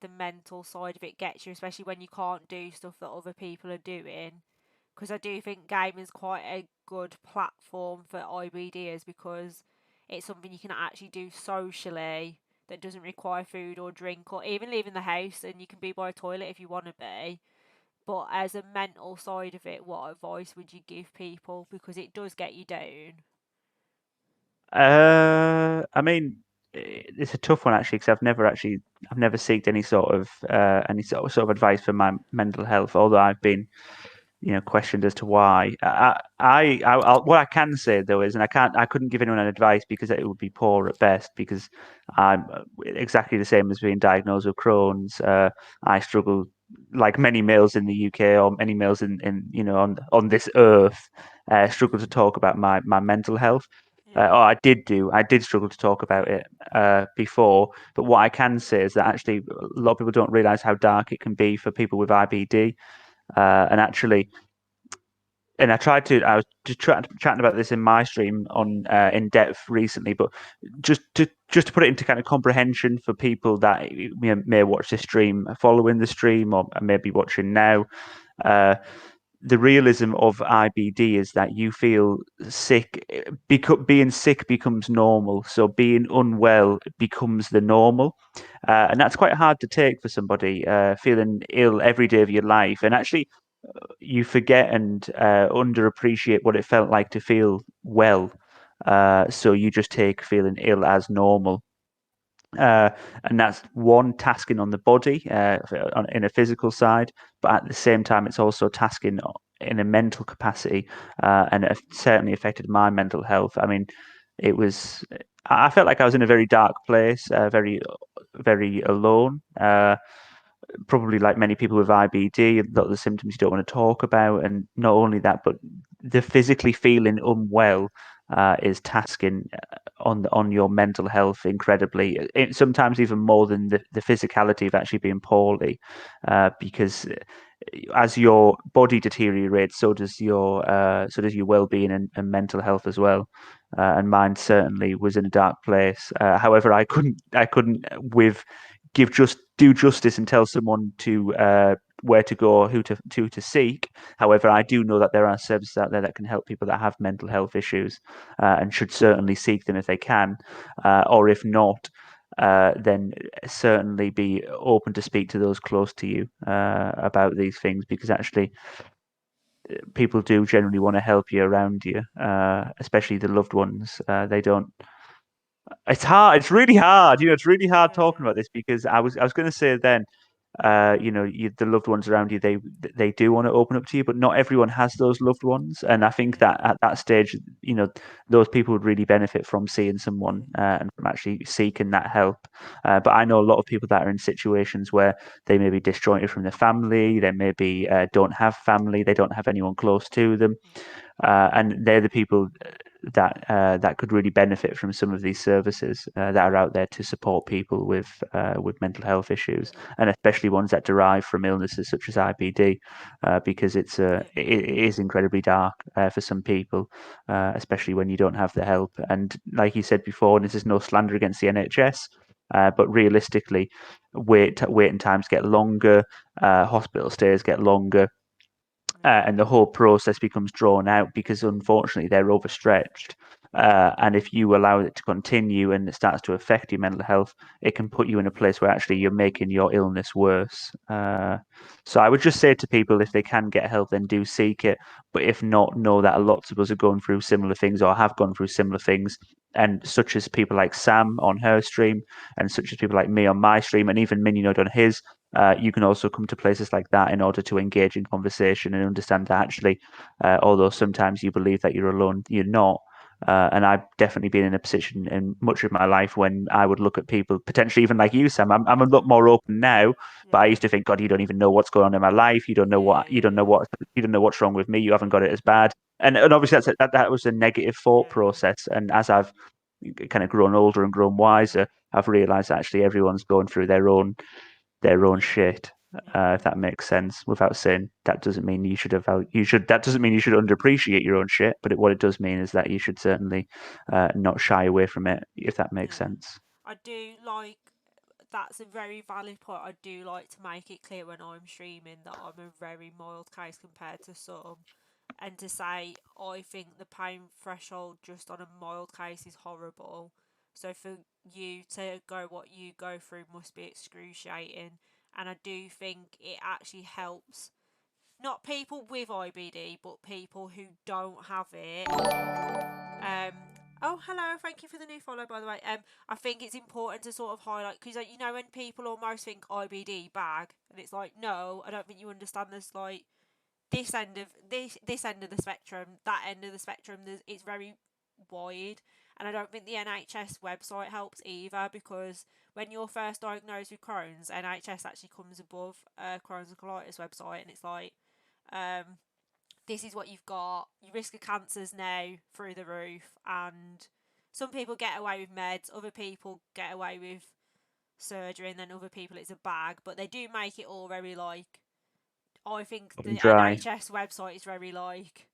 the mental side of it gets you, especially when you can't do stuff that other people are doing. Because I do think gaming is quite a good platform for IBDers, because it's something you can actually do socially that doesn't require food or drink or even leaving the house, and you can be by a toilet if you want to be. But as a mental side of it, what advice would you give people? Because it does get you down. I mean, it's a tough one actually because I've never seeked any sort of advice for my mental health. Although I've been questioned as to why. What I can say though is, and I couldn't give anyone an advice because it would be poor at best because I'm exactly the same as being diagnosed with Crohn's. I struggle like many males in the UK or many males on this earth struggle to talk about my mental health. Yeah. I did struggle to talk about it before, but what I can say is that actually a lot of people don't realize how dark it can be for people with IBD. And actually, and I was just chatting about this in my stream on in depth recently, but just to put it into kind of comprehension for people that may watch this stream, following the stream, or maybe watching now. Uh, the realism of IBD is that you feel sick. Being sick becomes normal, so being unwell becomes the normal, and that's quite hard to take for somebody feeling ill every day of your life. And actually, you forget and underappreciate what it felt like to feel well. So you just take feeling ill as normal. Uh, and that's one tasking on the body in a physical side, but at the same time, it's also tasking in a mental capacity, and it certainly affected my mental health. I mean, it was. I felt like I was in a very dark place, very alone. Probably like many people with IBD, a lot of the symptoms you don't want to talk about, and not only that, but the physically feeling unwell is tasking on your mental health incredibly. Sometimes even more than the physicality of actually being poorly, because as your body deteriorates, so does your well being and mental health as well. And mine certainly was in a dark place. However, I couldn't with give just do justice and tell someone to where to go, who to seek. However, I do know that there are services out there that can help people that have mental health issues, and should certainly seek them if they can, or if not, then certainly be open to speak to those close to you about these things because actually people do generally want to help you around you, especially the loved ones. They don't it's hard. It's really hard. It's really hard talking Yeah. about this because I was going to say then, the loved ones around you, they do want to open up to you, but not everyone has those loved ones. And I think Yeah. that at that stage, those people would really benefit from seeing someone and from actually seeking that help. But I know a lot of people that are in situations where they may be disjointed from their family, they maybe don't have family, they don't have anyone close to them, and they're the people that could really benefit from some of these services that are out there to support people with mental health issues, Yeah. and especially ones that derive from illnesses such as IBD, because Yeah. it is incredibly dark for some people, especially when you don't have the help. And like you said before, and this is no slander against the NHS. But realistically, waiting times get longer, hospital stays get longer, and the whole process becomes drawn out because unfortunately they're overstretched. And if you allow it to continue and it starts to affect your mental health, it can put you in a place where actually you're making your illness worse. So I would just say to people, if they can get help, then do seek it. But if not, know that a lot of us are going through similar things or have gone through similar things. And such as people like Sam on her stream, and such as people like me on my stream, and even Minion on his, you can also come to places like that in order to engage in conversation and understand that actually, although sometimes you believe that you're alone, you're not. And I've definitely been in a position in much of my life when I would look at people, potentially even like you, Sam. I'm a lot more open now, but I Yeah. used to think, God, you don't even know what's going on in my life. Yeah. Yeah. Yeah. You don't know what's wrong with me. You haven't got it as bad. And obviously that was a negative thought Yeah. process. And as I've kind of grown older and grown Yeah. wiser, I've realised actually everyone's going through their own Yeah. shit. Yeah. If that makes sense, without saying that doesn't mean you should that doesn't mean you should underappreciate your own shit, but what it does mean is that you should certainly not shy away from it, if that makes Yeah. sense. I do like that's a very valid point. I do like to make it clear when I'm streaming that I'm a very mild case compared to some. And to say, I think the pain threshold just on a mild case is horrible. So for you to go what you go through must be excruciating. And I do think it actually helps not people with IBD, but people who don't have it. Um, Oh, hello. Thank you for the new follow, by the way. I think it's important to sort of highlight because, like, when people almost think IBD bag, and it's like, no, I don't think you understand this. Like, this end of the spectrum, that end of the spectrum, it's very wide, and I don't think the NHS website helps either because when you're first diagnosed with Crohn's, NHS actually comes above Crohn's and colitis website, and it's like, um, this is what you've got. Your risk of cancer's now through the roof, and some people get away with meds, other people get away with surgery, and then other people it's a bag. But they do make it all very like. I think And the dry. NHS website is very like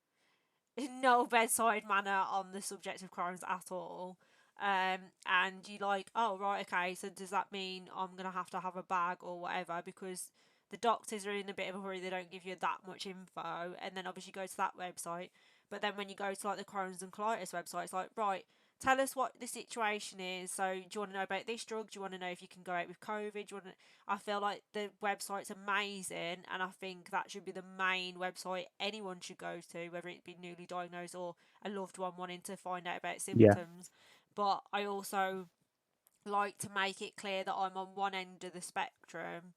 no bedside manner on the subject of Crohn's at all. And you like, oh right, okay, so does that mean I'm gonna have a bag or whatever? Because the doctors are in a bit of a hurry, they don't give you that much info, and then obviously you go to that website. But then when you go to like the Crohn's and colitis website, it's like, right, tell us what the situation is. So do you want to know about this drug? Do you want to know if you can go out with COVID? Do you want to... I feel like the website's amazing, and I think that should be the main website anyone should go to, whether it be newly diagnosed or a loved one wanting to find out about Yeah. symptoms. But I also like to make it clear that I'm on one end of the spectrum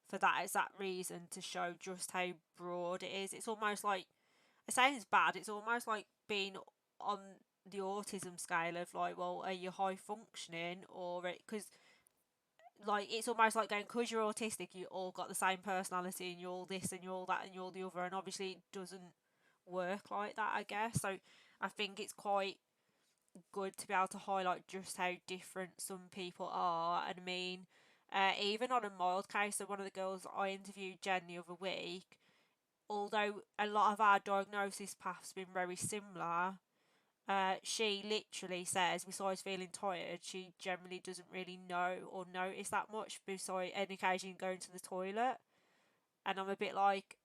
for that exact reason, to show just how broad it is. It's almost like, it sounds bad, it's almost like being on the autism scale of like, well, are you high functioning, or because like it's almost like going, because you're autistic you all got the same personality and you're all this and you're all that and you're all the other, and obviously it doesn't work like that, I guess. So I think it's quite good to be able to highlight just how different some people are. And I mean, even on a mild case, so one of the girls I interviewed, Jen, the other week, although a lot of our diagnosis paths been very similar, she literally says, besides feeling tired, she generally doesn't really know or notice that much, besides any occasion going to the toilet. And I'm a bit like,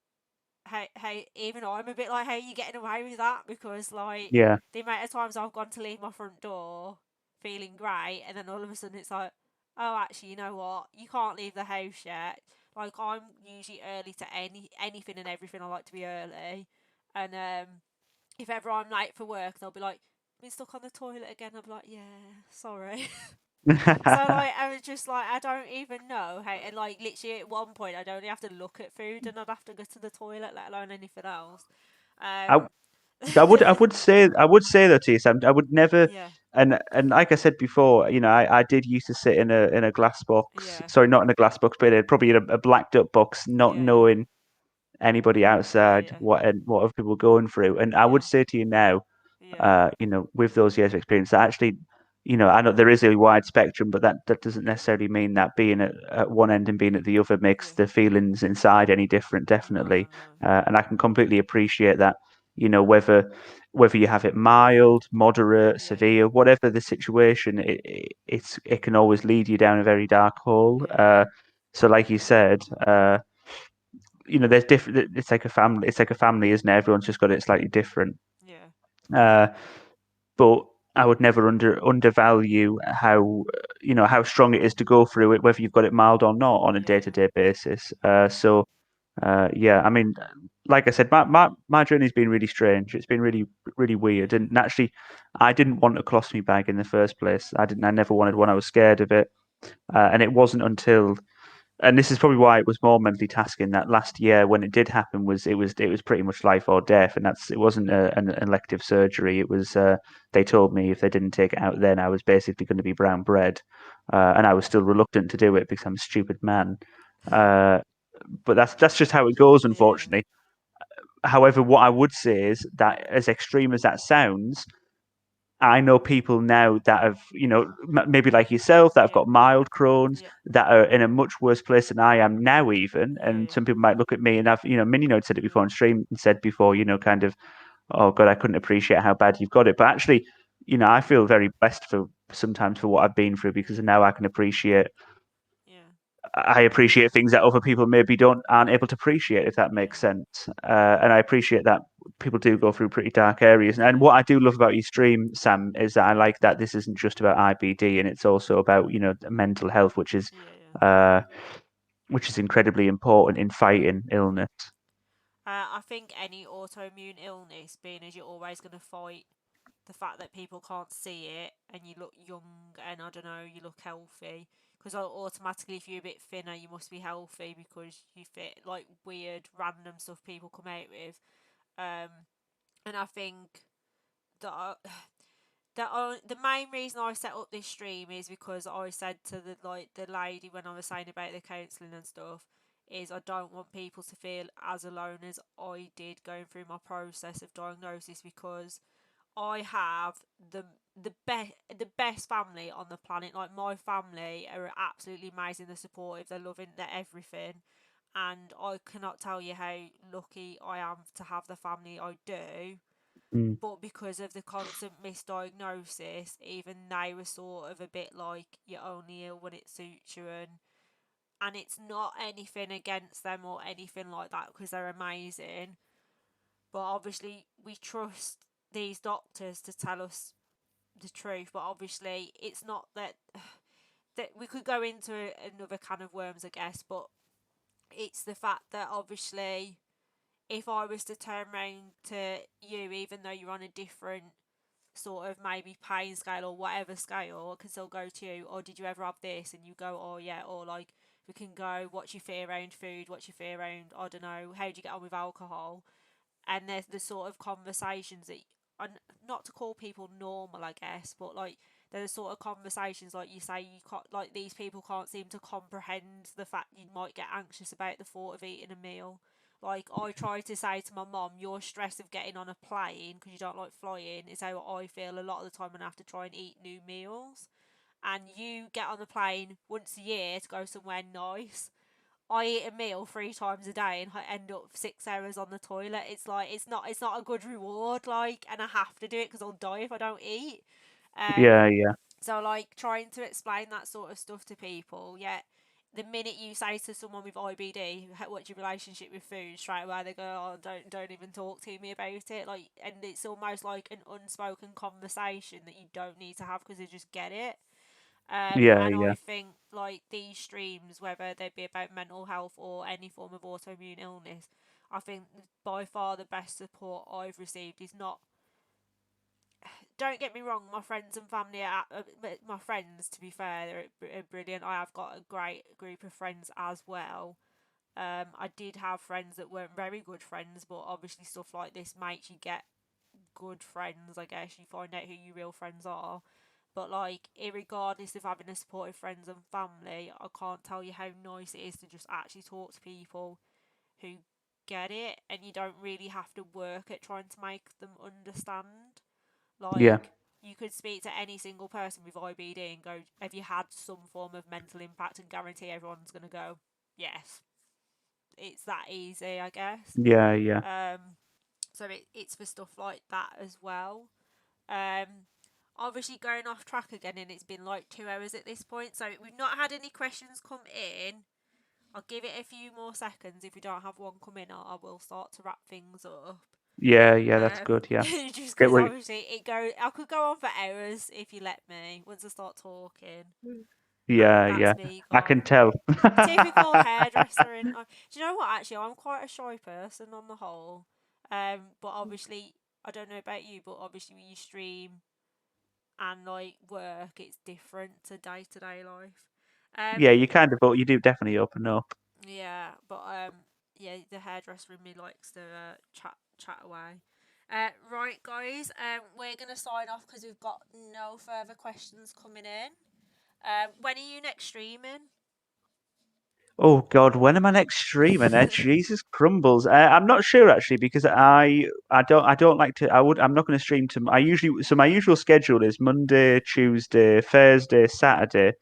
hey, even I'm a bit like, how are you getting away with that? Because, like, Yeah. the amount of times I've gone to leave my front door feeling great, and then all of a sudden it's like, oh, actually, you know what? You can't leave the house yet. Like, I'm usually early to anything and everything. I like to be early. And if ever I'm late for work, they'll be like, been stuck on the toilet again. I'll be like, yeah, sorry. So like, I was just like, I don't even know how. And like, literally at one point, I'd only have to look at food, and I'd have to go to the toilet, let alone anything else. I, Um, I would say that to you, Sam. I would never, yeah, and like I said before, I did used to sit in a glass box. yeah, Sorry, not in a glass box, but probably in a blacked up box, not yeah, yeah, knowing anybody yeah, outside yeah, what other people were going through. And I would yeah, say to you now, yeah, with those years of experience, that actually, I know there is a wide spectrum, but that doesn't necessarily mean that being at one end and being at the other makes yeah. the feelings inside any different, No, definitely. no. And I can completely appreciate that, whether you have it mild, moderate, Yeah, yeah, severe, whatever the situation, it can always lead you down a very dark hole. yeah, yeah, So like you said, there's different. It's like a family. It's like a family, isn't it? Everyone's just got it slightly different. yeah, Uh, but I would never undervalue how strong it is to go through it, whether you've got it mild or not, on a yeah, day to yeah, day basis. Yeah, I mean, like I said, my journey's been really strange. It's been really really weird, yeah, and naturally, I didn't want a colostomy bag in the first place. I never wanted one. I was scared of it, and it wasn't until and this is probably why it was more mentally tasking that last year when it did happen it was pretty much life or death, and it wasn't an elective surgery. It was they told me if they didn't take it out then I was basically going to be brown bread, and I was still reluctant to do it because I'm a stupid man. Uh, but that's just how it goes, yeah, unfortunately. However, what I would say is that, as extreme as that sounds, I know people now that have, maybe like yourself, that have yeah, got mild Crohn's, yeah, that are in a much worse place than I am now, even. yeah, And yeah, some people might look at me and Minnie had said it yeah, before on stream and said before, kind of, oh God, I couldn't appreciate how bad you've got it. But actually, I feel very blessed for sometimes for what I've been through, because yeah, now yeah, I appreciate things that other people maybe aren't able to appreciate, if that yeah, makes sense. And I appreciate that people do go through pretty dark areas. And yeah, what I do love about your stream, Sam, is that I like that this isn't just about IBD, and it's also about mental health, yeah, yeah. uh, which is incredibly important in fighting illness. I think any autoimmune illness, being as you're always going to fight the fact that people can't see it and you look young and I don't know, you look healthy. Because automatically, if you're a bit thinner, you must be healthy because you fit like weird, random stuff people come out with. Um, and I think that the main reason I set up this stream is because I said to the lady when I was saying about the counselling and stuff is I don't want people to feel as alone as I did going through my process of diagnosis because I have the best family on the planet. Like my family are absolutely amazing. They're supportive. They're loving. They're everything. And I cannot tell you how lucky I am to have the family I do. Mm. But because of the constant misdiagnosis, even they were sort of a bit like you're only ill when it suits you, and it's not anything against them or anything like that because they're amazing. But obviously, we trust these doctors to tell us the truth. But obviously, it's not that we could go into another can of worms, I guess. But it's the fact that obviously, if I was to turn around to you, even though you're on a different sort of maybe pain scale or whatever scale, I can still go to you, or did you ever have this? And you go, oh yeah, or like we can go, what's your fear around food? What's your fear around, I don't know, how do you get on with alcohol? And there's the sort of conversations that, and not to call people normal, I guess, but like there's sort of conversations like you say you can't, like these people can't seem to comprehend the fact you might get anxious about the thought of eating a meal. Like I try to say to my mom, your stress of getting on a plane because you don't like flying is how I feel a lot of the time when I have to try and eat new meals. And you get on the plane once a year to go somewhere nice. I eat a meal 3 times a day and I end up 6 hours on the toilet. It's like it's not a good reward, like, and I have to do it because I'll die if I don't eat. Um, Yeah, yeah, so like trying to explain that sort of stuff to people, yet the minute you say to someone with IBD, "What's your relationship with food?" straight away they go, "Oh, don't even talk to me about it." Like, and it's almost like an unspoken conversation that you don't need to have because they just get it. yeah, And yeah, I think like these streams, whether they be about mental health or any form of autoimmune illness, I think by far the best support I've received is not. Don't get me wrong, my friends and family are my friends. To be fair, they're brilliant. I have got a great group of friends as well. I did have friends that weren't very good friends, but obviously stuff like this makes you get good friends. I guess you find out who your real friends are. But like, regardless of having a supportive friends and family, I can't tell you how nice it is to just actually talk to people who get it, and you don't really have to work at trying to make them understand. yeah, Like, you could speak to any single person with IBD and go, "Have you had some form of mental impact?" and guarantee everyone's gonna go, "Yes." It's that easy, I guess. yeah, yeah. Um, so it's for stuff like that as well. Um, Obviously going off track again, and it's been like 2 hours at this point, so we've not had any questions come in. I'll give it a few more seconds. If we don't have one come in, I will start to wrap things up. Yeah, yeah, that's good. Yeah. Just Get because we obviously I could go on for hours if you let me. Once I start talking, and Yeah, yeah. that's me I can gone. tell. Typical hairdresser. In do you know what? Actually, I'm quite a shy person on the whole. But obviously, I don't know about you, but obviously when you stream and like work, it's different to day life. Um, Yeah, you kind of, but you do definitely open up. yeah, but yeah, the hairdresser in me likes to chat away. Right, guys, we're gonna sign off because we've got no further questions coming in. When are you next streaming? Oh God, when am I next streaming? Jesus crumbles. I'm not sure actually because I don't like to. I'm not going to stream to. I usually so my usual schedule is Monday, Tuesday, Thursday, Saturday,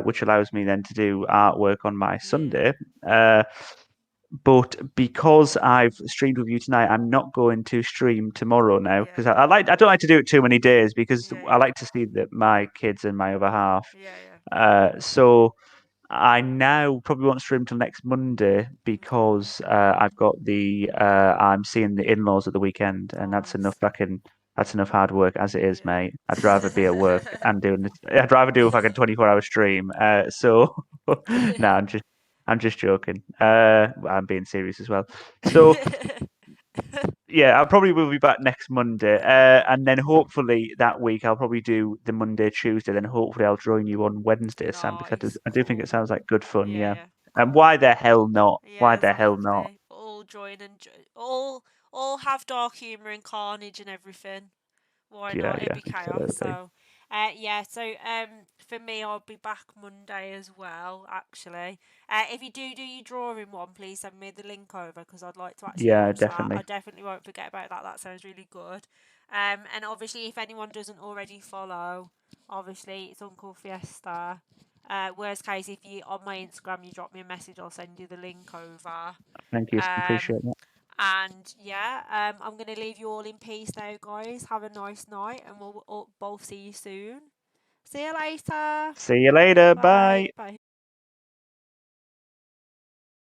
which allows me then to do artwork on my Yeah, Sunday. Uh, but because I've streamed with you tonight, I'm not going to stream tomorrow now yeah, because I don't like to do it too many days because yeah, I yeah, like to see that my kids and my other half. yeah, yeah. So. I now probably won't stream till next Monday Okay. because I've got I'm seeing the in-laws at the weekend, and Oh, that's enough. That's enough hard work as it is, yeah. mate. I'd rather be at work and doing this. I'd rather do a fucking 24-hour stream. So no, I'm just joking. I'm being serious as well. So Yeah, I probably will be back next Monday, and then hopefully that week I'll probably do the Monday, Tuesday. Then hopefully I'll join you on Wednesday, Sam, because Nice, I do think it cool. sounds like good fun. Yeah, Yeah, yeah, and cool. why the hell not? Yeah, Why the hell not? exactly. All join and all have dark humor and carnage and everything. Why Yeah, not? It'd yeah, be chaos. absolutely. So, yeah. So, for me, I'll be back Monday as well. Actually, if you do your drawing one, please send me the link over because I'd like to actually Yeah, watch that. I definitely. definitely won't forget about that. That sounds really good. And obviously, if anyone doesn't already follow, obviously it's Uncle Fiesta. Worst case, if you on my Instagram, you drop me a message, I'll send you the link over. Thank you. Um, Appreciate that. and yeah, I'm going to leave you all in peace now, guys. Have a nice night, and we'll both see you soon. See you later. See you later. Bye. Bye. Bye.